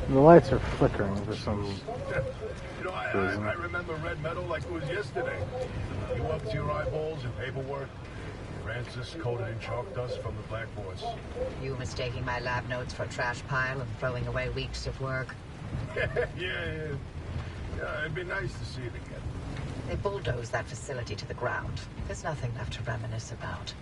The lights are flickering for some reason. I remember red metal like it was yesterday. You up to your eyeballs in paperwork. Francis coated in chalk dust from the blackboards. You mistaking my lab notes for a trash pile and throwing away weeks of work? Yeah, it'd be nice to see it again. They bulldozed that facility to the ground. There's nothing left to reminisce about.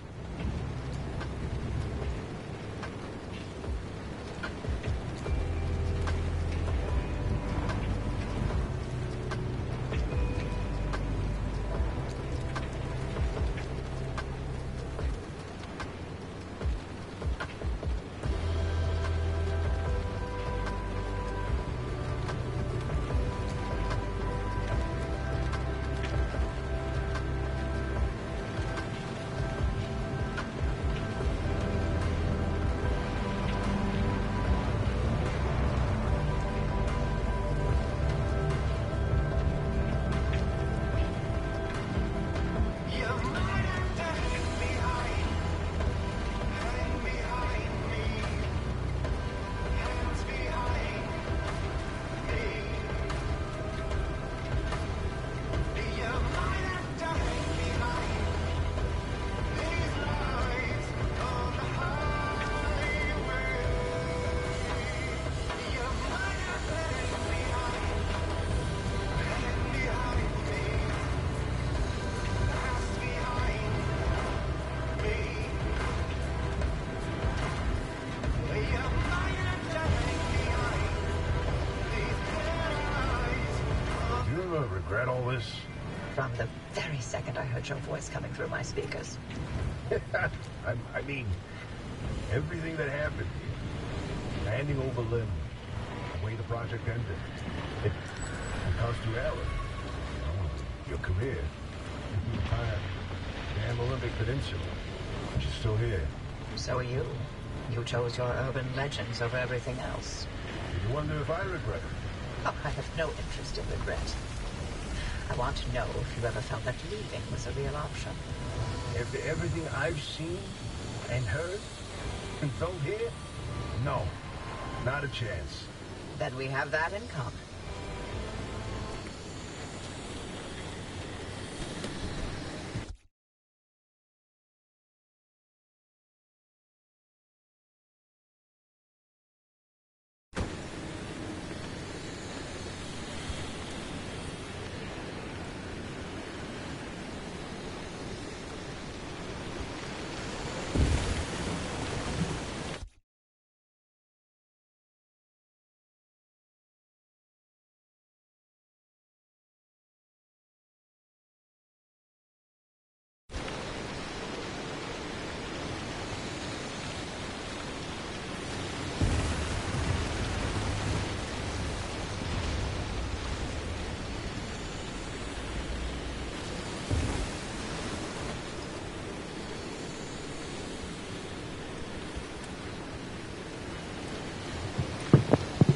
Regret all this? From the very second I heard your voice coming through my speakers. I mean, everything that happened. Handing over Lim. The way the project ended. It cost you Alan. Your career. The entire damn Olympic Peninsula. But you're still here. So are you. You chose your urban legends over everything else. You wonder if I regret it? Oh, I have no interest in regret. I want to know if you ever felt that leaving was a real option. After everything I've seen and heard and felt here, no, not a chance. Then we have that in common.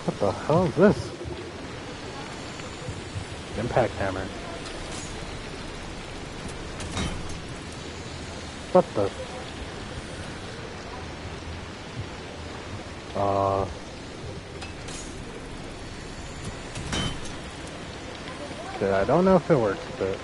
What the hell is this? Impact hammer. What the? Okay, I don't know if it works, but...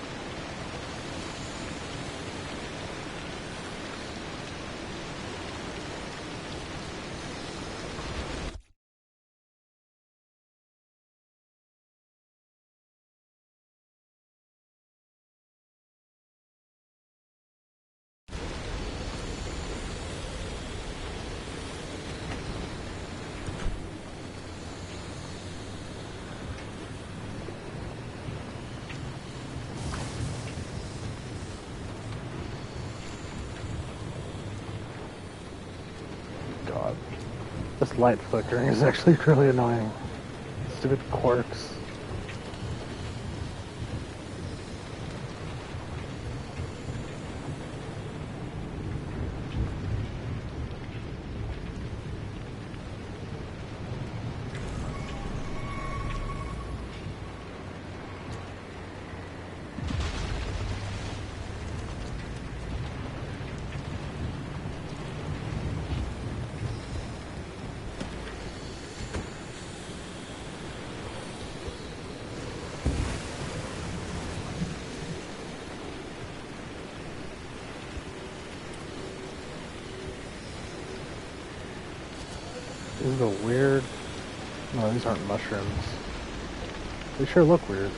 God. This light flickering is actually really annoying. Stupid quirks. These are weird. No, these aren't mushrooms. They sure look weird.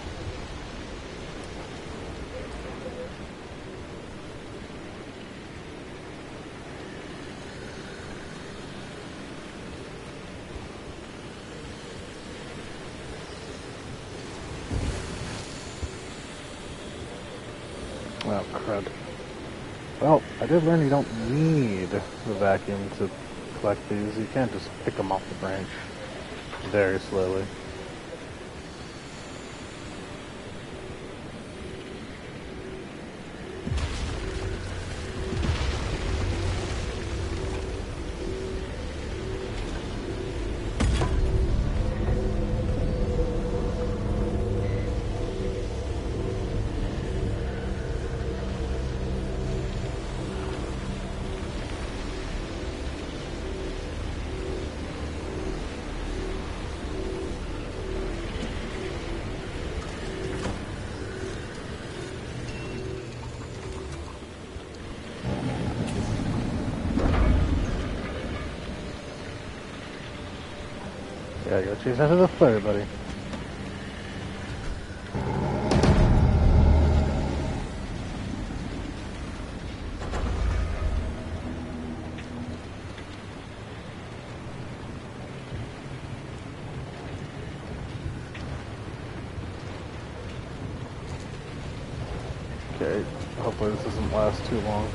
Oh, crud. Well, I did learn you don't need the vacuum to collect these. You can't just pick them off the branch very slowly. Yeah, go chase after the flare, buddy. Okay, hopefully this doesn't last too long.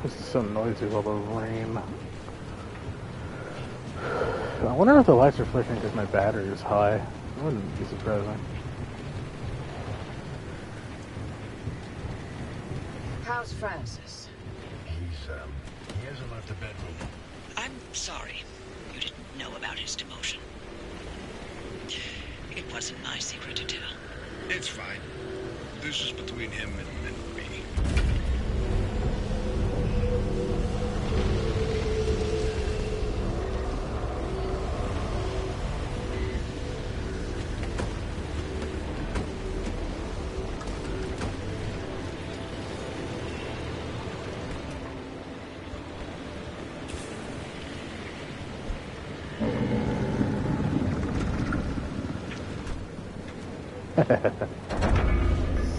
This is so noisy with all the rain. I wonder if the lights are flickering because my battery is high. That wouldn't be surprising. How's Francis? He hasn't left the bedroom. I'm sorry you didn't know about his demotion. It wasn't my secret to tell. It's fine. This is between him and me.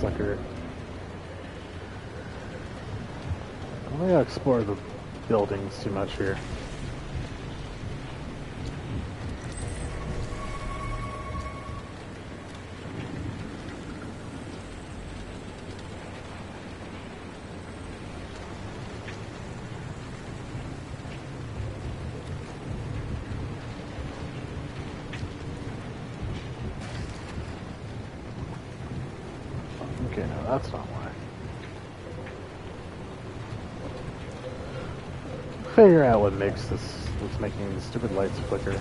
Sucker. I'm gonna explore the buildings too much here. Okay, no, that's not why. Figure out what makes this, what's making the stupid lights flicker.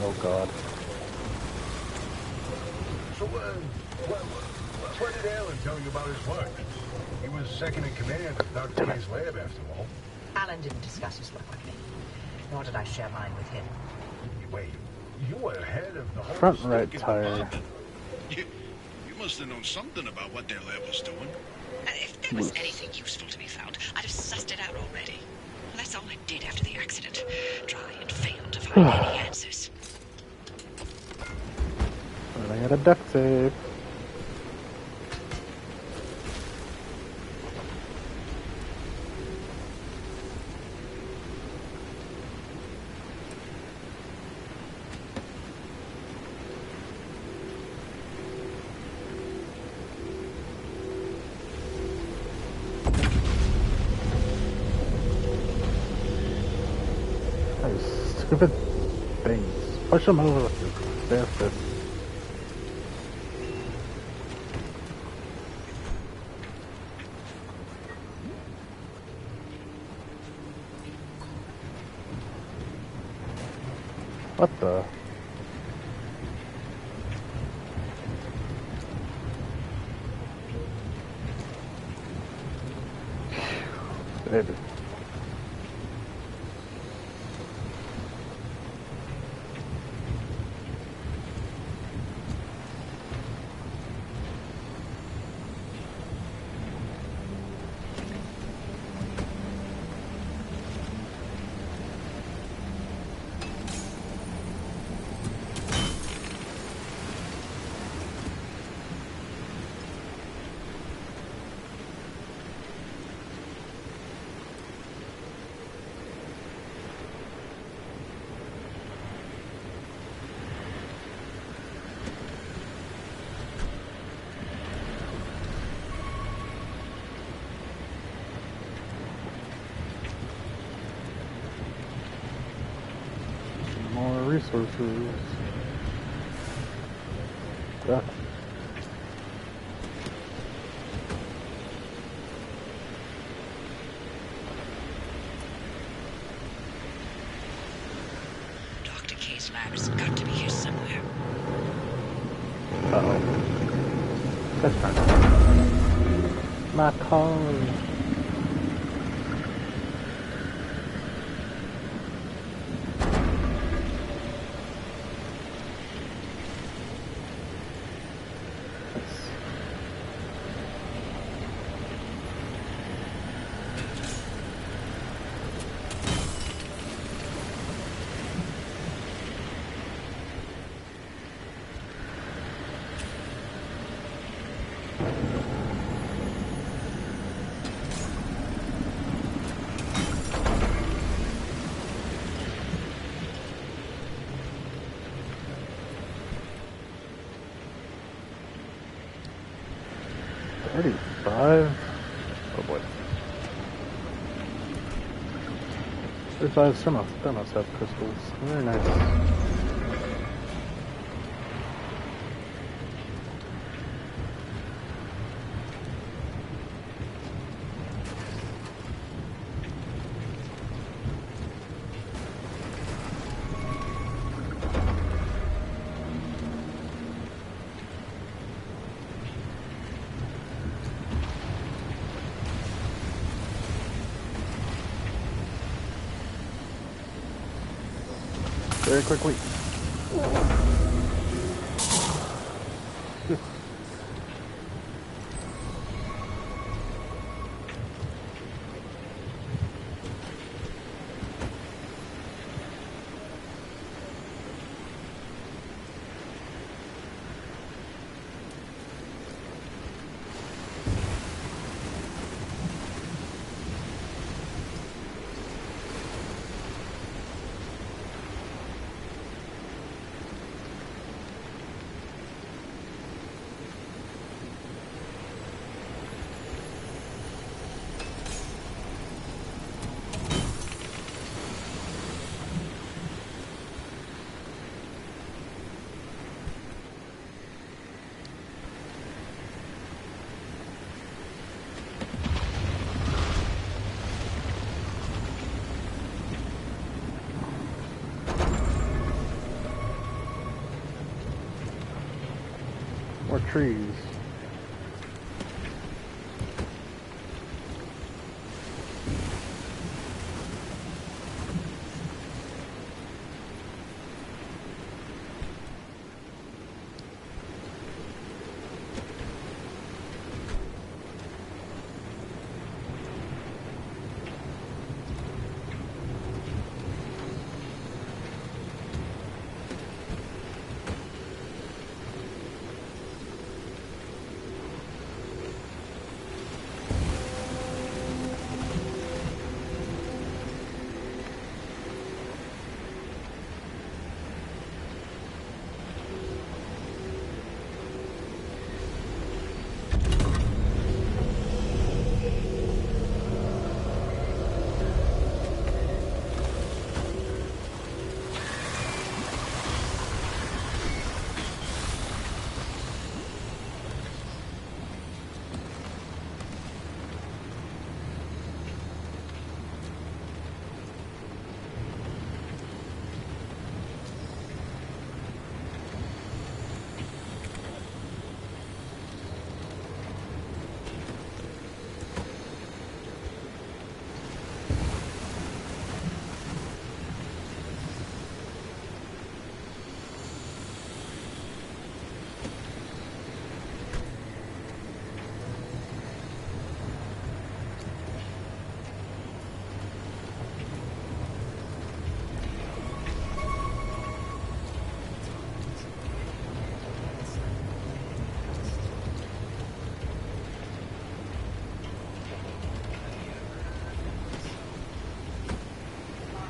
Oh god. So, what did Alan tell you about his work? He was second in command of Dr. K's lab, after all. Alan didn't discuss his work with me, nor did I share mine with him. Wait, you were head of the whole Front right stinking tire. department. You must have known something about what their lab was doing. If there was anything useful to be found, I'd have sussed it out already. Well, that's all I did after the accident. Try and fail to find any answers. Running out of duct tape. Those stupid things. Push them over with your bare fist. What the? Baby. More resources. Yeah. Dr. K's lab has got to be here somewhere. Uh-oh. That's fine. My cone. $35? Oh boy. 35 thermos have crystals. Very nice. Very quickly. More trees.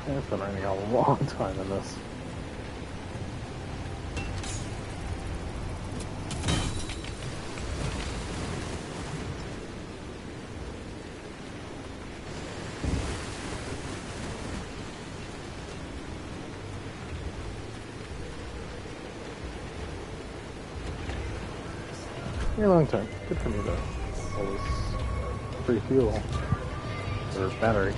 It's been raining a long time in this. A long time. Good for me though. All this free fuel or battery.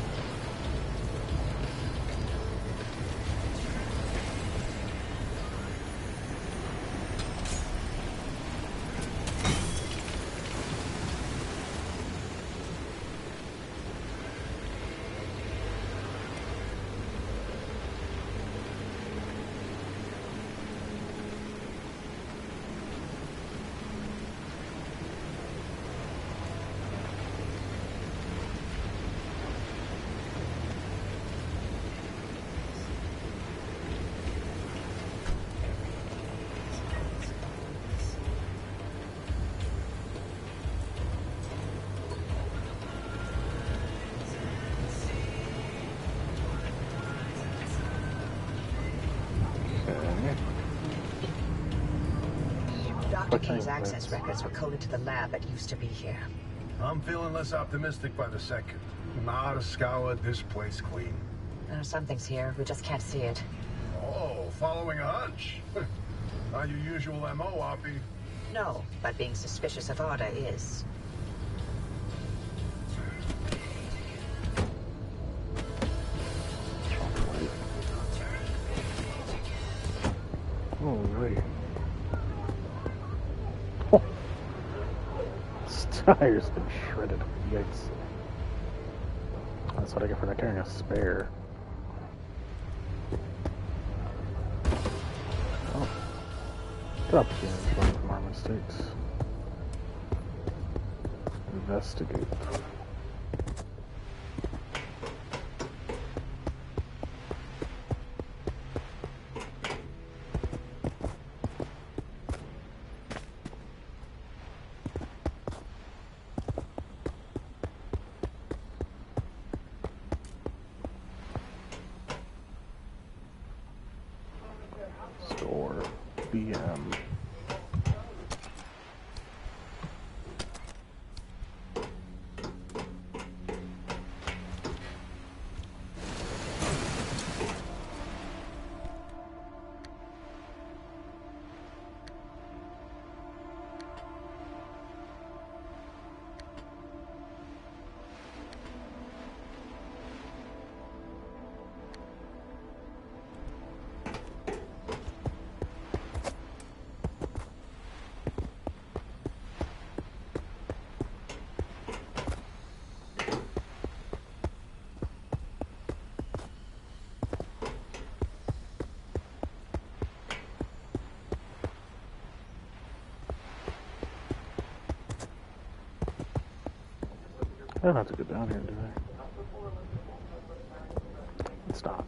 Dr. K's access records were coded to the lab that used to be here. I'm feeling less optimistic by the second. Not to scour this place clean. Something's here. We just can't see it. Oh, following a hunch. Not your usual MO, Oppie. No, but being suspicious of Arda is. Oh, wait. Oh. This tire's been shredded. Yikes. That's what I get for not carrying a spare. Oh. Get up again. Learn from our mistakes. Investigate. Store BM. I don't have to go down here, do I? Stop.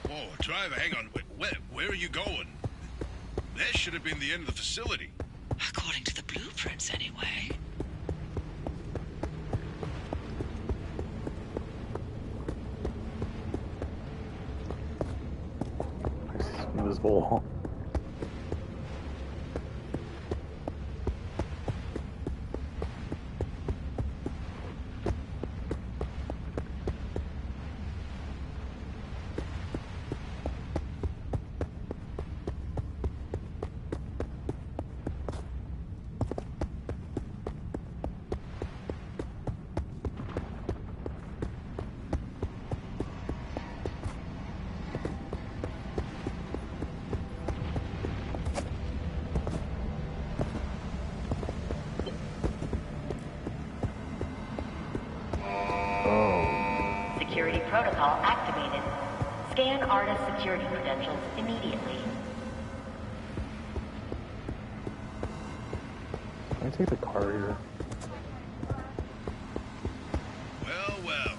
Oh, driver, hang on. Where are you going? That should have been the end of the facility. According to the blueprints, anyway. Invisible wall. Security protocol activated. Scan Arda's security credentials immediately. Can I take the car here? Well.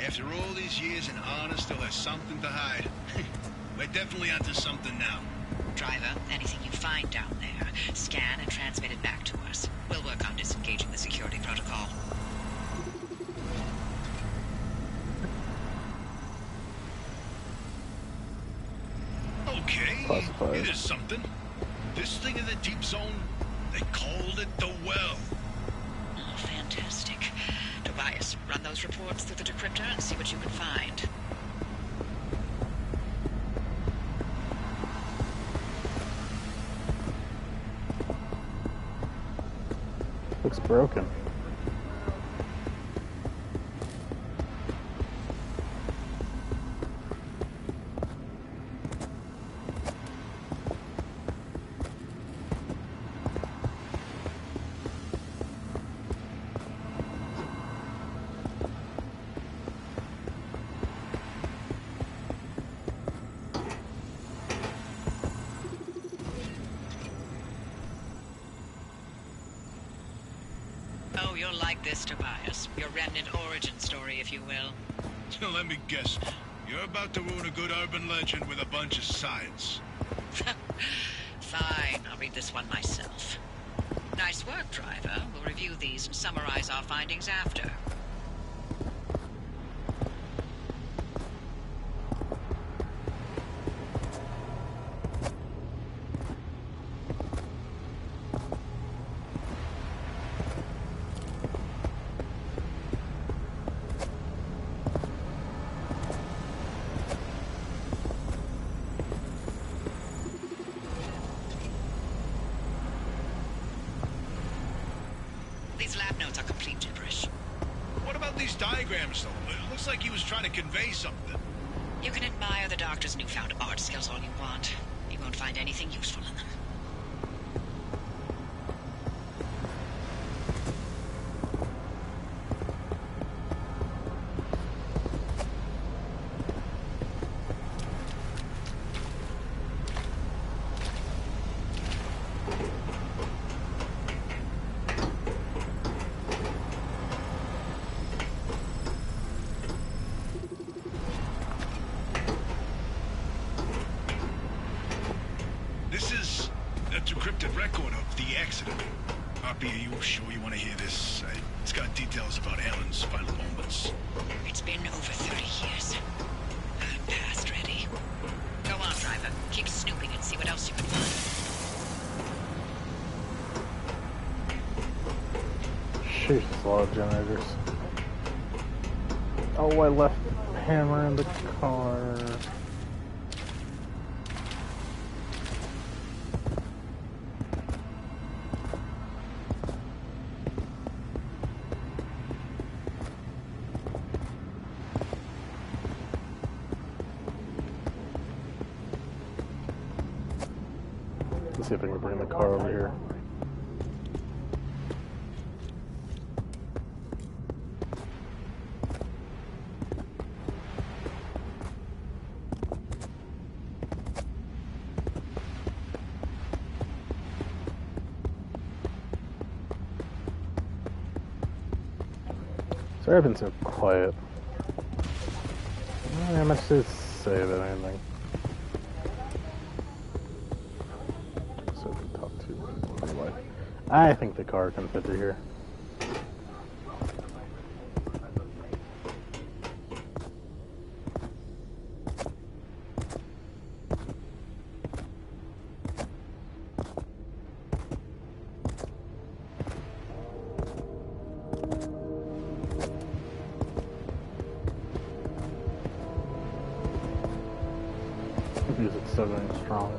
After all these years, and Arda still has something to hide. We're definitely onto something now. Driver, anything you find down there, scan and transmit it back to us. We'll work on disengaging the security protocol. Okay, Classified. it is something. This thing in the deep zone, they called it the Well. Oh, fantastic. Tobias, run those reports through the decryptor and see what you can find. Looks broken. Oh, you'll like this, Tobias. Your remnant origin story, if you will. Let me guess. You're about to ruin a good urban legend with a bunch of science. Fine, I'll read this one myself. Nice work, driver. We'll review these and summarize our findings after. complete gibberish. What about these diagrams, though? It looks like he was trying to convey something. You can admire the doctor's newfound art skills all you want. You won't find anything useful in them. This is a decrypted record of the accident. Poppy, are you sure you want to hear this? It's got details about Ellen's final moments. It's been over 30 years. I'm past ready. Go on, driver. Keep snooping and see what else you can find. Sheesh, a lot of generators. Oh, I left the hammer in the car. Let's see if I can bring the car over here. Sorry I've been so quiet. I don't have much to say about anything. So we can talk to anyway. I think the car can fit through here. Because it's so very strong.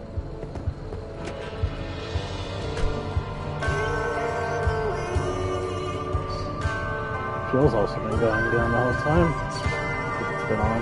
Fuel's also been going down the whole time. It's been on.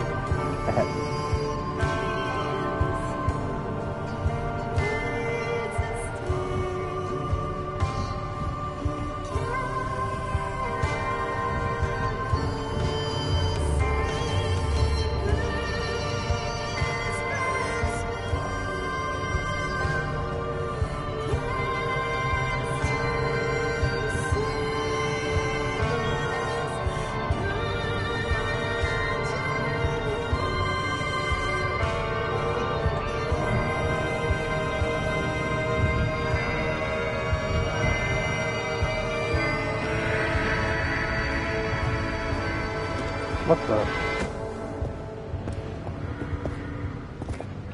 What the?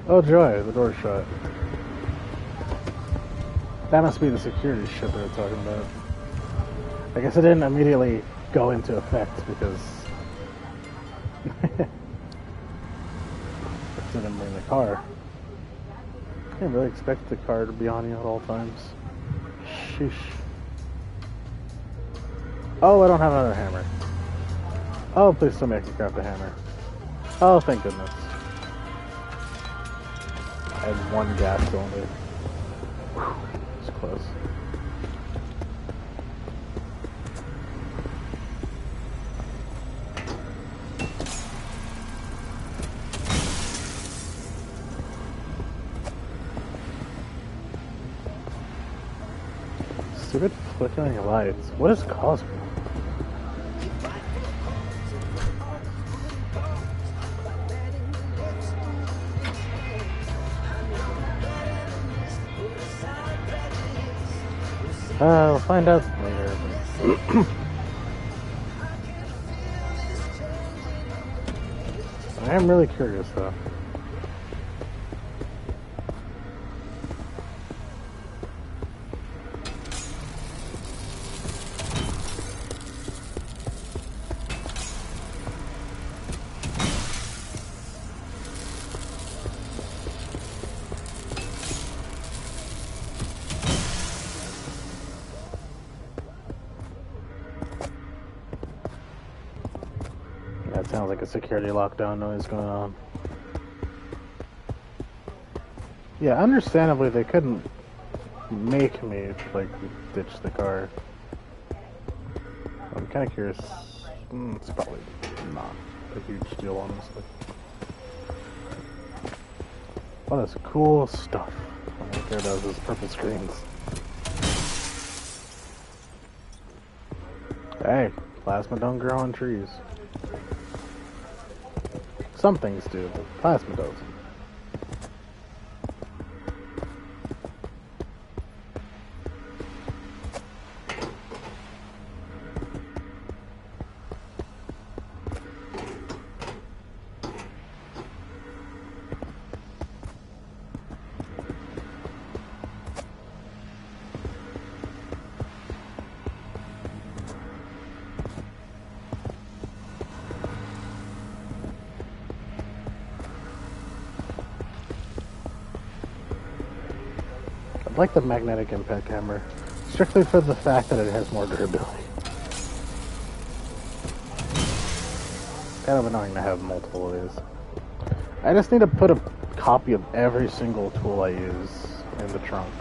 Oh joy, the door's shut. That must be the security shit they were talking about. I guess it didn't immediately go into effect because it didn't bring the car. Can't really expect the car to be on you at all times. Sheesh. Oh, I don't have another hammer. Oh, please tell me I can craft a hammer. Oh, thank goodness. I had one gas cylinder. Whew, it's close. Stupid flickering lights. What is causing them? We'll find out later. I am really curious though. Sounds like a security lockdown noise going on. Yeah, understandably they couldn't make me, like, ditch the car. I'm kind of curious. It's probably not a huge deal, honestly. Oh, that's cool stuff. All I care about is purple screens. Hey, plasma don't grow on trees. Some things do, but plasma doesn't. I like the magnetic impact hammer, strictly for the fact that it has more durability. Kind of annoying to have multiple of these. I just need to put a copy of every single tool I use in the trunk.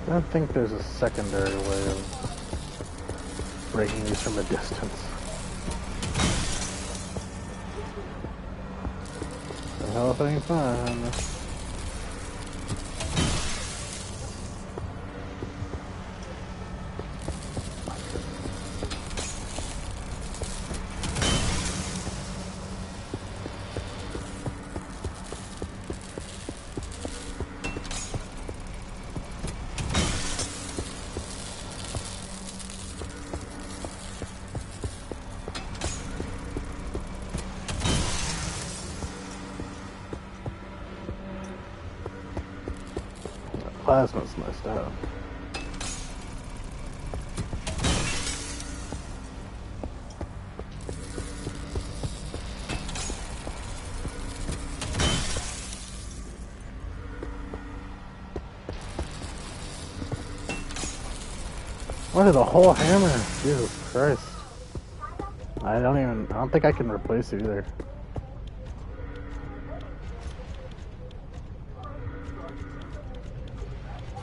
I don't think there's a secondary way of breaking these from a distance. The hell if it ain't fun. Plasma's nice to have. What is a whole hammer? Jesus Christ. I don't think I can replace it either.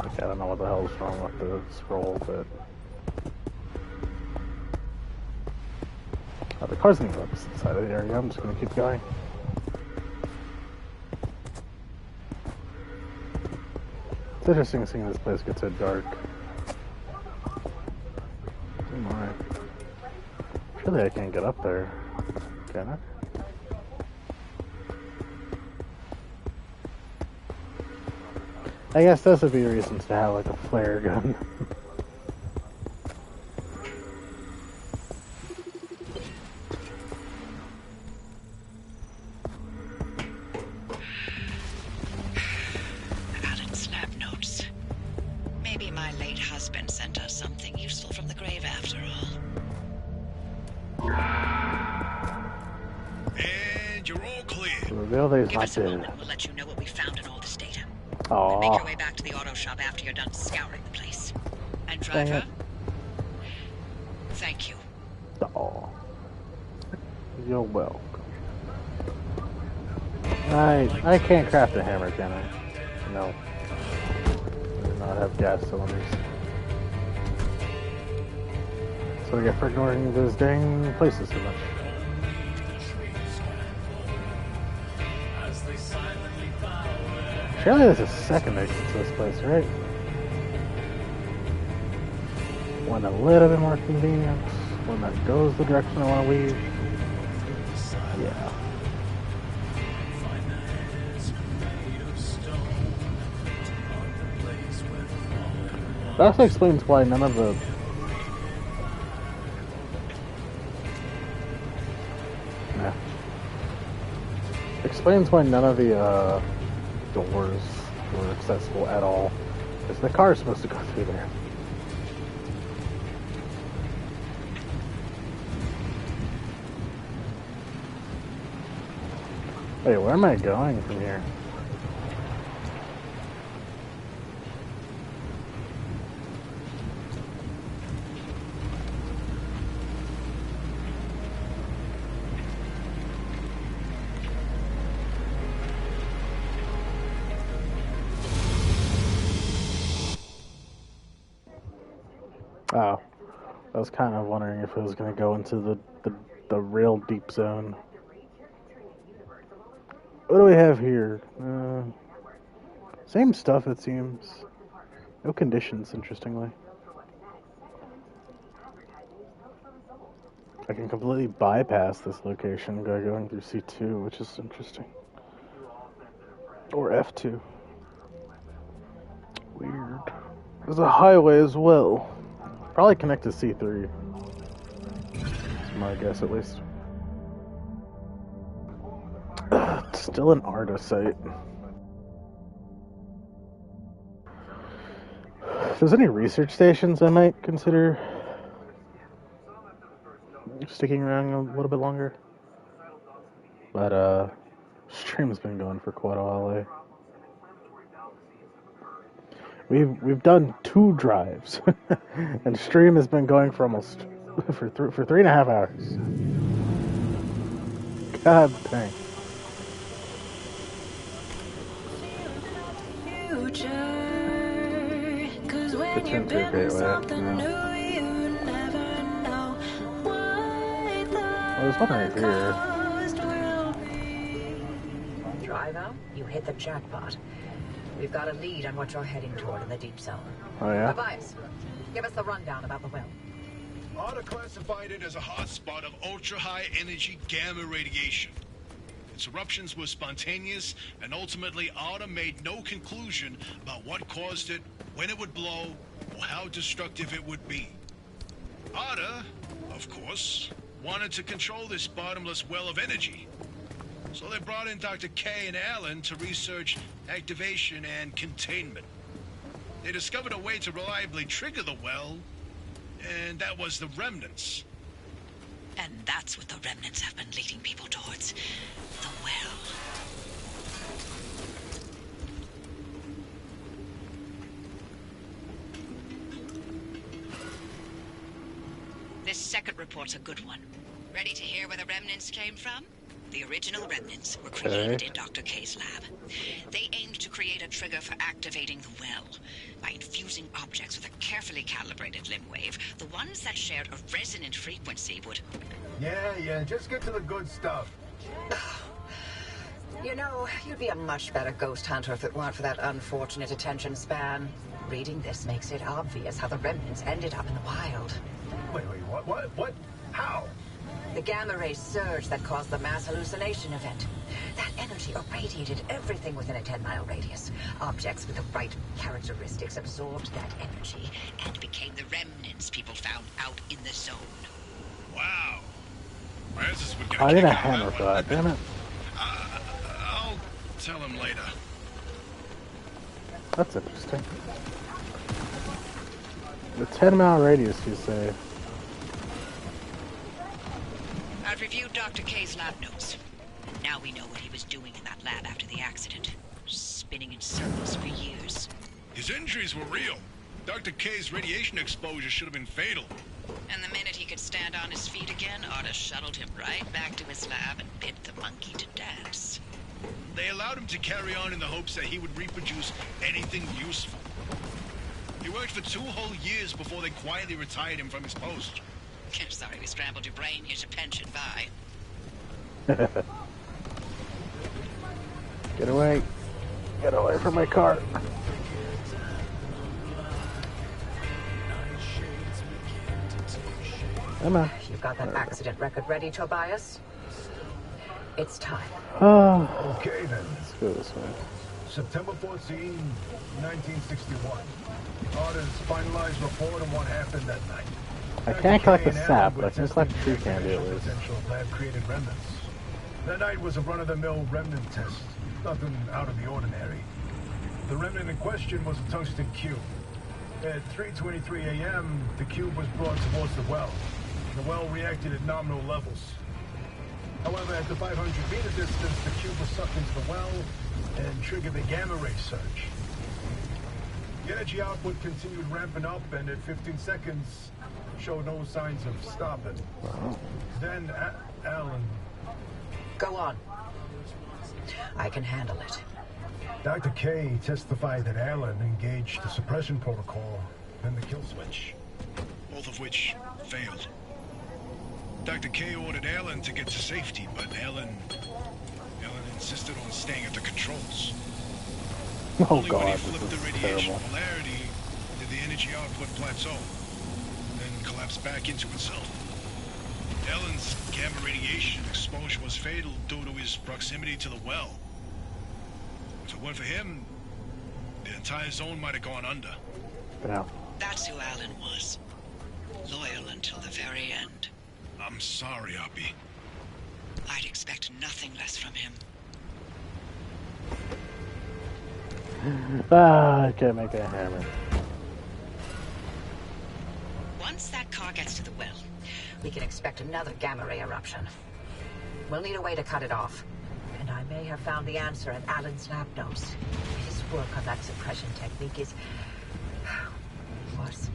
I don't know what the hell is wrong with the scroll, but the car's in the opposite side of the area. I'm just gonna keep going. It's interesting seeing this place get so dark. Oh my. Surely I can't get up there, can I? I guess those would be reasons to have like a flare gun. Alan's lab notes. Maybe my late husband sent us something useful from the grave after all. And you're all clear. Reveal these Give not us a dead. moment. We'll let you know what we found in all this data. Aww. Make your way back to the auto shop after you're done scouring the place. And driver, thank you. Aww. You're welcome. I can't craft a hammer, can I? No. I do not have gas cylinders. So I get for ignoring those dang places too much. Surely there's a second exit to this place, right? One a little bit more convenient. One that goes the direction I want to leave. Yeah. That also explains why none of the... Nah. Explains why none of the, doors were accessible at all. Because the car is supposed to go through there. Wait, where am I going from here? Oh, I was kind of wondering if it was going to go into the real deep zone. What do we have here? Same stuff, it seems. No conditions, interestingly. I can completely bypass this location by going through C2, which is interesting. Or F2. Weird. There's a highway as well. Probably connect to C3. That's my guess, at least. It's still an ARDA site. If there's any research stations, I might consider sticking around a little bit longer. But, stream's been going for quite a while, eh? We've done 2 drives, and stream has been going for almost for 3.5 hours. God dang. It turned to a great way. I was wondering here. Drive out, you hit the jackpot. We've got a lead on what you're heading toward in the deep zone. Oh, yeah? Tobias, give us the rundown about the well. ARDA classified it as a hotspot of ultra-high energy gamma radiation. Its eruptions were spontaneous, and ultimately ARDA made no conclusion about what caused it, when it would blow, or how destructive it would be. ARDA, of course, wanted to control this bottomless well of energy. So they brought in Dr. K and Allen to research activation and containment. They discovered a way to reliably trigger the well, and that was the remnants. And that's what the remnants have been leading people towards. The well. This second report's a good one. Ready to hear where the remnants came from? The original remnants were created in Dr. K's lab. They aimed to create a trigger for activating the well. By infusing objects with a carefully calibrated limb wave, the ones that shared a resonant frequency would... Yeah, just get to the good stuff. You know, you'd be a much better ghost hunter if it weren't for that unfortunate attention span. Reading this makes it obvious how the remnants ended up in the wild. Wait, what? How? The gamma ray surge that caused the mass hallucination event. That energy irradiated everything within a 10-mile radius. Objects with the right characteristics absorbed that energy and became the remnants people found out in the zone. Wow. I need a hammer for that, damn it. I'll tell him later. That's interesting. The 10-mile radius, you say? I've reviewed Dr. K's lab notes. Now we know what he was doing in that lab after the accident. Spinning in circles for years. His injuries were real. Dr. K's radiation exposure should have been fatal. And the minute he could stand on his feet again, ARDA shuttled him right back to his lab and bid the monkey to dance. They allowed him to carry on in the hopes that he would reproduce anything useful. He worked for 2 whole years before they quietly retired him from his post. Sorry we scrambled your brain. Here's your pension. Bye. Get away. Get away from my car. Come on. You've got that accident record ready, Tobias? It's time. Okay, then. Let's go this way. September 14, 1961. ARDA's finalized report on what happened that night. I can't collect the sap, but I can collect tree candy at least. Potential lab-created remnants. That night was a run-of-the-mill remnant test. Nothing out of the ordinary. The remnant in question was a tungsten cube. At 3:23 a.m., the cube was brought towards the well. The well reacted at nominal levels. However, at the 500-meter distance, the cube was sucked into the well and triggered the gamma ray surge. The energy output continued ramping up, and at 15 seconds, showed no signs of stopping. Then, Alan... Go on. I can handle it. Dr. K testified that Alan engaged the suppression protocol and the kill switch. Both of which failed. Dr. K ordered Alan to get to safety, but Alan insisted on staying at the controls. Oh Only when he god, flipped the this is radiation terrible. polarity did the energy output plateau, then collapse back into itself. Alan's gamma radiation exposure was fatal due to his proximity to the well. If it weren't for him, the entire zone might have gone under. Yeah. That's who Alan was. Loyal until the very end. I'm sorry, Oppie. I'd expect nothing less from him. I can't make a hammer. Once that car gets to the well, we can expect another gamma ray eruption. We'll need a way to cut it off. And I may have found the answer in Alan's lab notes. His work on that suppression technique was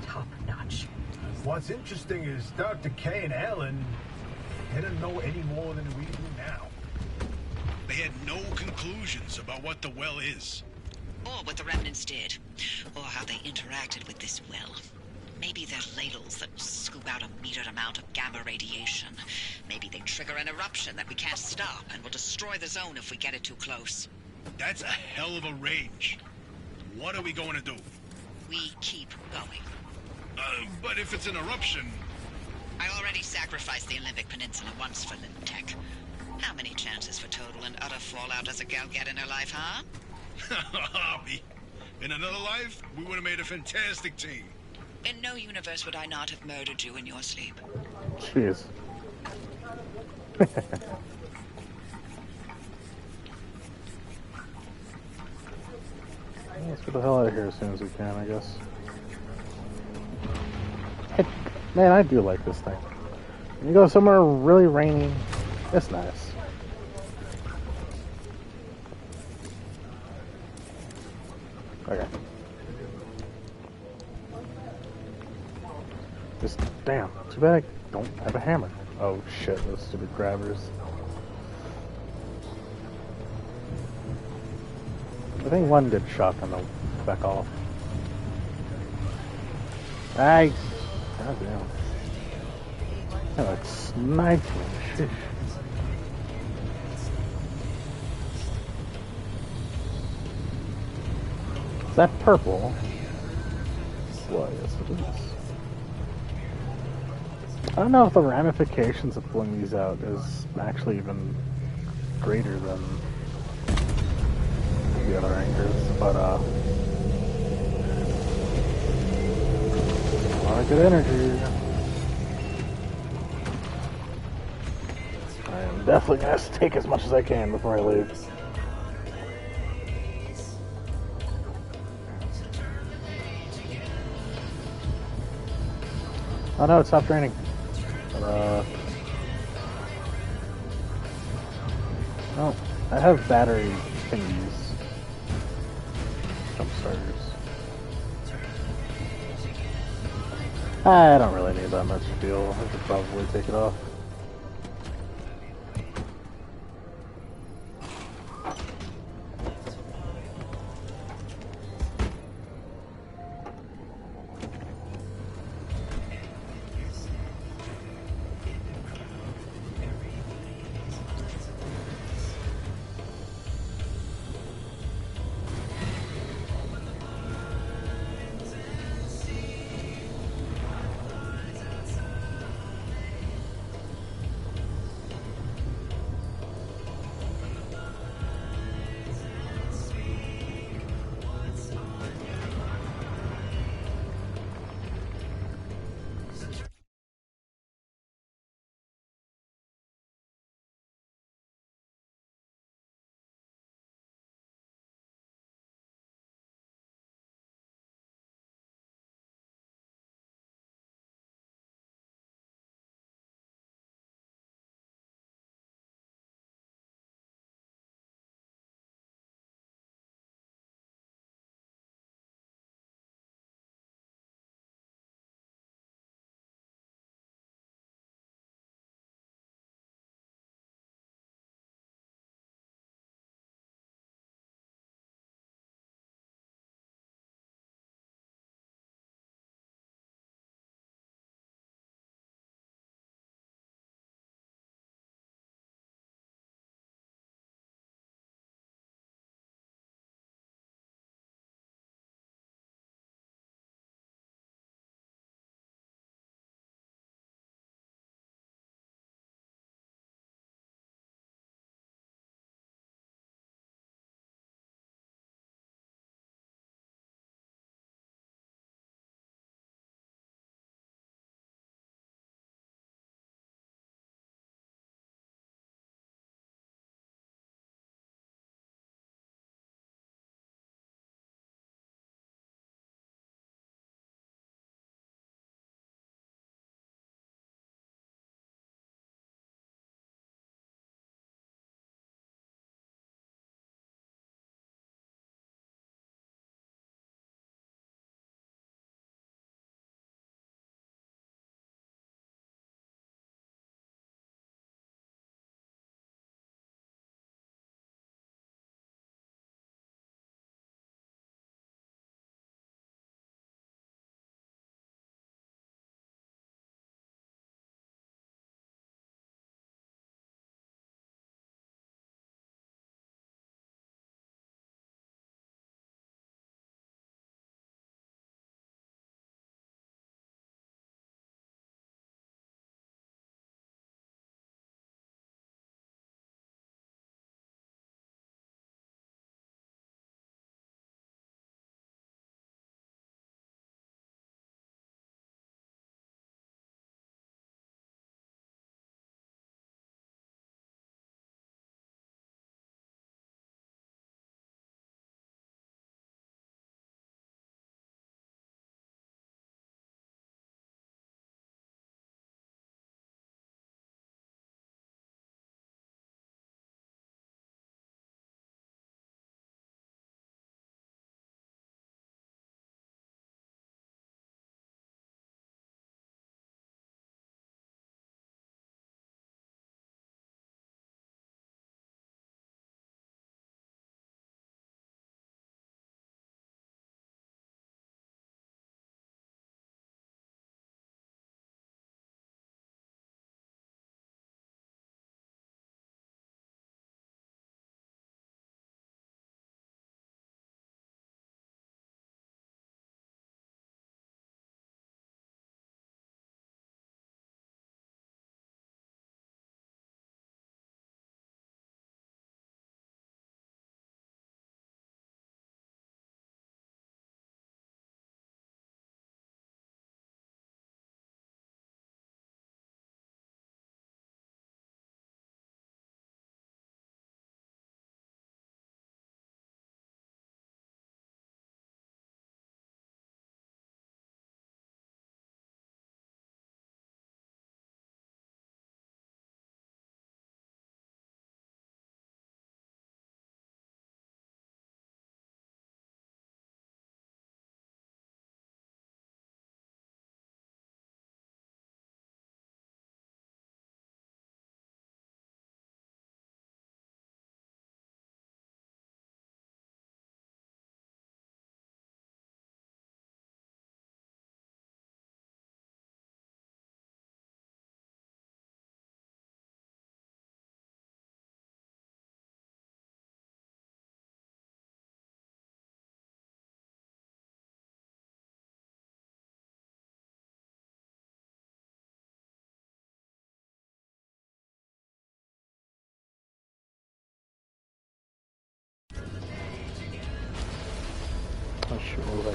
top-notch. What's interesting is Dr. K and Alan didn't know any more than we do now. They had no conclusions about what the well is. Or what the remnants did. Or how they interacted with this well. Maybe they're ladles that scoop out a metered amount of gamma radiation. Maybe they trigger an eruption that we can't stop and will destroy the zone if we get it too close. That's a hell of a range. What are we going to do? We keep going. But if it's an eruption... I already sacrificed the Olympic Peninsula once for Lintech. How many chances for total and utter fallout does a gal get in her life, huh? Oppie, in another life, we would have made a fantastic team. In no universe would I not have murdered you in your sleep. Jeez. Let's get the hell out of here as soon as we can, I guess. Man, I do like this thing. When you go somewhere really rainy, it's nice. Okay. Just, damn, too bad I don't have a hammer. Oh shit, those stupid grabbers. I think one did shotgun the back off. Nice! God damn. That looks sniping. Sheesh. Is that purple? Well, yes it is. I don't know if the ramifications of pulling these out is actually even greater than the other anchors, but a lot of good energy. I am definitely going to take as much as I can before I leave. Oh no, it stopped raining. But, oh, I have battery thingies. Jump starters. I don't really need that much fuel. I could probably take it off.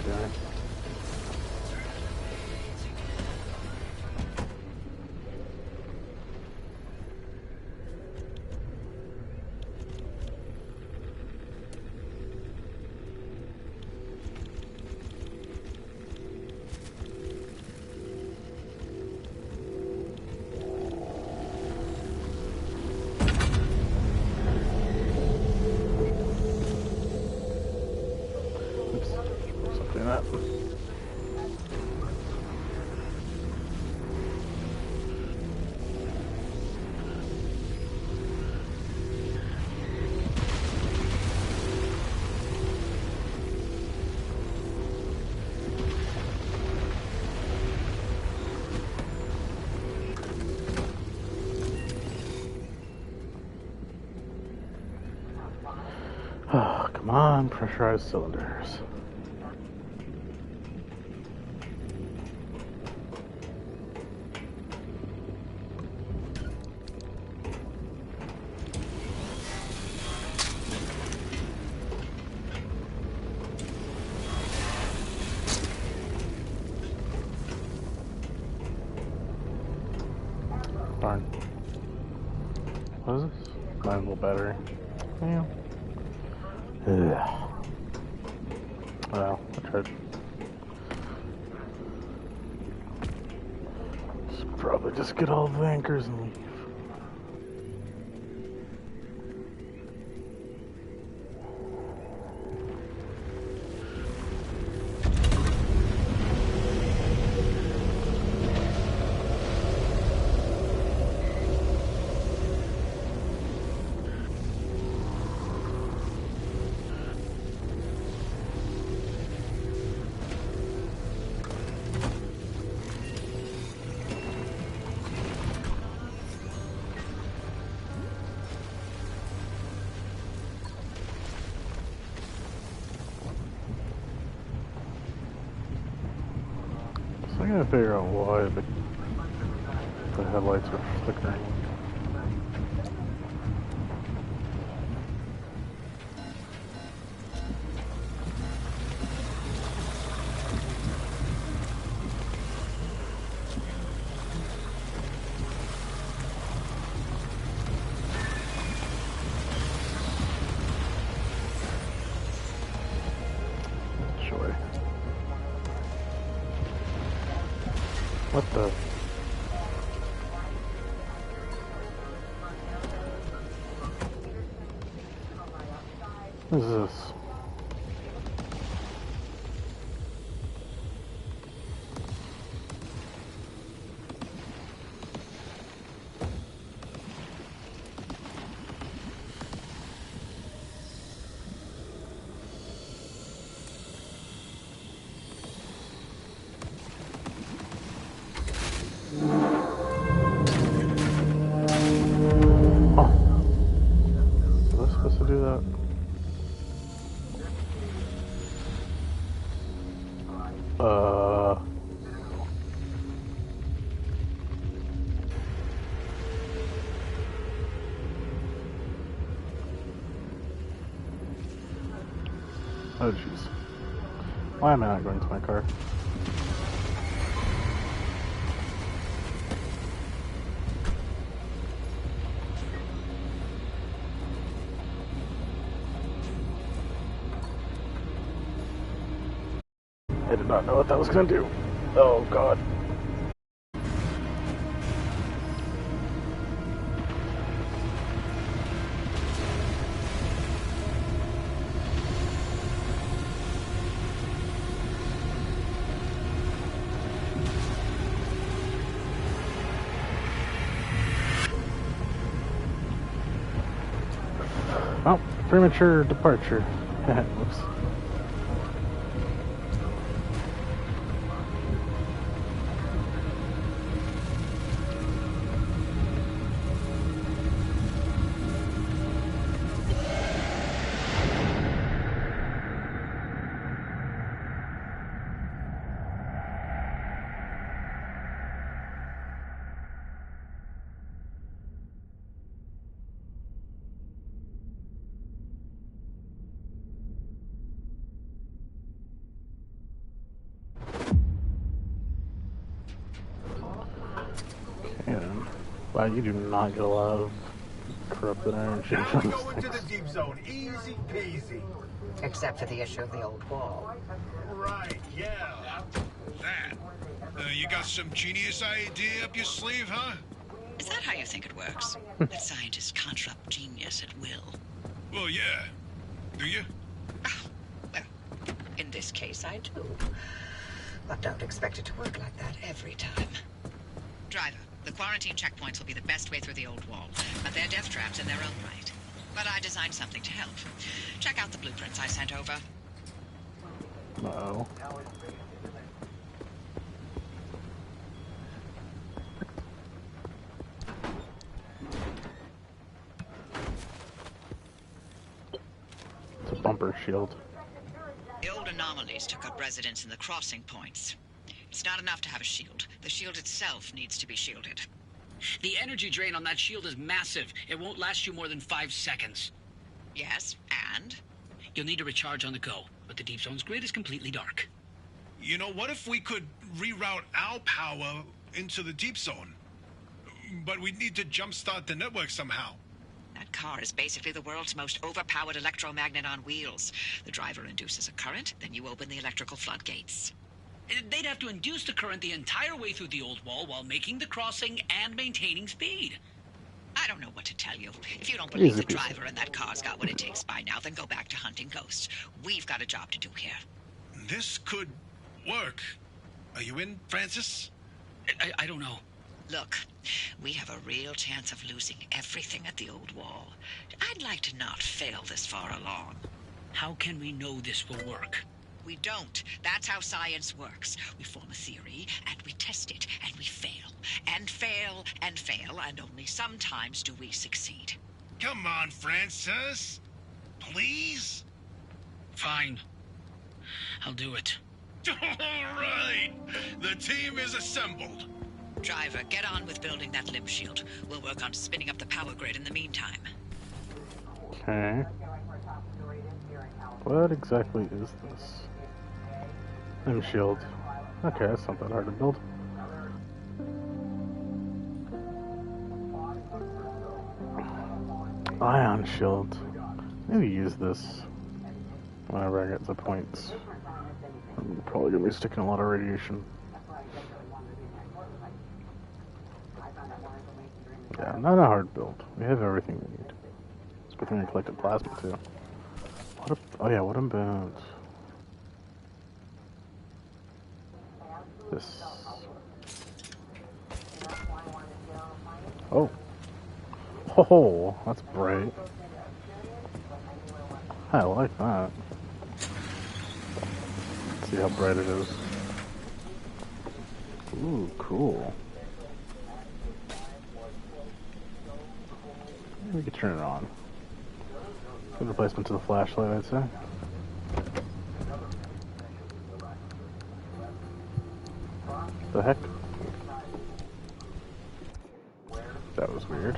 doing. Something like that. Oh, come on, pressurized cylinders. Darn. What is this? Mindful battery. Yeah. Ugh. Well, I tried. Should probably just get all the anchors and leave. So I gotta figure out why the headlights are flickering. Joy. What the? What is this? Was I supposed to do that? Oh jeez. Why am I not going to my car? I did not know what that was gonna do. Oh god. Oh, premature departure. Whoops. Wow, you do not get a lot of corrupted energy Now from we this go into the thing. deep zone. Easy peasy. Except for the issue of the old wall. Right, yeah. That. You got some genius idea up your sleeve, huh? Is that how you think it works? That scientists conjure-up genius at will? Well, yeah. Do you? Well, in this case, I do. But don't expect it to work like that every time. Driver, the quarantine checkpoints will be the best way through the old wall, but they're death traps in their own right. But I designed something to help. Check out the blueprints I sent over. Uh-oh. It's a bumper shield. The old anomalies took up residence in the crossing points. It's not enough to have a shield. The shield itself needs to be shielded. The energy drain on that shield is massive. It won't last you more than 5 seconds. Yes, and? You'll need to recharge on the go, but the Deep Zone's grid is completely dark. You know, what if we could reroute our power into the deep zone? But we'd need to jumpstart the network somehow. That car is basically the world's most overpowered electromagnet on wheels. The driver induces a current, then you open the electrical floodgates. They'd have to induce the current the entire way through the old wall while making the crossing and maintaining speed. I don't know what to tell you. If you don't believe Easy the peasy. driver and that car's got what it takes by now, then go back to hunting ghosts. We've got a job to do here. This could work. Are you in, Francis? I don't know. Look, we have a real chance of losing everything at the old wall. I'd like to not fail this far along. How can we know this will work? We don't. That's how science works. We form a theory, and we test it, and we fail. And fail, and fail, and only sometimes do we succeed. Come on, Francis. Please? Fine. I'll do it. All right. The team is assembled. Driver, get on with building that limb shield. We'll work on spinning up the power grid in the meantime. Okay. What exactly is this? Limb shield. Okay, that's not that hard to build. Ion shield. Maybe use this whenever I get the points. I'm probably gonna be sticking a lot of radiation. Yeah, not a hard build. We have everything we need. It's good thing I collected plasma too. Oh yeah, what about this? Oh. Oh, that's bright. I like that. Let's see how bright it is. Ooh, cool. We could turn it on. Good replacement to the flashlight, I'd say. The heck? That was weird.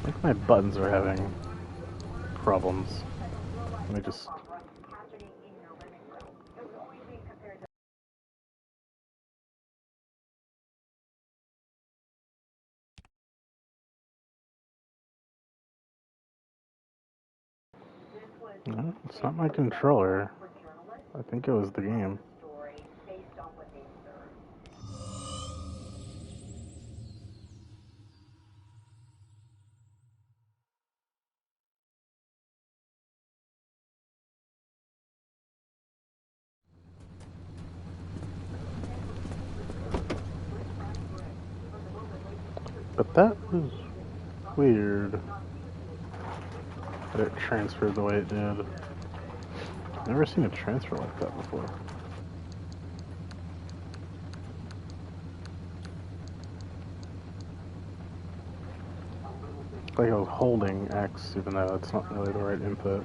I think my buttons are having problems. Let me just... No, it's not my controller. I think it was the game. But that was weird that it transferred the way it did. Never seen it transfer like that before. Like I was holding X, even though it's not really the right input.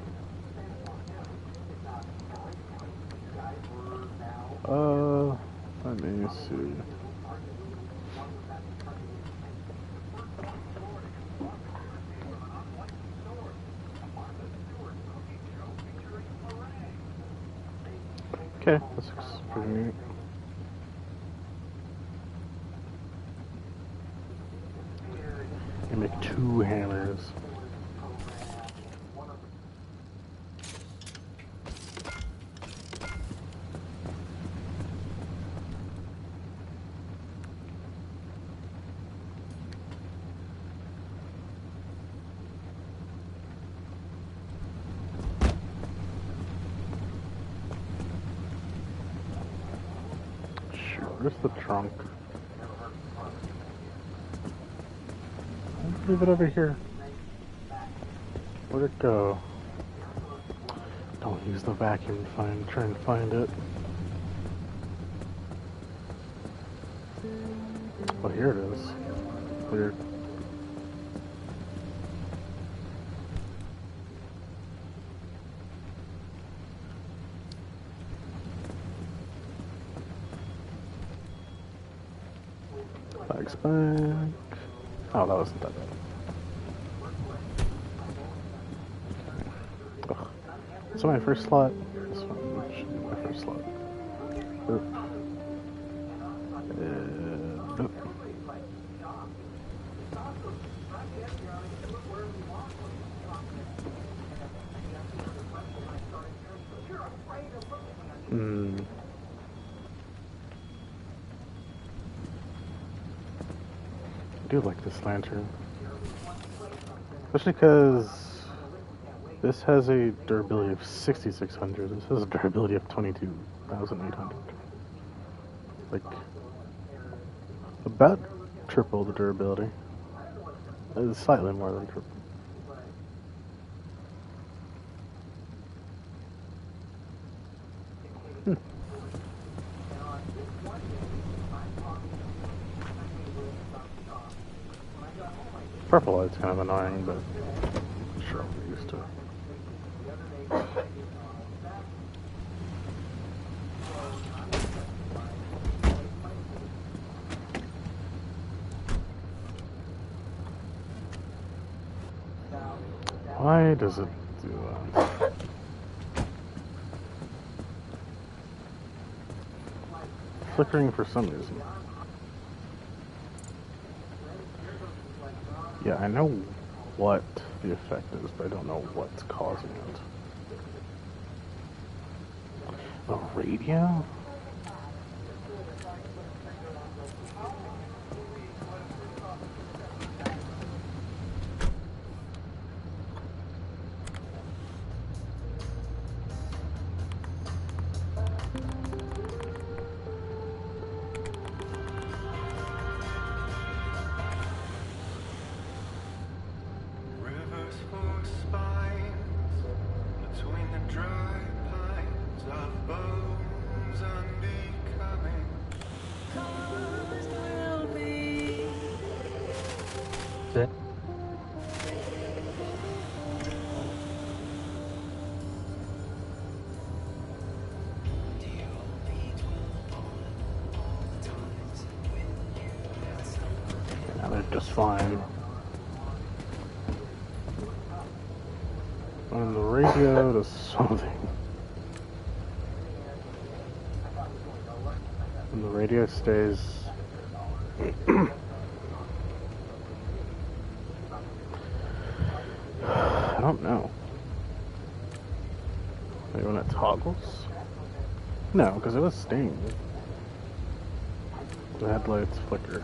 Let me see. Okay, this looks pretty neat. can make 2 hammers. Where's the trunk? I'll leave it over here. Where'd it go? Don't use the vacuum to try and find it. Oh, here it is. Weird. Bags back. Oh, that wasn't that bad. Ugh. So my first slot. This one should be my first slot. Nope. I do like this lantern. Especially because this has a durability of 6,600. This has a durability of 22,800. Like, about triple the durability. It's slightly more than triple. Purple light's kind of annoying, but I'm sure I'll get used to it. Why does it do that? Flickering for some reason. Yeah, I know what the effect is, but I don't know what's causing it. A radio? Just fine. On the radio to something. And the radio stays. I don't know. Maybe when it toggles? No, because it was staying. The headlights flicker.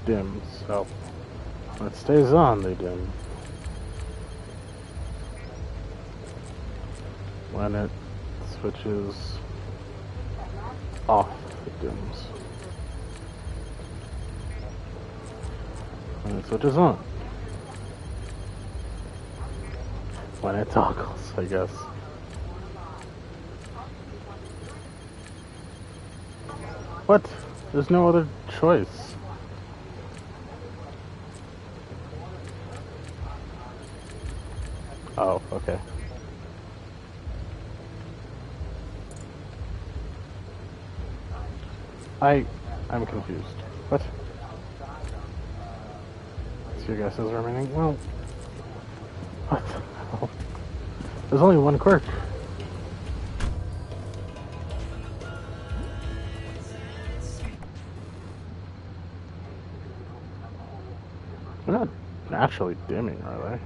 Dims, so when it stays on, they dim. When it switches off, it dims. When it switches on. When it toggles, I guess. What? There's no other choice. Oh, okay. I'm confused. What? So your guess is remaining? Well, what the hell? There's only one quirk. actually dimming, are they?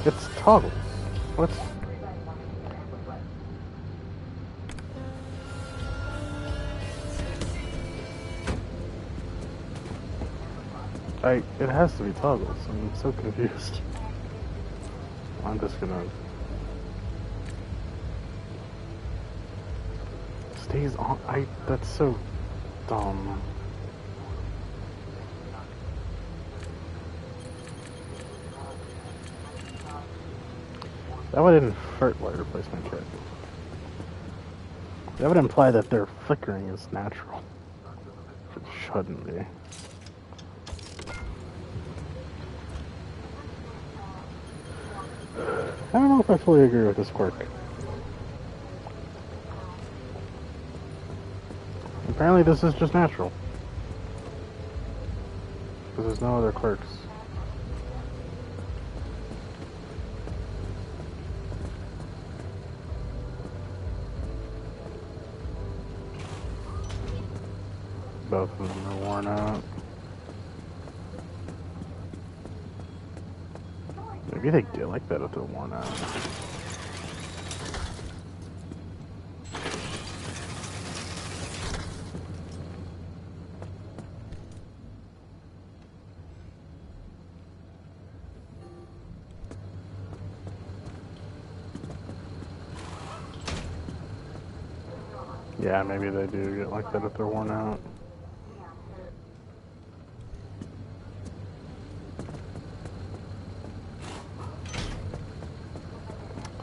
It's toggles. What? It has to be toggles. I'm so confused. I'm just gonna... Stays on... that's so dumb. That would invert light replacement kit. That would imply that their flickering is natural. It shouldn't be. I don't know if I fully agree with this quirk. Apparently this is just natural. Because there's no other quirks. Both of them are worn out. Maybe they do like that if they're worn out. Yeah, maybe they do get like that if they're worn out.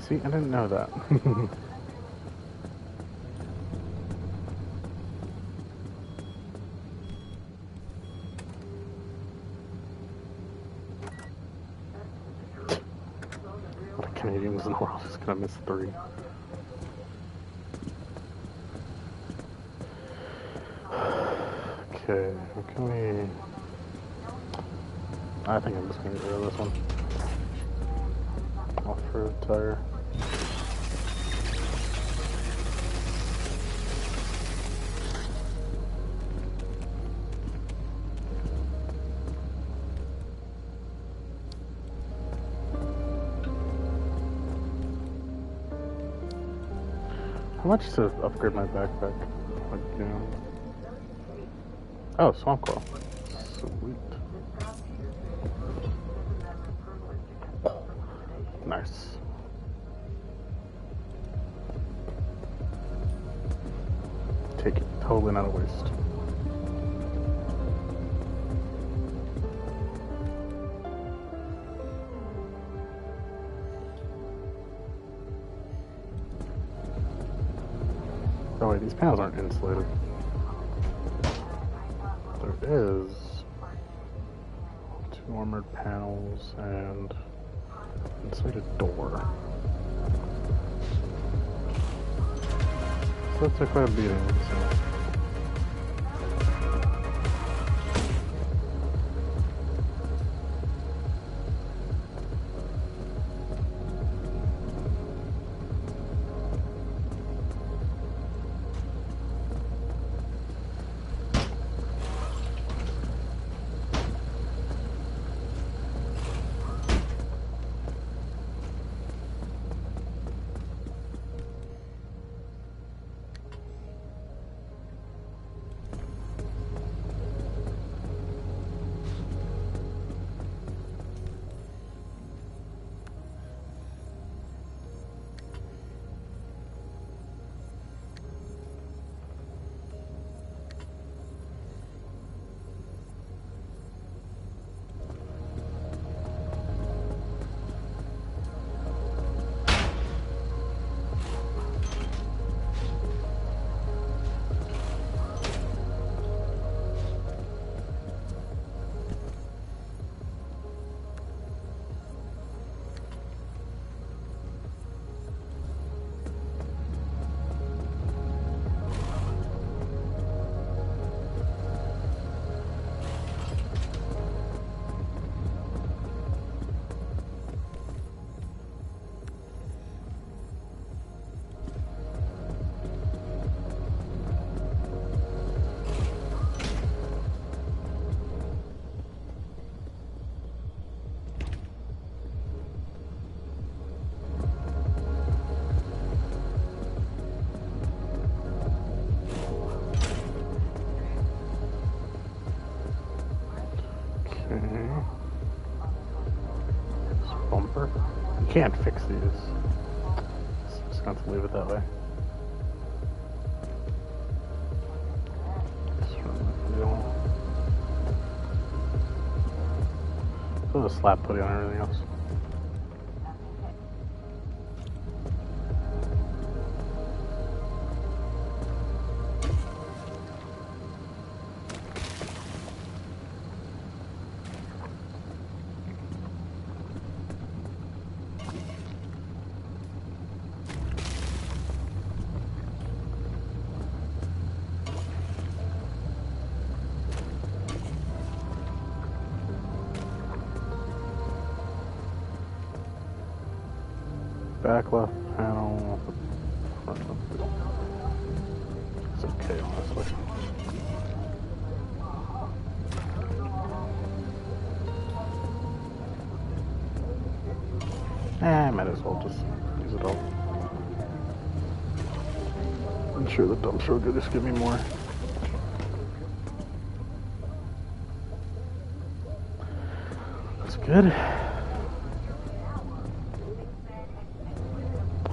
See, I didn't know that. What a Canadians in the world is gonna miss 3. Okay, how can we... I think I'm just gonna get rid of this one. Off-road tire. How much to upgrade my backpack? Again. Oh, Swamp Claw. Sweet. Nice. Take it. Totally not a waste. Oh wait, these panels aren't insulated. There is 2 armored panels and insulated door. So that took quite a beating. So. bumper. You can't fix these. Just going to leave it that way. Put a slap putty on everything else. Back left panel, front left. It's okay, honestly. I might as well just use it all. I'm sure the dumpster will just give me more. That's good.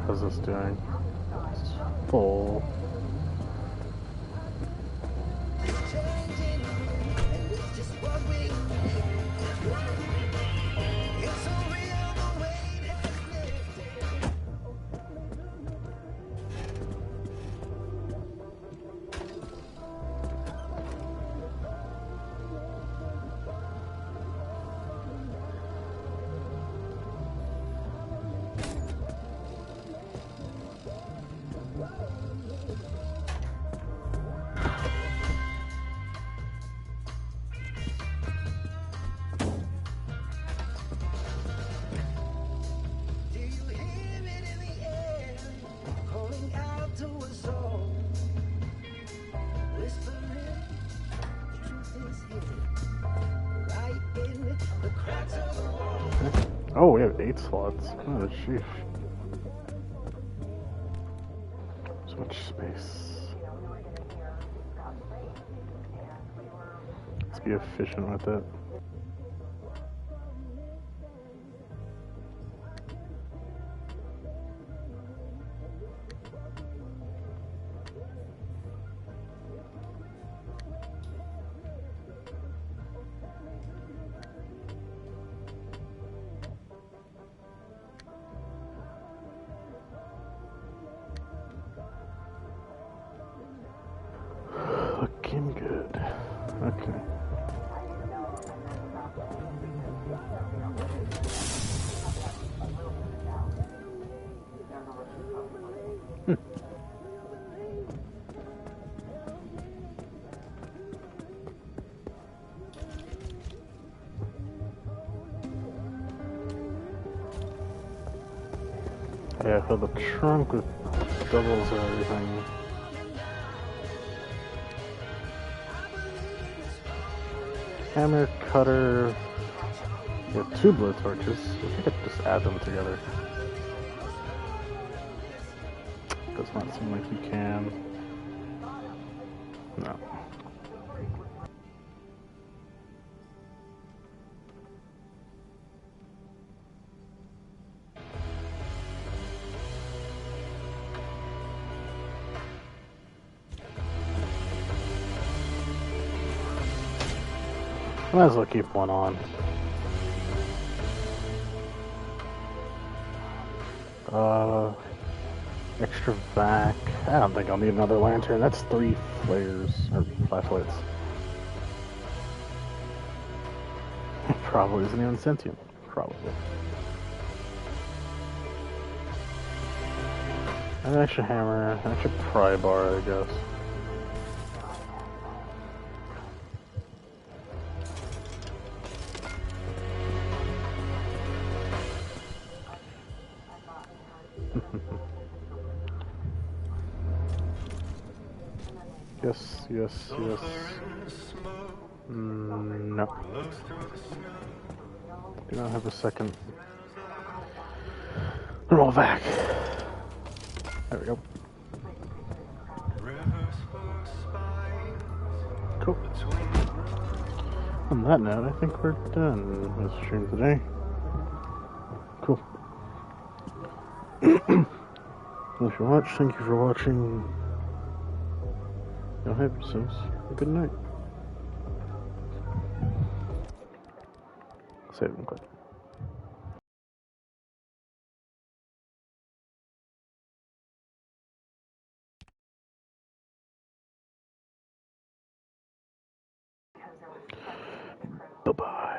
How's this doing? It's full. Oh, we have 8 slots. Oh, sheesh. So much space. Let's be efficient with it. Looking good. Okay. Yeah, for the trunk with doubles and everything. Hammer, cutter, you have 2 blow torches. I could just add them together. Does not seem like you can. No. Might as well keep one on. Extra vac. I don't think I'll need another lantern. That's 3 flares, or flashlights. Probably isn't even sentient. Probably. An extra hammer, an extra pry bar, I guess. Yes, yes, yes. No. Do not have a second. Roll back. There we go. Cool. On that note, I think we're done with the stream today. Cool. If you watch, thank you for watching. Y'all have yourselves a good night. Save and click. Bye-bye.